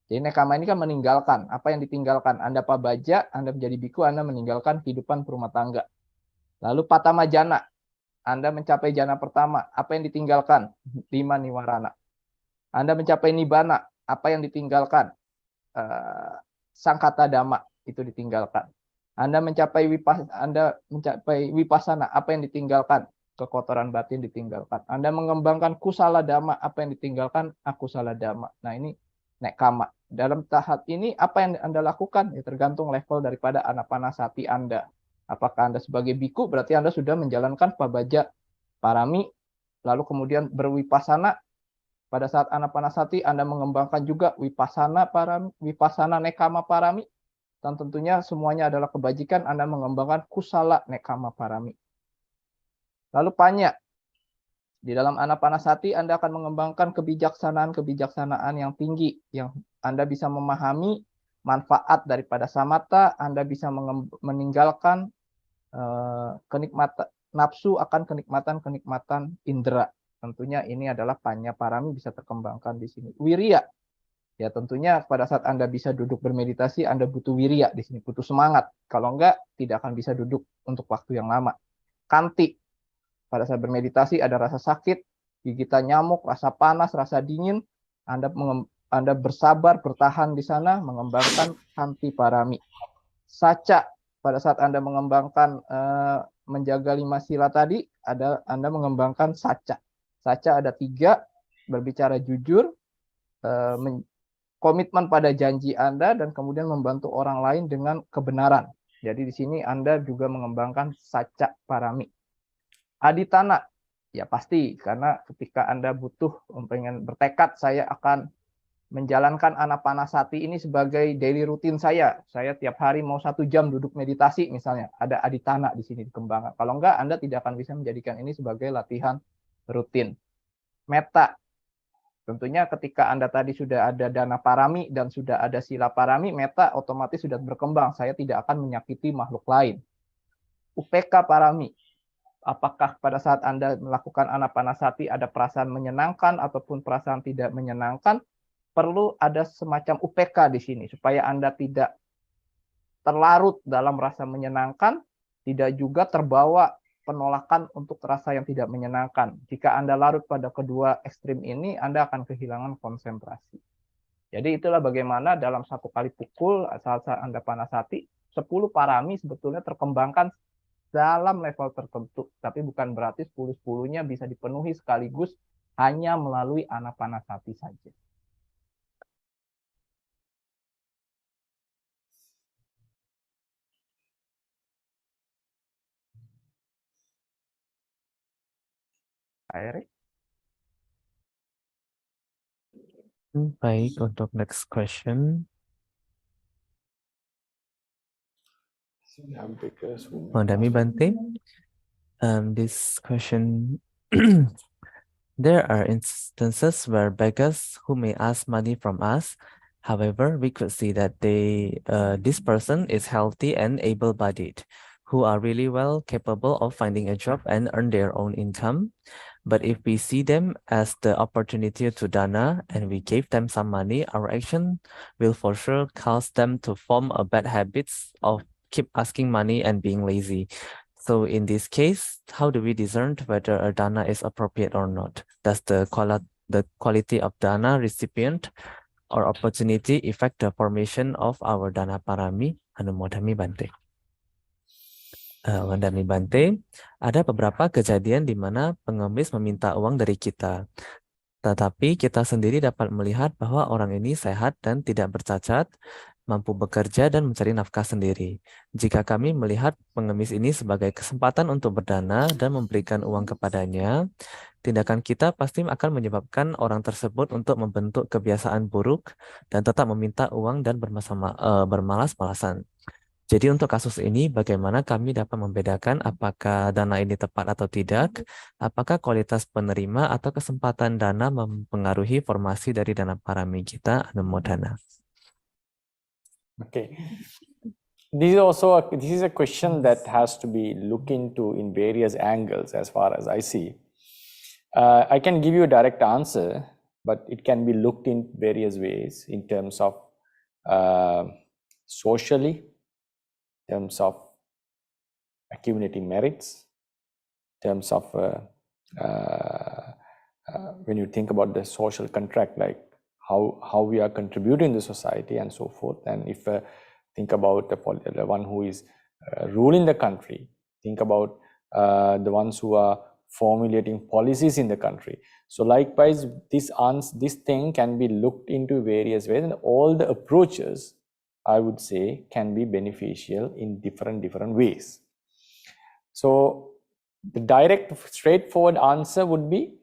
Jadi nekkhamma ini kan meninggalkan. Apa yang ditinggalkan? Anda pabaja, Anda menjadi bhikkhu, Anda meninggalkan kehidupan rumah tangga. Lalu patamajana, Anda mencapai jana pertama. Apa yang ditinggalkan? 5 niwarana. Anda mencapai nibbana. Apa yang ditinggalkan? Sangkata dhamma, itu ditinggalkan. Anda mencapai vipassana. Apa yang ditinggalkan? kekotoran batin ditinggalkan. Anda mengembangkan kusala dhamma, apa yang ditinggalkan akusala dhamma. Nah ini nekama. Dalam tahap ini apa yang Anda lakukan? Ya, tergantung level daripada anapanasati Anda. Apakah Anda sebagai biku, berarti Anda sudah menjalankan pabaja parami, lalu kemudian berwipasana. Pada saat anapanasati Anda mengembangkan juga wipasana parami, wipasana nekama parami, dan tentunya semuanya adalah kebajikan. Anda mengembangkan kusala nekama parami. Lalu panya, di dalam anapanasati Anda akan mengembangkan kebijaksanaan yang tinggi, yang Anda bisa memahami manfaat daripada samatha, Anda bisa meninggalkan kenikmatan nafsu akan kenikmatan indera. Tentunya ini adalah panya parami bisa terkembangkan di sini. Wirya, ya tentunya pada saat Anda bisa duduk bermeditasi, Anda butuh wirya di sini, butuh semangat. Kalau enggak, tidak akan bisa duduk untuk waktu yang lama. Kanti, pada saat bermeditasi ada rasa sakit, gigitan nyamuk, rasa panas, rasa dingin, Anda bersabar, bertahan di sana, mengembangkan kanti parami. Saca, pada saat Anda mengembangkan menjaga 5 sila tadi, Anda mengembangkan saca. Saca ada 3, berbicara jujur, komitmen pada janji Anda, dan kemudian membantu orang lain dengan kebenaran. Jadi di sini Anda juga mengembangkan saca parami. Aditana, ya pasti, karena ketika Anda butuh, pengen bertekad, saya akan menjalankan anapanasati ini sebagai daily rutin saya. Saya tiap hari mau 1 jam duduk meditasi misalnya. Ada aditana di sini dikembangkan. Kalau enggak, Anda tidak akan bisa menjadikan ini sebagai latihan rutin. Metta, tentunya ketika Anda tadi sudah ada dana parami dan sudah ada sila parami, metta otomatis sudah berkembang. Saya tidak akan menyakiti makhluk lain. Upeka parami, apakah pada saat Anda melakukan anapanasati ada perasaan menyenangkan ataupun perasaan tidak menyenangkan? Perlu ada semacam UPK di sini supaya Anda tidak terlarut dalam rasa menyenangkan, tidak juga terbawa penolakan untuk rasa yang tidak menyenangkan. Jika Anda larut pada kedua ekstrim ini, Anda akan kehilangan konsentrasi. Jadi itulah bagaimana dalam 1 kali pukul saat Anda panasati, 10 parami sebetulnya terkembangkan dalam level tertentu, tapi bukan berarti 10-10-nya bisa dipenuhi sekaligus hanya melalui anapanasati saja. Eric? Baik, untuk next question. Mandami Bante, this question, there are instances where beggars who may ask money from us, however, we could see that this person is healthy and able-bodied, who are really well capable of finding a job and earn their own income. But if we see them as the opportunity to dana and we gave them some money, our action will for sure cause them to form a bad habits of keep asking money and being lazy. So in this case, how do we discern whether a dana is appropriate or not? Does the quality of dana recipient or opportunity affect the formation of our dana parami? Anumodhami Bante. Wandami Bante, ada beberapa kejadian di mana pengemis meminta uang dari kita. Tetapi kita sendiri dapat melihat bahwa orang ini sehat dan tidak bercacat, mampu bekerja dan mencari nafkah sendiri. Jika kami melihat pengemis ini sebagai kesempatan untuk berdana dan memberikan uang kepadanya, tindakan kita pasti akan menyebabkan orang tersebut untuk membentuk kebiasaan buruk dan tetap meminta uang dan bermalas-malasan. Jadi untuk kasus ini, bagaimana kami dapat membedakan apakah dana ini tepat atau tidak? Apakah kualitas penerima atau kesempatan dana mempengaruhi formasi dari dana parami kita? Anumodana. Okay. This is a question that has to be looked into in various angles as far as I see. I can give you a direct answer, but it can be looked in various ways in terms of socially, in terms of accumulating merits, in terms of when you think about the social contract, like how we are contributing to society and so forth. And if think about the one who is ruling the country, think about the ones who are formulating policies in the country. So likewise, this thing can be looked into various ways, and all the approaches, I would say, can be beneficial in different ways. So the direct, straightforward answer would be,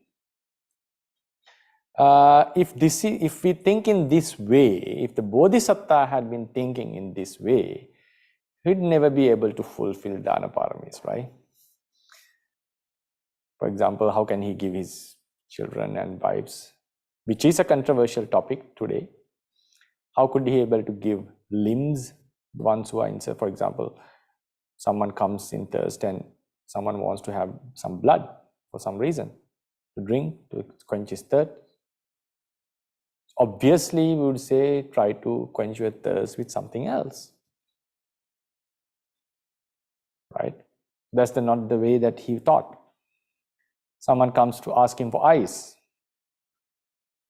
if we think in this way, if the Bodhisattva had been thinking in this way, he'd never be able to fulfill Dana Paramis, right? For example, how can he give his children and wives, which is a controversial topic today? How could he be able to give limbs, ones who are in, for example, someone comes in thirst and someone wants to have some blood for some reason, to drink, to quench his thirst. Obviously, we would say, try to quench your thirst with something else, right? That's not the way that he thought. Someone comes to ask him for ice.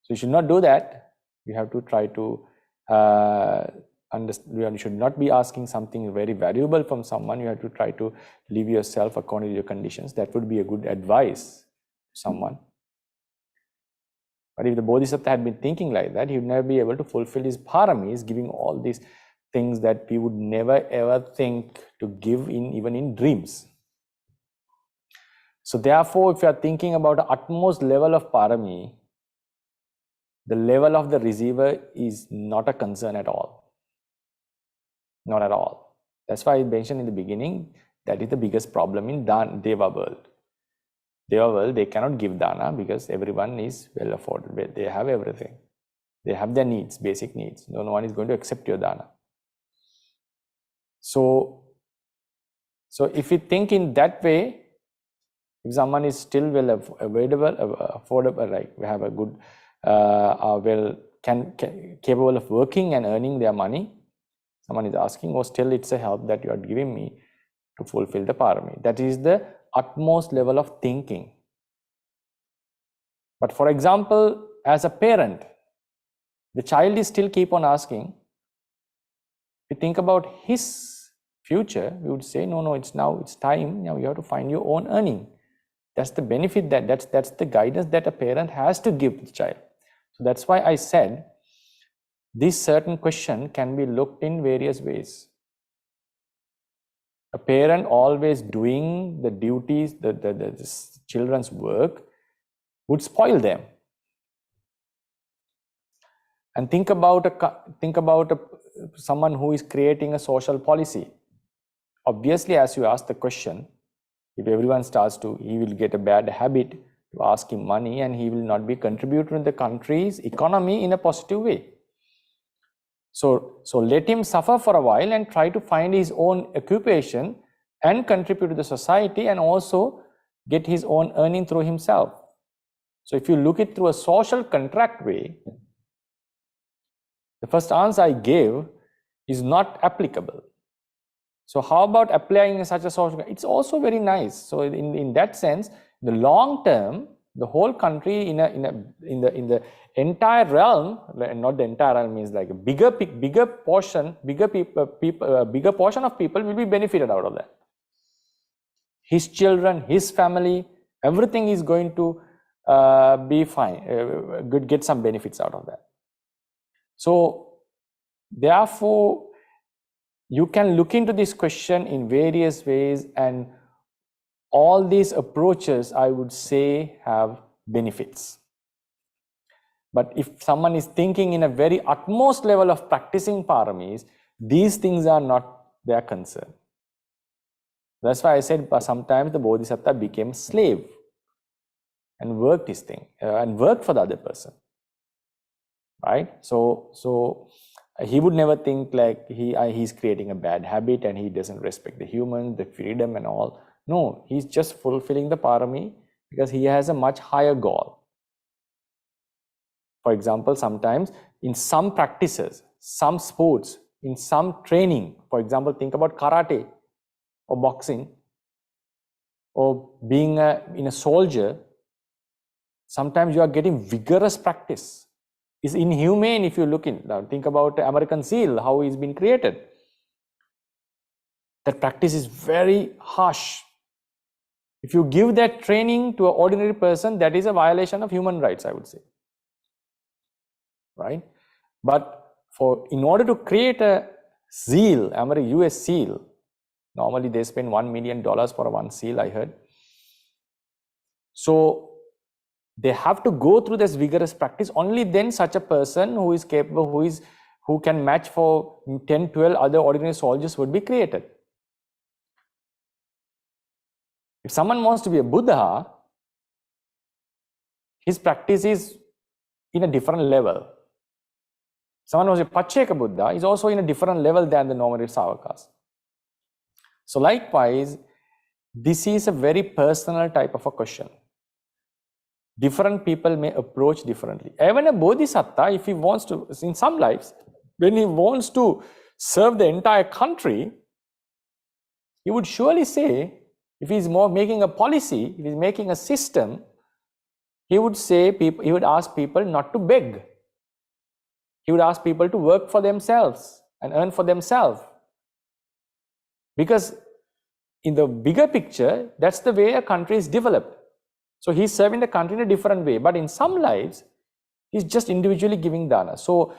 So you should not do that. You have to try to understand. You should not be asking something very valuable from someone. You have to try to live yourself according to your conditions. That would be a good advice to someone. But if the Bodhisattva had been thinking like that, he would never be able to fulfill his paramis, giving all these things that we would never ever think to give even in dreams. So therefore, if you are thinking about the utmost level of parami, the level of the receiver is not a concern at all. Not at all. That's why I mentioned in the beginning, that is the biggest problem in Deva world. Deva world, they cannot give dana because everyone is well afforded. They have everything. They have their needs, basic needs. No one is going to accept your dana. So if you think in that way, if someone is still well affordable, like we have a good, capable of working and earning their money, someone is asking, oh, still it's a help that you are giving me to fulfill the parami. That is the utmost level of thinking. But for example, as a parent, the child is still keep on asking. If you think about his future, we would say, no, it's time. Now you have to find your own earning. That's the benefit, that's the guidance that a parent has to give the child. So that's why I said this certain question can be looked in various ways. A parent always doing the duties, the children's work would spoil them. And think about someone who is creating a social policy. Obviously, as you ask the question, if everyone starts to, he will get a bad habit to ask him money, and he will not be contributing to the country's economy in a positive way. So let him suffer for a while and try to find his own occupation and contribute to the society, and also get his own earning through himself. So if you look it through a social contract way, the first answer I gave is not applicable. So how about applying such a social? It's also very nice. So in that sense, the long term, the whole country in the entire realm, not the entire realm, means like a bigger portion of people will be benefited out of that. His children, his family, everything is going to be fine. Get some benefits out of that. So therefore, you can look into this question in various ways, and all these approaches, I would say, have benefits. But if someone is thinking in a very utmost level of practicing paramis, these things are not their concern. That's why I said sometimes the Bodhisattva became slave and worked his thing and worked for the other person, right? So he would never think like he's creating a bad habit and he doesn't respect the human, the freedom and all. No, he's just fulfilling the parami because he has a much higher goal. For example, sometimes in some practices, some sports, in some training, for example, think about karate or boxing or being in a soldier, sometimes you are getting vigorous practice. It's inhumane if you look in. Now, think about the American SEAL, how he's been created. That practice is very harsh. If you give that training to an ordinary person, that is a violation of human rights, I would say. Right? But in order to create a seal, a US seal, normally they spend $1 million for one seal, I heard. So they have to go through this vigorous practice. Only then such a person who is capable, who can match for 10, 12 other ordinary soldiers would be created. If someone wants to be a Buddha, his practice is in a different level. Someone who is a Pacceka Buddha is also in a different level than the normative Savakas. So likewise, this is a very personal type of a question. Different people may approach differently. Even a Bodhisattva, if he wants to, in some lives, when he wants to serve the entire country, he would surely say, if he's more making a policy, if he's making a system, he would say, he would ask people not to beg. He would ask people to work for themselves and earn for themselves. Because in the bigger picture, that's the way a country is developed. So he's serving the country in a different way. But in some lives, he's just individually giving dana. So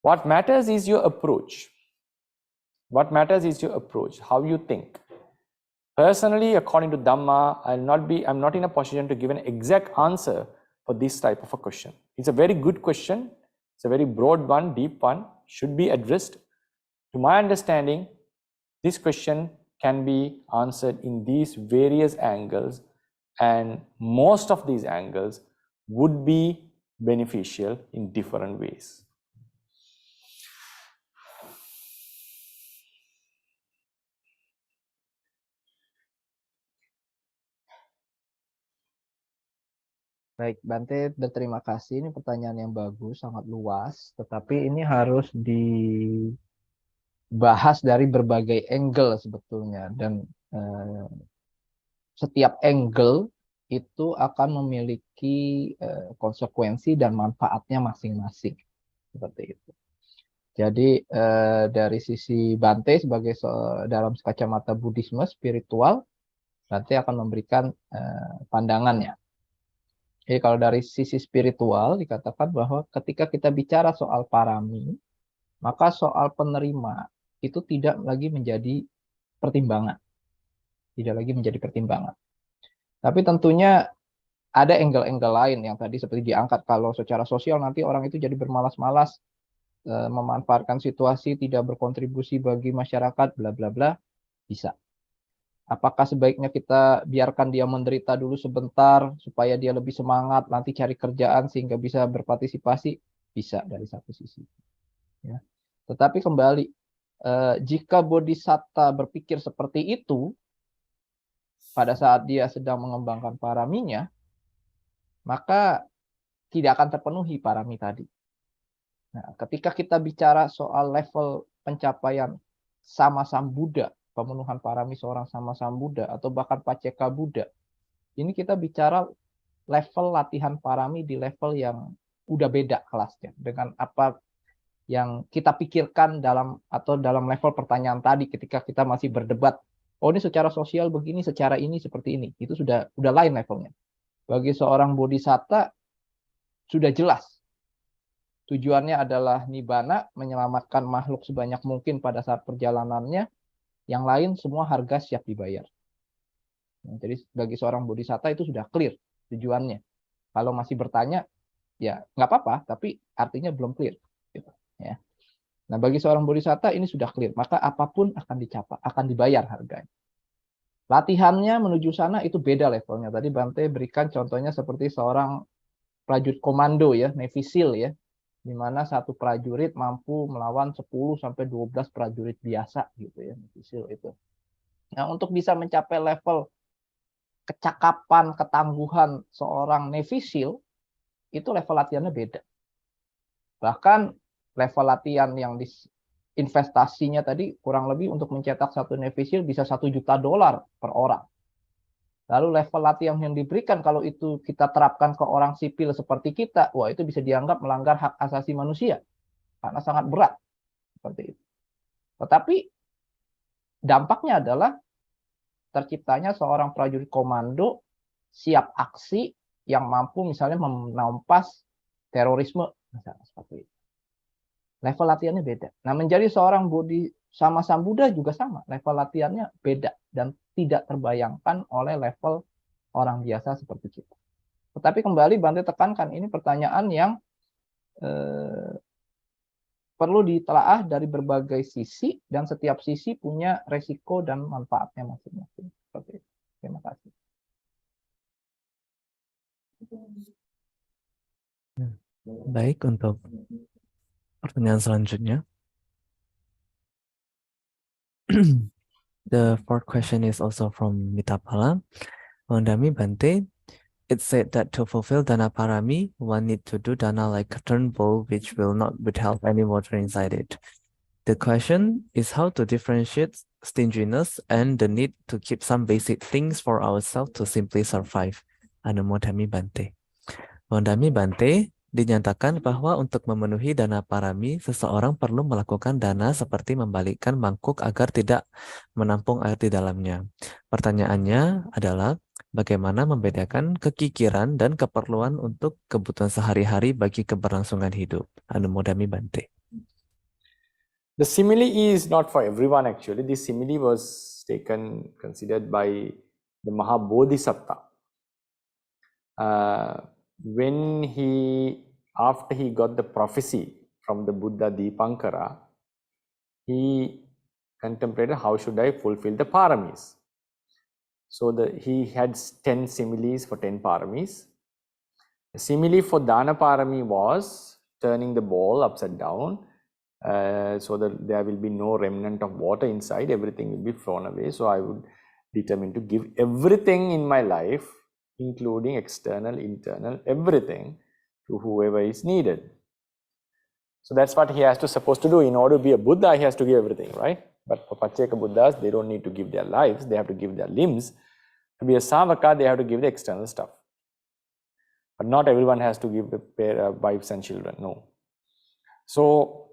what matters is your approach. What matters is your approach, how you think. Personally, according to Dhamma, I'm not in a position to give an exact answer for this type of a question. It's a very good question. It's a very broad one, deep one, should be addressed. To my understanding, this question can be answered in these various angles, and most of these angles would be beneficial in different ways. Baik, Bante, berterima kasih. Ini pertanyaan yang bagus, sangat luas. Tetapi ini harus dibahas dari berbagai angle sebetulnya. Dan setiap angle itu akan memiliki konsekuensi dan manfaatnya masing-masing. Seperti itu. Jadi dari sisi Bante sebagai dalam kacamata Buddhisme spiritual, Bante akan memberikan pandangannya. Jadi kalau dari sisi spiritual dikatakan bahwa ketika kita bicara soal parami, maka soal penerima itu tidak lagi menjadi pertimbangan. Tidak lagi menjadi pertimbangan. Tapi tentunya ada angle-angle lain yang tadi seperti diangkat, kalau secara sosial nanti orang itu jadi bermalas-malas, memanfaatkan situasi, tidak berkontribusi bagi masyarakat, bla bla bla, bisa. Apakah sebaiknya kita biarkan dia menderita dulu sebentar supaya dia lebih semangat nanti cari kerjaan sehingga bisa berpartisipasi? Bisa dari satu sisi. Ya. Tetapi kembali, jika bodhisatta berpikir seperti itu pada saat dia sedang mengembangkan paraminya, maka tidak akan terpenuhi parami tadi. Nah, ketika kita bicara soal level pencapaian sama-sama Buddha, pemenuhan parami seorang sama-sama Buddha, atau bahkan Pacceka Buddha, ini kita bicara level latihan parami di level yang udah beda kelasnya dengan apa yang kita pikirkan dalam level pertanyaan tadi ketika kita masih berdebat. Oh, ini secara sosial begini, secara ini seperti ini. Itu sudah lain levelnya. Bagi seorang bodhisatta sudah jelas. Tujuannya adalah nibbana, menyelamatkan makhluk sebanyak mungkin pada saat perjalanannya. Yang lain semua harga siap dibayar. Nah, jadi bagi seorang bodhisatta itu sudah clear tujuannya. Kalau masih bertanya, ya nggak apa-apa, tapi artinya belum clear. Gitu, ya. Nah, bagi seorang bodhisatta ini sudah clear, maka apapun akan dibayar harganya. Latihannya menuju sana itu beda levelnya. Tadi Bante berikan contohnya seperti seorang prajurit komando ya, Navy SEAL ya, di mana satu prajurit mampu melawan 10-12 prajurit biasa gitu ya, Navy SEAL itu. Nah, untuk bisa mencapai level kecakapan, ketangguhan seorang Navy SEAL, itu level latihannya beda. Bahkan level latihan yang investasinya tadi kurang lebih untuk mencetak satu Navy SEAL bisa $1 juta per orang. Lalu level latihan yang diberikan kalau itu kita terapkan ke orang sipil seperti kita, wah itu bisa dianggap melanggar hak asasi manusia. Karena sangat berat. Seperti itu. Tetapi dampaknya adalah terciptanya seorang prajurit komando siap aksi yang mampu misalnya menampas terorisme, misalnya seperti itu. Level latihannya beda. Nah, menjadi seorang sama Sang Buddha juga sama. Level latihannya beda dan tidak terbayangkan oleh level orang biasa seperti kita. Tetapi kembali Bante tekankan, ini pertanyaan yang perlu ditelaah dari berbagai sisi dan setiap sisi punya resiko dan manfaatnya masing-masing. Seperti itu. Terima kasih. Baik, untuk pertanyaan selanjutnya. The fourth question is also from Mitapala. Mondami Bante, it said that to fulfill Dana Pāramī, one need to do Dana like a turn bowl which will not withhold any water inside it. The question is how to differentiate stinginess and the need to keep some basic things for ourselves to simply survive. Anumodami Bante. Mondami Bante, dinyatakan bahwa untuk memenuhi dana parami, seseorang perlu melakukan dana seperti membalikkan mangkuk agar tidak menampung air di dalamnya. Pertanyaannya adalah, bagaimana membedakan kekikiran dan keperluan untuk kebutuhan sehari-hari bagi keberlangsungan hidup? Anumodami Bante. The simile is not for everyone actually. This simile was considered by the Mahabodhisattva. When after he got the prophecy from the Buddha Dipankara, he contemplated how should I fulfill the paramis. So he had 10 similes for 10 paramis. The simile for Dana Parami was turning the bowl upside down so that there will be no remnant of water inside, everything will be thrown away. So I would determine to give everything in my life, including external, internal, everything to whoever is needed. So that's what he has to supposed to do. In order to be a Buddha, he has to give everything, right? But for Pacceka Buddhas, they don't need to give their lives, they have to give their limbs. To be a Savaka, they have to give the external stuff. But not everyone has to give wives and children, no. So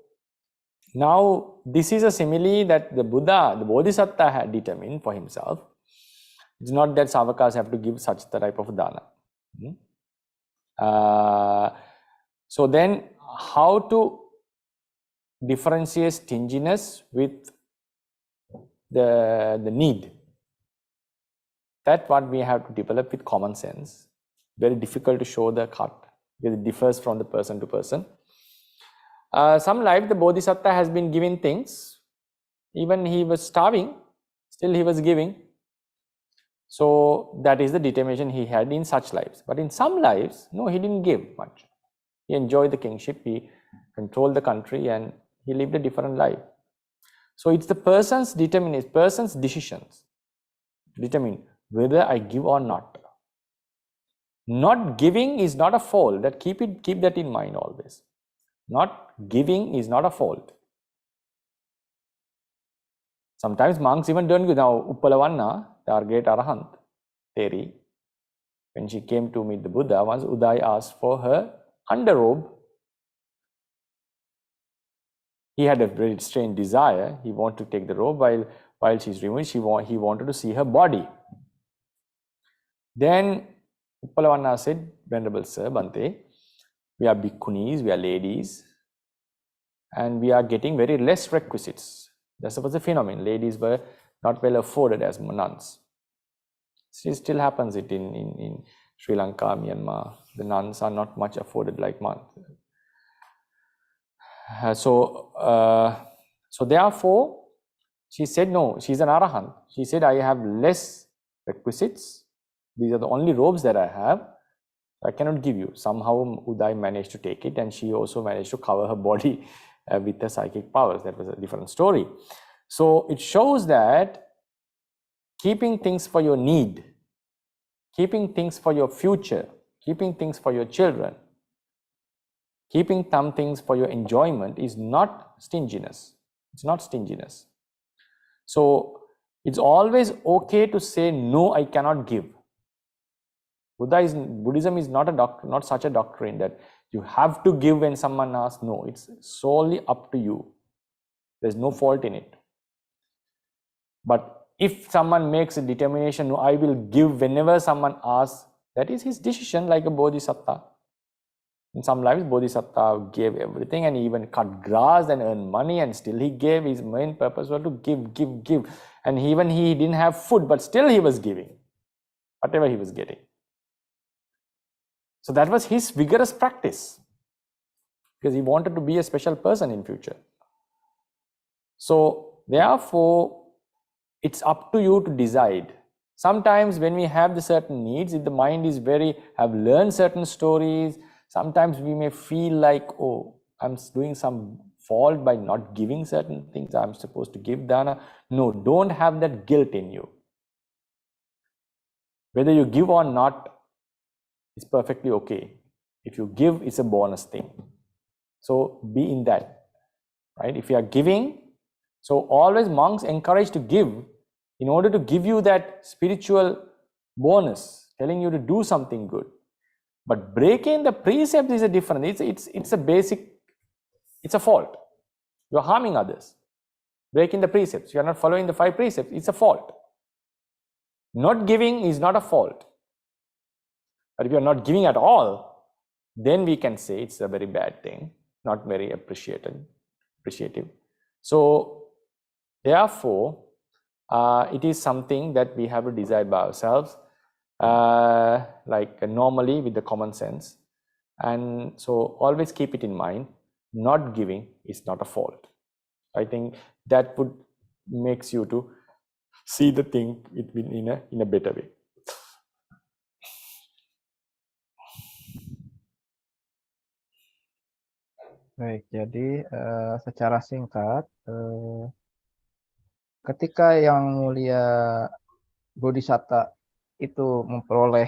now this is a simile that the Buddha, the Bodhisattva had determined for himself. It's not that Savakas have to give such the type of dana. So then how to differentiate stinginess with the need? That's what we have to develop with common sense. Very difficult to show the cut because it differs from the person to person. Some life the Bodhisattva has been giving things. Even he was starving, still he was giving. So that is the determination he had in such lives. But in some lives, no, he didn't give much. He enjoyed the kingship, he controlled the country, and he lived a different life. So it's the person's determination, person's decisions determine whether I give or not. Not giving is not a fault. That keep that in mind always. Not giving is not a fault. Sometimes monks even don't give. Now Uppalavanna, our great Arahant, Teri, when she came to meet the Buddha, once Uday asked for her underrobe. He had a very strange desire. He wanted to take the robe while she's removed. He wanted to see her body. Then Uppalavanna said, Venerable Sir, Bhante, we are bhikkhunis, we are ladies, and we are getting very less requisites. That was the phenomenon. Ladies were not well afforded as nuns. It still happens in Sri Lanka, Myanmar. The nuns are not much afforded like monks. So therefore, she said, no, she's an Arahant. She said, I have less requisites. These are the only robes that I have. I cannot give you. Somehow Uday managed to take it, and she also managed to cover her body with her psychic powers. That was a different story. So it shows that keeping things for your need, keeping things for your future, keeping things for your children, keeping some things for your enjoyment is not stinginess. It's not stinginess. So it's always okay to say, no, I cannot give. Buddhism is not such a doctrine that you have to give when someone asks. No, it's solely up to you. There's no fault in it. But if someone makes a determination, no, I will give whenever someone asks, that is his decision, like a bodhisattva. In some lives, bodhisattva gave everything and even cut grass and earned money, and still he gave. His main purpose was to give. And even he didn't have food, but still he was giving whatever he was getting. So that was his vigorous practice, because he wanted to be a special person in future. So therefore, it's up to you to decide. Sometimes when we have the certain needs, if the mind is have learned certain stories, sometimes we may feel like, oh, I'm doing some fault by not giving certain things. I'm supposed to give dana. No, don't have that guilt in you. Whether you give or not is perfectly okay. If you give, it's a bonus thing. So be in that, right? If you are giving, so always monks encourage to give in order to give you that spiritual bonus, telling you to do something good. But breaking the precepts is a different. It's a basic. It's a fault. You're harming others. Breaking the precepts. You are not following the 5 precepts. It's a fault. Not giving is not a fault. But if you are not giving at all, then we can say it's a very bad thing, not very appreciative. So therefore, it is something that we have to decide by ourselves, like normally with the common sense. And so always keep it in mind, not giving is not a fault. I think that would makes you to see the thing in a better way. Baik, jadi secara singkat, ketika yang mulia Bodhisatta itu memperoleh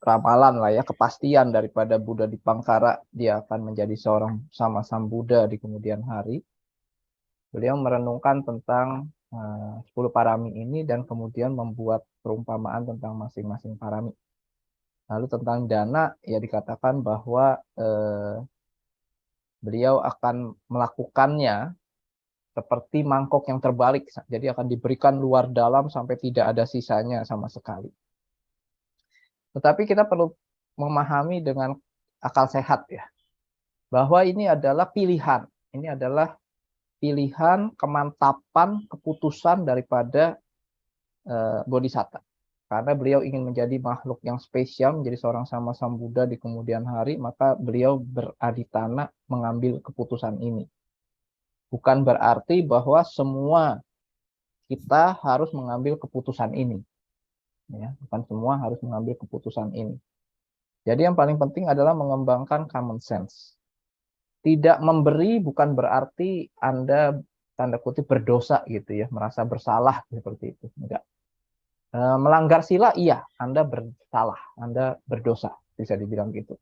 ramalan lah ya, kepastian daripada Buddha Dipangkara, dia akan menjadi seorang sama Buddha di kemudian hari. Beliau merenungkan tentang 10 parami ini dan kemudian membuat perumpamaan tentang masing-masing parami. Lalu tentang dana, ya dikatakan bahwa beliau akan melakukannya seperti mangkok yang terbalik. Jadi akan diberikan luar dalam sampai tidak ada sisanya sama sekali. Tetapi kita perlu memahami dengan akal sehat ya, bahwa ini adalah pilihan. Ini adalah pilihan, kemantapan, keputusan daripada Bodhisatta. Karena beliau ingin menjadi makhluk yang spesial, menjadi seorang sama Buddha di kemudian hari, maka beliau beraditana mengambil keputusan ini. Bukan berarti bahwa semua kita harus mengambil keputusan ini. Ya, bukan semua harus mengambil keputusan ini. Jadi yang paling penting adalah mengembangkan common sense. Tidak memberi bukan berarti Anda tanda kutip berdosa gitu ya, merasa bersalah seperti itu. Enggak. Melanggar sila, iya, Anda bersalah, Anda berdosa, bisa dibilang gitu.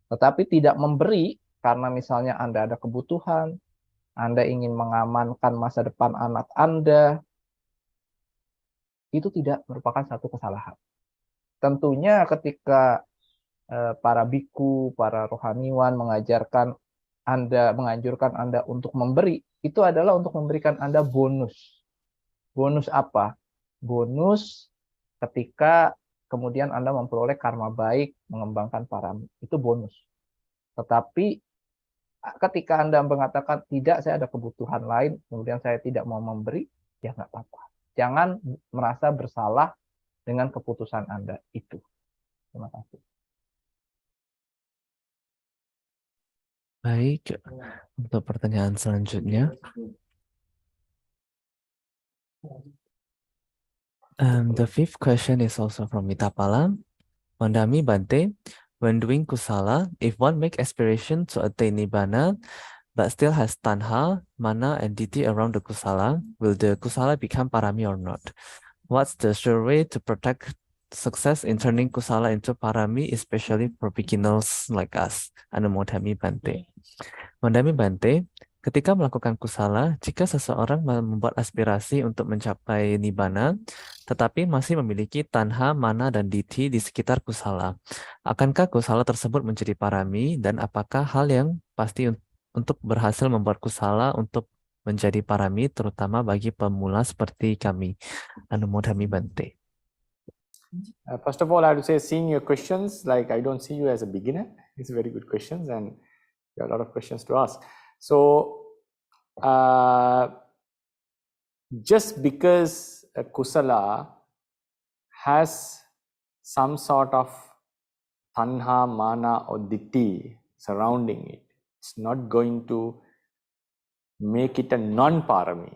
Tetapi tidak memberi karena misalnya Anda ada kebutuhan, Anda ingin mengamankan masa depan anak Anda, itu tidak merupakan satu kesalahan. Tentunya ketika para biku, para rohaniwan mengajarkan Anda, menganjurkan Anda untuk memberi, itu adalah untuk memberikan Anda bonus. Bonus apa? Bonus ketika kemudian Anda memperoleh karma baik, mengembangkan parami. Itu bonus. Tetapi ketika Anda mengatakan, tidak, saya ada kebutuhan lain, kemudian saya tidak mau memberi, ya nggak apa-apa. Jangan merasa bersalah dengan keputusan Anda itu. Terima kasih. Baik, untuk pertanyaan selanjutnya. The 5th question is also from Mitapala. Mandami Bante, when doing kusala, if one make aspiration to attain nibbana, but still has tanha, mana, and ditthi around the kusala, will the kusala become parami or not? What's the sure way to protect success in turning kusala into parami, especially for beginners like us? Anumodhami Bante. Mandami Bante, ketika melakukan kusala, jika seseorang membuat aspirasi untuk mencapai nibbana, tetapi masih memiliki tanha, mana, dan ditthi di sekitar kusala, akankah kusala tersebut menjadi parami, dan apakah hal yang pasti untuk berhasil membuat kusala untuk menjadi parami terutama bagi pemula seperti kami. Anumodami Bante. First of all, I have to say, seeing your questions, like I don't see you as a beginner. It's very good questions and you have a lot of questions to ask. So, just because a kusala has some sort of tanha, mana or ditti surrounding it, it's not going to make it a non-parami.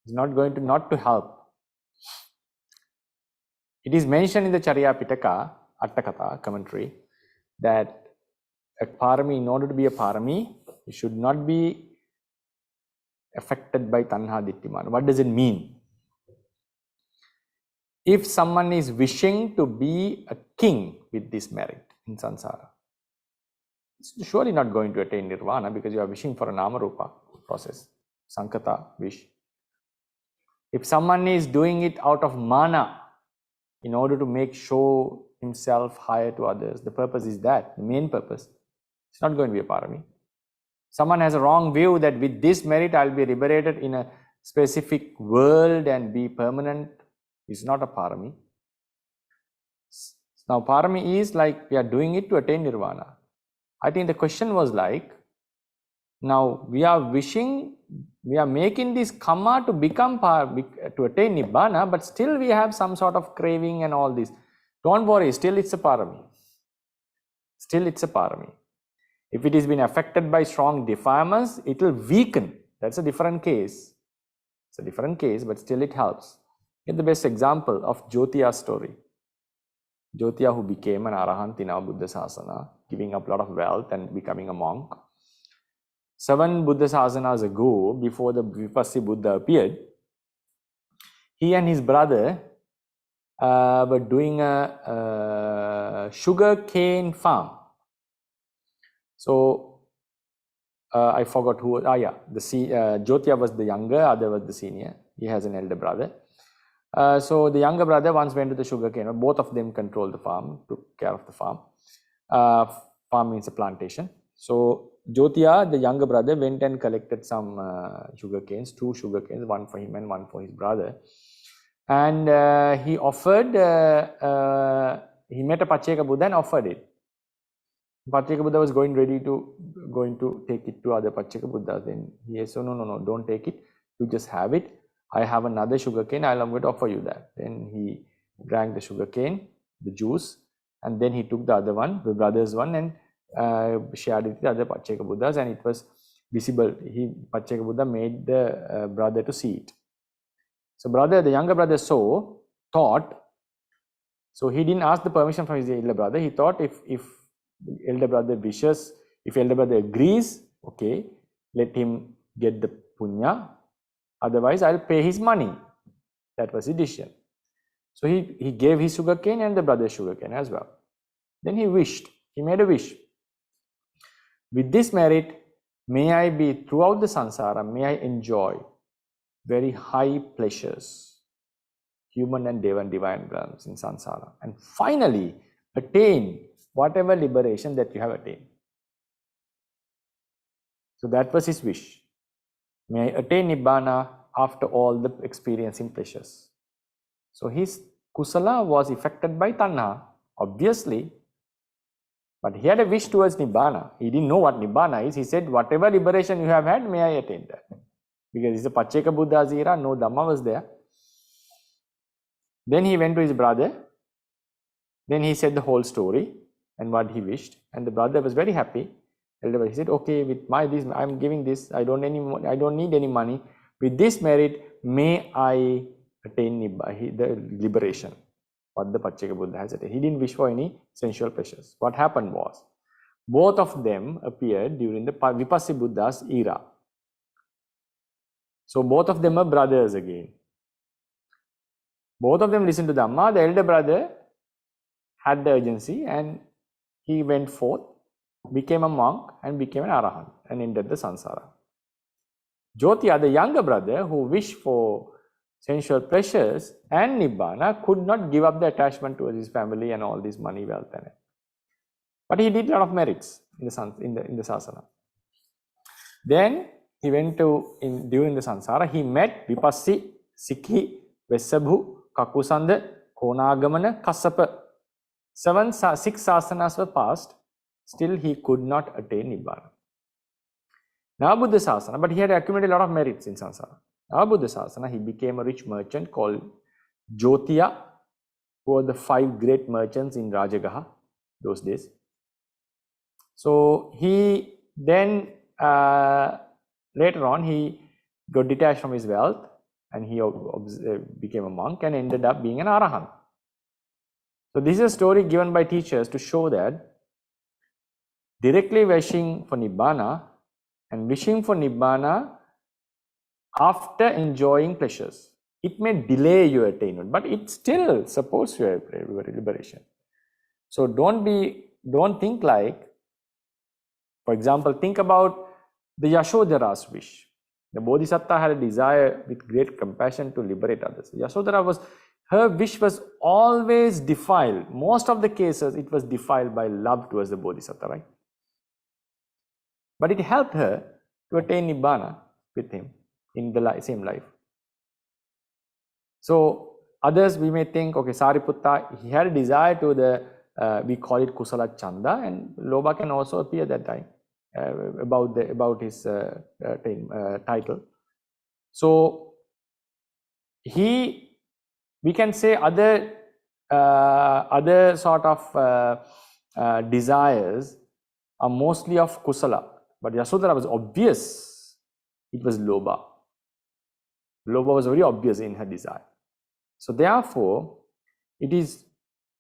It's not going to not to help. It is mentioned in the Charya Pitaka, Attakatha commentary, that a parami, in order to be a parami, it should not be affected by tanha dittimana. What does it mean? If someone is wishing to be a king with this merit in samsara, it's surely not going to attain nirvana because you are wishing for a nama rupa process, sankata wish. If someone is doing it out of mana, in order to show himself higher to others, the purpose is that, the main purpose, it's not going to be a parami. Someone has a wrong view that with this merit I'll be liberated in a specific world and be permanent. It's not a parami. Now parami is like we are doing it to attain nirvana. I think the question was like, now we are making this karma to become to attain nibbana, but still we have some sort of craving and all this. Don't worry, still it's a parami. Still it's a parami. If it has been affected by strong defilements, it will weaken. That's a different case. It's a different case, but still it helps. Get the best example of Jyotiya's story. Jyotiya, who became an arahant in our Buddha Sasana, giving up a lot of wealth and becoming a monk. 7 Buddha Sasanas ago, before the Vipassana Buddha appeared, he and his brother were doing a sugar cane farm. So, I forgot who, Jyotiya was the younger, other was the senior. He has an elder brother. So, the younger brother once went to the sugar cane. Both of them controlled the farm, took care of the farm. Farm means a plantation. So, Jyotiya, the younger brother, went and collected some sugar canes, 2 sugar canes, one for him and one for his brother. And he offered, he met a Pacceka Buddha and offered it. Pacceka Buddha was going to take it to other Pacceka Buddhas. Then he said, no, don't take it. You just have it. I have another sugar cane. I'm going to offer you that. Then he drank the sugar cane, the juice, and then he took the other one, the brother's one, and shared it with the other Pacceka Buddhas, and it was visible. Pacceka Buddha made the brother to see it. So the younger brother thought, so he didn't ask the permission from his elder brother. He thought if elder brother wishes, if elder brother agrees, okay, let him get the punya, otherwise I'll pay his money. That was his decision. So he gave his sugar cane and the brother's sugar cane as well. Then he made a wish. With this merit, may I be throughout the samsara, may I enjoy very high pleasures, human and deva and divine realms in samsara, and finally attain whatever liberation that you have attained. So that was his wish. May I attain nibbana after all the experiencing pleasures. So his kusala was affected by tanha, obviously. But he had a wish towards nibbana. He didn't know what nibbana is. He said, whatever liberation you have had, may I attain that. Because it's a Pacceka Buddha's era, no Dhamma was there. Then he went to his brother. Then he said the whole story and what he wished. And the brother was very happy. He said, okay, with this, I'm giving this. I don't need any money. With this merit, may I attain the liberation. What the Pacceka Buddha has attained. He didn't wish for any sensual pleasures. What happened was, both of them appeared during the Vipassana Buddha's era. So both of them are brothers again. Both of them listened to Dhamma. The elder brother had the urgency and he went forth, became a monk and became an arahant and entered the samsara. Jyotiya, the younger brother who wished for sensual pleasures and nibbana, could not give up the attachment towards his family and all this money, wealth and it. But he did a lot of merits in the sasana. Then he went to, during the Sansara, he met Vipassi, Sikhi, Vesabhu, Kakusanda, Konagamana, Kassapa. 6 sasanas were passed, still he could not attain Nibbana. Now Buddha Sasana, but he had accumulated a lot of merits in Sansara. Now Buddha Sasana, he became a rich merchant called Jyotiya, who were the 5 great merchants in Rajagaha those days. So he then, later on, he got detached from his wealth and he became a monk and ended up being an Arahant. So this is a story given by teachers to show that directly wishing for Nibbana and wishing for Nibbana after enjoying pleasures, it may delay your attainment, but it still supports your liberation. So don't think like, for example, think about the Yashodhara's wish. The Bodhisattva had a desire with great compassion to liberate others. Yashodhara her wish was always defiled. Most of the cases, it was defiled by love towards the Bodhisattva, right? But it helped her to attain Nibbana with him in the same life. So others, we may think, okay, Sariputta, he had a desire to we call it Kusala Chanda, and Lobha can also appear that time about his title. So we can say other sort of desires are mostly of Kusala, but Yasodhara was obvious, it was Lobha. Lobha was very obvious in her desire. So therefore, it is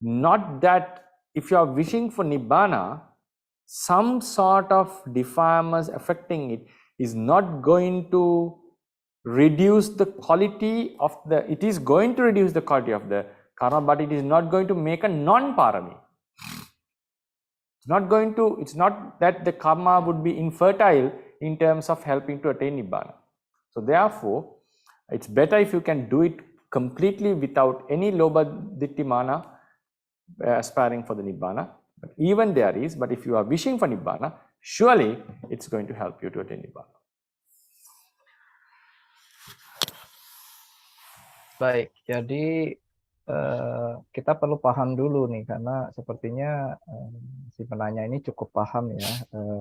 not that if you are wishing for Nibbana, some sort of defilements affecting it is not going to reduce the quality of it is going to reduce the quality of the karma, but it is not going to make a non-parami. It's not that the karma would be infertile in terms of helping to attain Nibbana. So therefore, it's better if you can do it completely without any Lobha Ditti Mana aspiring for the Nibbana. But even there is, but if you are wishing for Nibbana, surely it's going to help you to attain Nibbana. Baik, jadi kita perlu paham dulu nih, karena sepertinya si penanya ini cukup paham ya,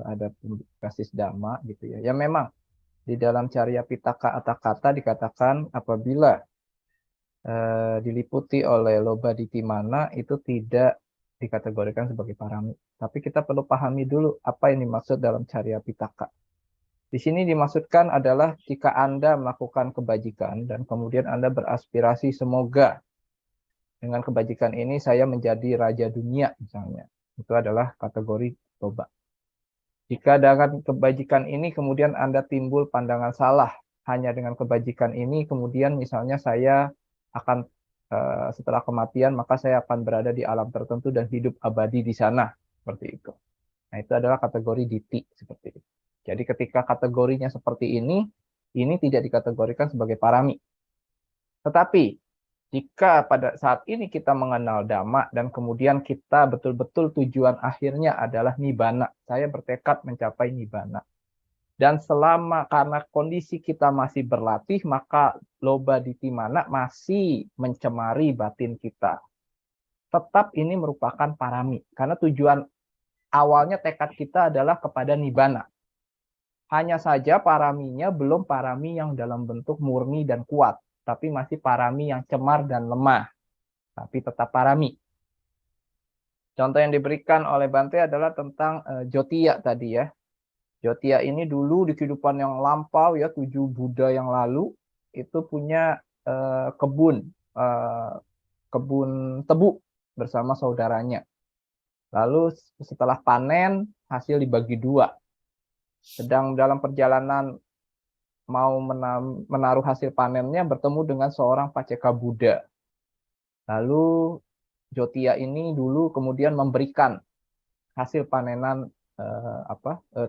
ada basis dhamma gitu ya. Ya memang di dalam Carya Pitaka Atakata dikatakan apabila diliputi oleh Lobha Ditti Mana itu tidak dikategorikan sebagai parami. Tapi kita perlu pahami dulu apa yang dimaksud dalam Carya Pitaka. Di sini dimaksudkan adalah jika Anda melakukan kebajikan dan kemudian Anda beraspirasi semoga dengan kebajikan ini saya menjadi raja dunia misalnya. Itu adalah kategori Lobha. Jika dengan kebajikan ini kemudian Anda timbul pandangan salah hanya dengan kebajikan ini, kemudian misalnya saya akan setelah kematian maka saya akan berada di alam tertentu dan hidup abadi di sana, seperti itu. Nah, itu adalah kategori diti seperti itu. Jadi ketika kategorinya seperti ini tidak dikategorikan sebagai parami. Tetapi jika pada saat ini kita mengenal Dhamma dan kemudian kita betul-betul tujuan akhirnya adalah Nibbana, saya bertekad mencapai Nibbana. Dan selama karena kondisi kita masih berlatih, maka Lobha Ditti Mana masih mencemari batin kita. Tetap ini merupakan parami. Karena tujuan awalnya tekad kita adalah kepada Nibbana. Hanya saja paraminya belum parami yang dalam bentuk murni dan kuat. Tapi masih parami yang cemar dan lemah. Tapi tetap parami. Contoh yang diberikan oleh Bante adalah tentang Jyotiya tadi ya. Jyotiya ini dulu di kehidupan yang lampau ya, 7 Buddha yang lalu itu punya kebun tebu bersama saudaranya. Lalu setelah panen hasil dibagi 2. Sedang dalam perjalanan mau menaruh hasil panennya bertemu dengan seorang Paceka Buddha. Lalu Jyotiya ini dulu kemudian memberikan hasil panenan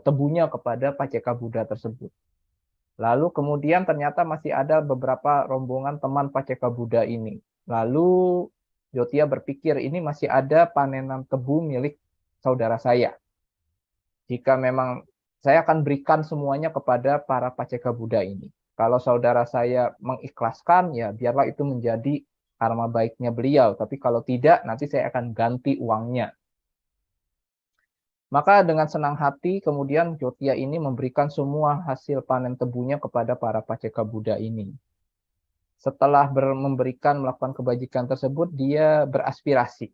tebunya kepada Paceka Buddha tersebut. Lalu kemudian ternyata masih ada beberapa rombongan teman Paceka Buddha ini. Lalu Jyotiya berpikir ini masih ada panenan tebu milik saudara saya. Jika memang saya akan berikan semuanya kepada para paceka Buddha ini. Kalau saudara saya mengikhlaskan, ya biarlah itu menjadi karma baiknya beliau. Tapi kalau tidak, nanti saya akan ganti uangnya. Maka dengan senang hati, kemudian Jotya ini memberikan semua hasil panen tebunya kepada para paceka Buddha ini. Setelah melakukan kebajikan tersebut, dia beraspirasi.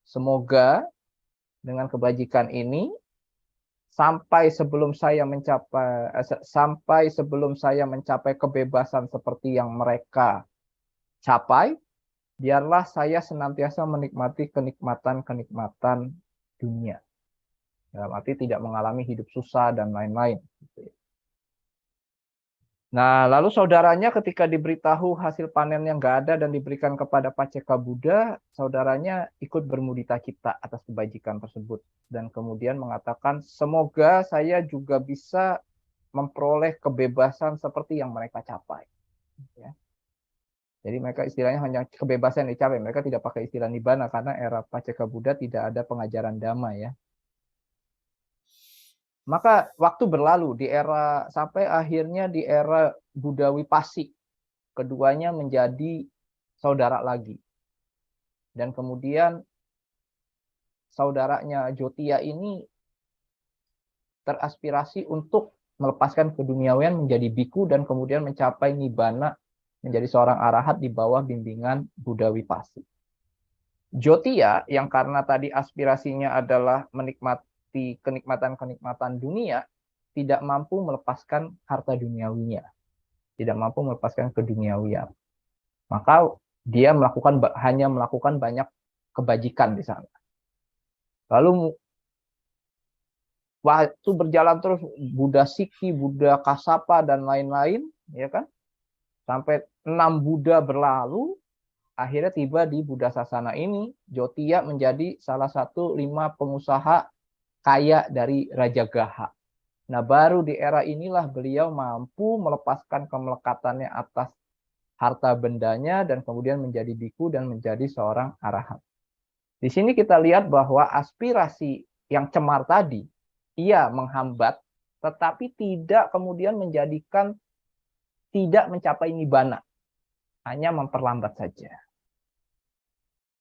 Semoga dengan kebajikan ini, sampai sebelum saya mencapai kebebasan seperti yang mereka capai, biarlah saya senantiasa menikmati kenikmatan dunia. Dalam arti tidak mengalami hidup susah dan lain-lain. Nah, lalu saudaranya ketika diberitahu hasil panen yang nggak ada dan diberikan kepada paceka Buddha, saudaranya ikut bermudita cita atas kebajikan tersebut. Dan kemudian mengatakan, semoga saya juga bisa memperoleh kebebasan seperti yang mereka capai. Ya. Jadi mereka istilahnya hanya kebebasan yang dicapai. Mereka tidak pakai istilah nibbana karena era paceka Buddha tidak ada pengajaran dhamma ya. Maka waktu berlalu sampai akhirnya di era Buddha Wipassi, keduanya menjadi saudara lagi. Dan kemudian saudaranya Jotya ini teraspirasi untuk melepaskan keduniawian menjadi biku dan kemudian mencapai nibbana menjadi seorang arahat di bawah bimbingan Buddha Wipassi. Jotya yang karena tadi aspirasinya adalah menikmati kenikmatan dunia, tidak mampu melepaskan harta duniawinya, tidak mampu melepaskan keduniawian. Maka dia hanya melakukan banyak kebajikan di sana. Lalu waktu berjalan terus, Buddha Sikhi, Buddha Kasapa dan lain-lain, ya kan? Sampai 6 Buddha berlalu, akhirnya tiba di Buddha Sasana ini, Jotya menjadi salah satu 5 pengusaha kaya dari Raja Gaha. Nah, baru di era inilah beliau mampu melepaskan kemelekatannya atas harta bendanya dan kemudian menjadi biku dan menjadi seorang arahat. Di sini kita lihat bahwa aspirasi yang cemar tadi, ia menghambat, tetapi tidak kemudian menjadikan tidak mencapai nibbana, hanya memperlambat saja.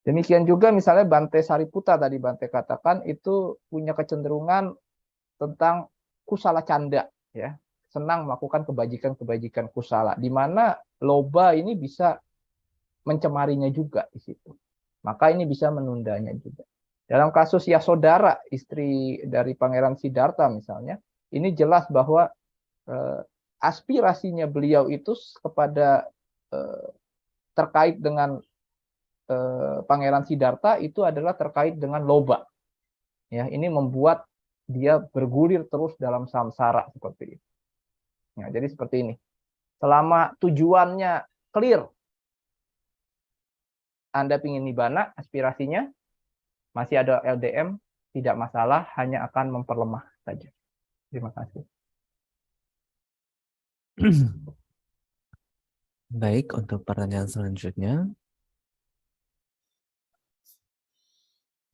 Demikian juga misalnya Bante Sariputta tadi Bante katakan itu punya kecenderungan tentang kusala canda, ya, senang melakukan kebajikan-kebajikan kusala, di mana loba ini bisa mencemarinya juga di situ. Maka ini bisa menundanya juga. Dalam kasus Yasodhara, istri dari Pangeran Siddhartha misalnya, ini jelas bahwa aspirasinya beliau itu kepada terkait dengan Pangeran Siddhartha itu adalah terkait dengan loba. Ya, ini membuat dia bergulir terus dalam samsara seperti itu. Ya, jadi seperti ini. Selama tujuannya clear, Anda ingin nibbana, aspirasinya masih ada LDM, tidak masalah, hanya akan memperlemah saja. Terima kasih. Baik, untuk pertanyaan selanjutnya.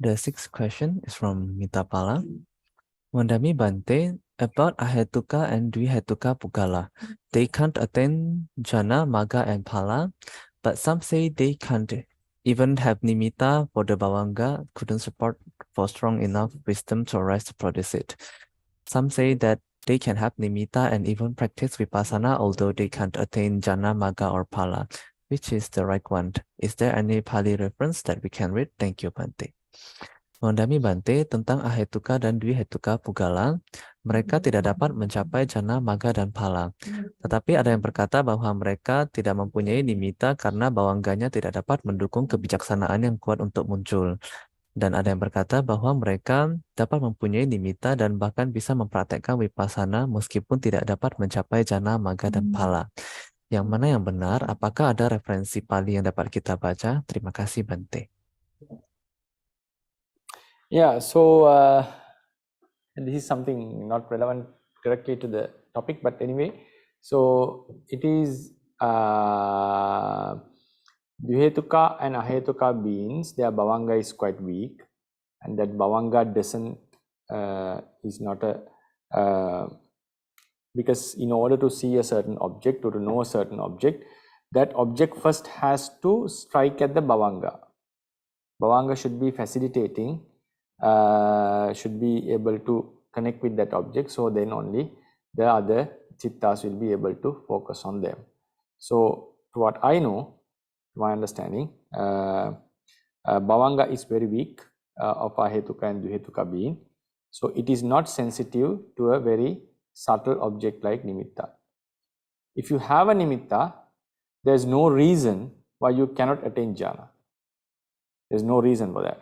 The 6th question is from Mitapala. Wandami Bante, about Ahetuka and Dvihetuka Pugala. They can't attain jhana, magga, and phala, but some say they can't even have nimitta for the bhavanga, couldn't support for strong enough wisdom to arise to produce it. Some say that they can have nimitta and even practice vipassana, although they can't attain jhana, magga, or phala. Which is the right one? Is there any Pali reference that we can read? Thank you, Bante. Wandami Bante, tentang Ahetuka dan Dvihetuka Pugala, mereka tidak dapat mencapai jhana, magga, dan phala. Tetapi ada yang berkata bahwa mereka tidak mempunyai nimitta karena bawangganya tidak dapat mendukung kebijaksanaan yang kuat untuk muncul. Dan ada yang berkata bahwa mereka dapat mempunyai nimitta dan bahkan bisa mempraktekkan vipassana meskipun tidak dapat mencapai jhana, magga, dan phala. Yang mana yang benar? Apakah ada referensi Pali yang dapat kita baca? Terima kasih, Bante. Yeah, so this is something not relevant directly to the topic, but anyway, so it is Dvihetuka and Ahetuka beings, their bhavanga is quite weak, and that bhavanga is not a Because in order to see a certain object or to know a certain object, that object first has to strike at the bhavanga. Bhavanga should be facilitating, should be able to connect with that object, so then only the other chittas will be able to focus on them. So to what I know, to my understanding, bhavanga is very weak of ahetuka and duhetuka being, so it is not sensitive to a very subtle object like nimitta. If you have a nimitta, there is no reason why you cannot attain jhana. There is no reason for that.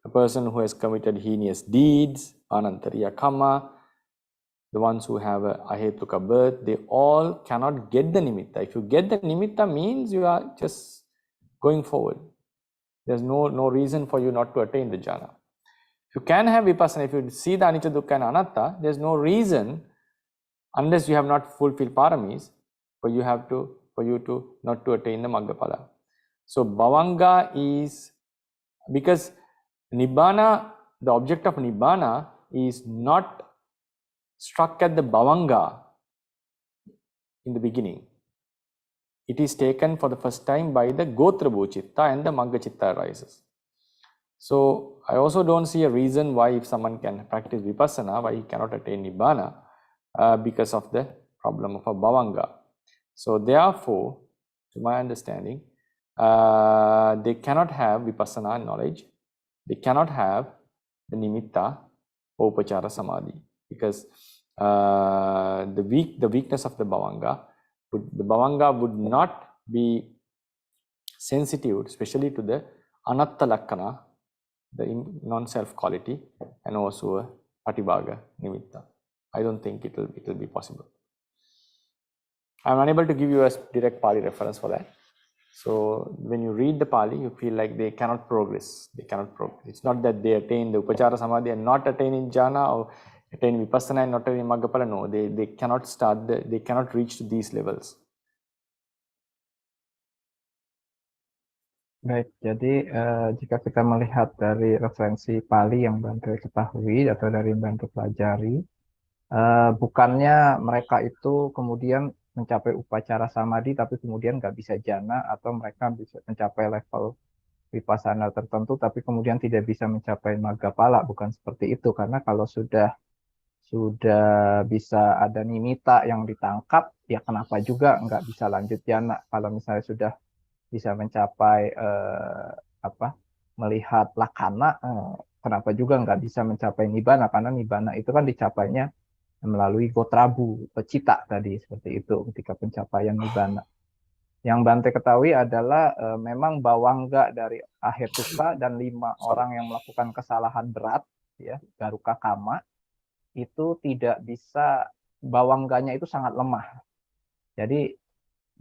A person who has committed heinous deeds, anantariya kamma, the ones who have a ahetuka birth, they all cannot get the nimitta. If you get the nimitta, means you are just going forward. There is no reason for you not to attain the jhana. If you can have vipassana, if you see the anicca, dukkha and anatta, there is no reason, unless you have not fulfilled paramis, for you to not to attain the maggapada. So bhavanga is, because nibbana, the object of nibbana is not struck at the bhavanga in the beginning. It is taken for the first time by the gotra bhuchitta and the magga chitta arises. So I also don't see a reason why, if someone can practice vipassana, why he cannot attain nibbana, because of the problem of a bhavanga. So therefore, to my understanding, they cannot have vipassana knowledge, they cannot have the nimitta or upachara samadhi, because the weakness of the bhavanga would not be sensitive, especially to the anatta lakkana, the non-self quality, and also a patibhaga nimitta. I don't think it will be possible. I am unable to give you a direct Pali reference for that. So when you read the Pali, you feel like they cannot progress. They cannot progress. It's not that they attain the upachara samadhi and not attain in jhana, or attain vipassana and not attain maggapala. No, they cannot they cannot reach to these levels. Baik, jadi jika kita melihat dari referensi Pali yang Bante ketahui atau dari Bante pelajari, bukannya mereka itu kemudian mencapai upacara samadhi tapi kemudian nggak bisa jhana, atau mereka bisa mencapai level vipassana tertentu tapi kemudian tidak bisa mencapai maggapala. Bukan seperti itu, karena kalau sudah bisa ada nimitta yang ditangkap, ya kenapa juga nggak bisa lanjut jhana. Kalau misalnya sudah bisa mencapai melihat lakana, kenapa juga nggak bisa mencapai nibbana, karena nibbana itu kan dicapainya melalui gotrabu, cita tadi, seperti itu ketika pencapaian nibbana. Yang Bante ketahui adalah memang bawangga dari ahetuka dan 5 orang yang melakukan kesalahan berat, ya, garuka kama, itu tidak bisa, bawangganya itu sangat lemah. Jadi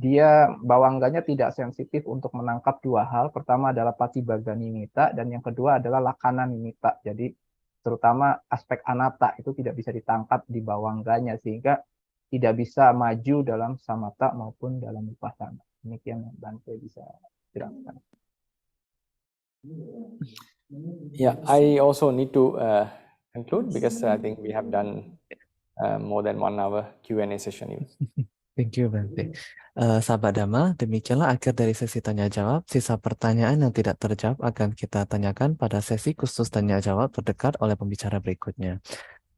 dia bawangganya tidak sensitif untuk menangkap 2 hal. Pertama adalah patibhaga nimitta, dan yang kedua adalah lakana nimitta. Jadi terutama aspek anatta itu tidak bisa ditangkap di bawangganya, sehingga tidak bisa maju dalam samatha maupun dalam vipassana. Demikian yang Bante bisa jelaskan. Yeah, I also need to conclude, because I think we have done more than 1 hour Q&A session. Thank you, Bante. Sahabat Dhamma, demikianlah akhir dari sesi tanya-jawab. Sisa pertanyaan yang tidak terjawab akan kita tanyakan pada sesi khusus tanya-jawab terdekat oleh pembicara berikutnya.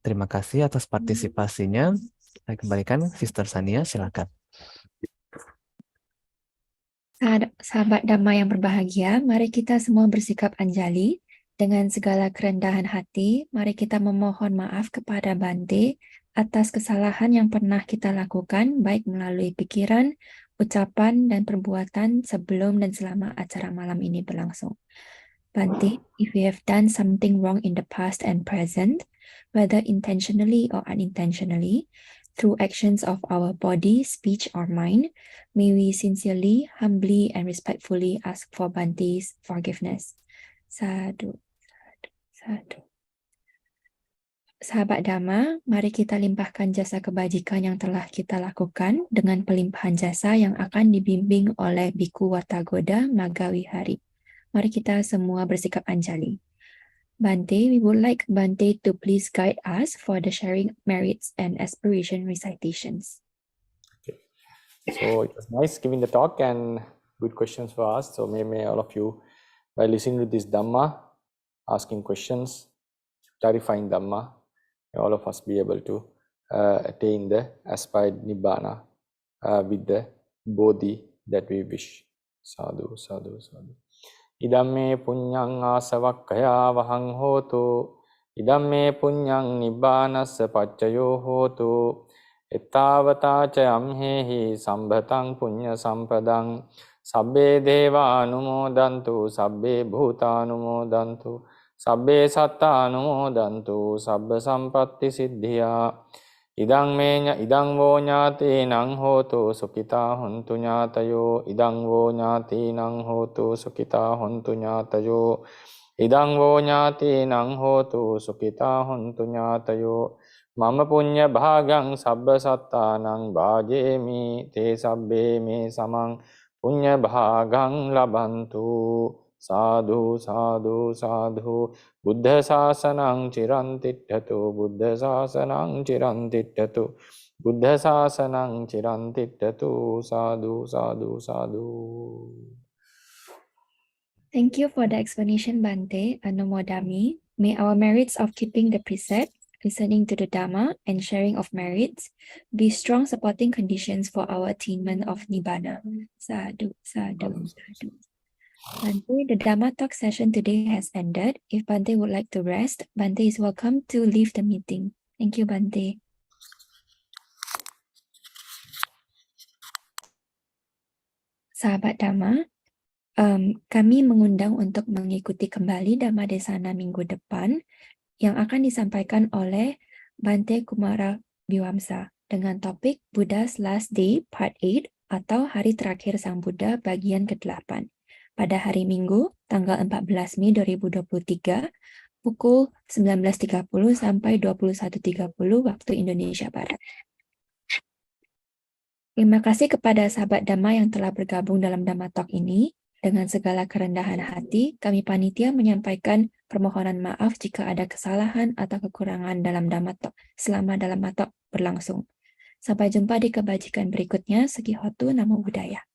Terima kasih atas partisipasinya. Saya kembalikan Sister Sania, silakan. Sahabat Dhamma yang berbahagia, mari kita semua bersikap anjali. Dengan segala kerendahan hati, mari kita memohon maaf kepada Bante atas kesalahan yang pernah kita lakukan, baik melalui pikiran, ucapan, dan perbuatan sebelum dan selama acara malam ini berlangsung. Bante, if we have done something wrong in the past and present, whether intentionally or unintentionally, through actions of our body, speech, or mind, may we sincerely, humbly, and respectfully ask for Bante's forgiveness. Sadhu, sadhu, sadhu. Sahabat Dhamma, mari kita limpahkan jasa kebajikan yang telah kita lakukan dengan pelimpahan jasa yang akan dibimbing oleh Bhikkhu Watagoda Maggavihārī. Mari kita semua bersikap anjali. Bante, we would like Bante to please guide us for the sharing merits and aspiration recitations. Okay. So it was nice giving the talk and good questions for us. So may all of you, by listening to this Dhamma, asking questions, clarifying Dhamma, may all of us be able to attain the aspired Nibbana with the Bodhi that we wish. Sadhu, sadhu, sadhu. Idamme punyang asavakkaya vahang hotu. Idamme punyang nibbanassa paccayo hotu. Ettavata ca amhehi sambhatang punya sampadang. Sabbe deva anumodantu, sabbe bhuta anumodantu, sabbe satta anumodantu, sabba sampatti siddhya. Idang menya idang wo nyati nang hotu sukita hontu nyatayo. Idang wo nyati nang hotu sukita hontu nyatayo. Idang wo nyati nang hotu sukita hontu nyatayo. Mama punya bhagang sabba satta nang bhajemi te sabbe me samang punya bhagang labantu. Sadhu, sadhu, sadhu. Buddha sasanang chirantiddhatu. Buddha sasanang chirantiddhatu. Buddha sasanang chirantiddhatu. Sadhu, sadhu, sadhu. Thank you for the explanation, Bante. Anumodami. May our merits of keeping the precept, listening to the Dhamma, and sharing of merits be strong supporting conditions for our attainment of Nibbana. Sadhu, sadhu, sadhu. Bante, the Dhamma talk session today has ended. If Bante would like to rest, Bante is welcome to leave the meeting. Thank you, Bante. Sahabat Dhamma, kami mengundang untuk mengikuti kembali Dhamma Desana minggu depan yang akan disampaikan oleh Bante Kumara Biwamsa dengan topik Buddha's Last Day Part 8 atau Hari Terakhir Sang Buddha bagian ke-8 pada hari Minggu tanggal 14 Mei 2023 pukul 19.30 sampai 21.30 waktu Indonesia Barat. Terima kasih kepada sahabat Dhamma yang telah bergabung dalam Dhamma Talk ini. Dengan segala kerendahan hati, kami panitia menyampaikan permohonan maaf jika ada kesalahan atau kekurangan dalam Dhamma Talk selama Dhamma Talk berlangsung. Sampai jumpa di kebajikan berikutnya. Segi Hotu, Namo Buddhaya.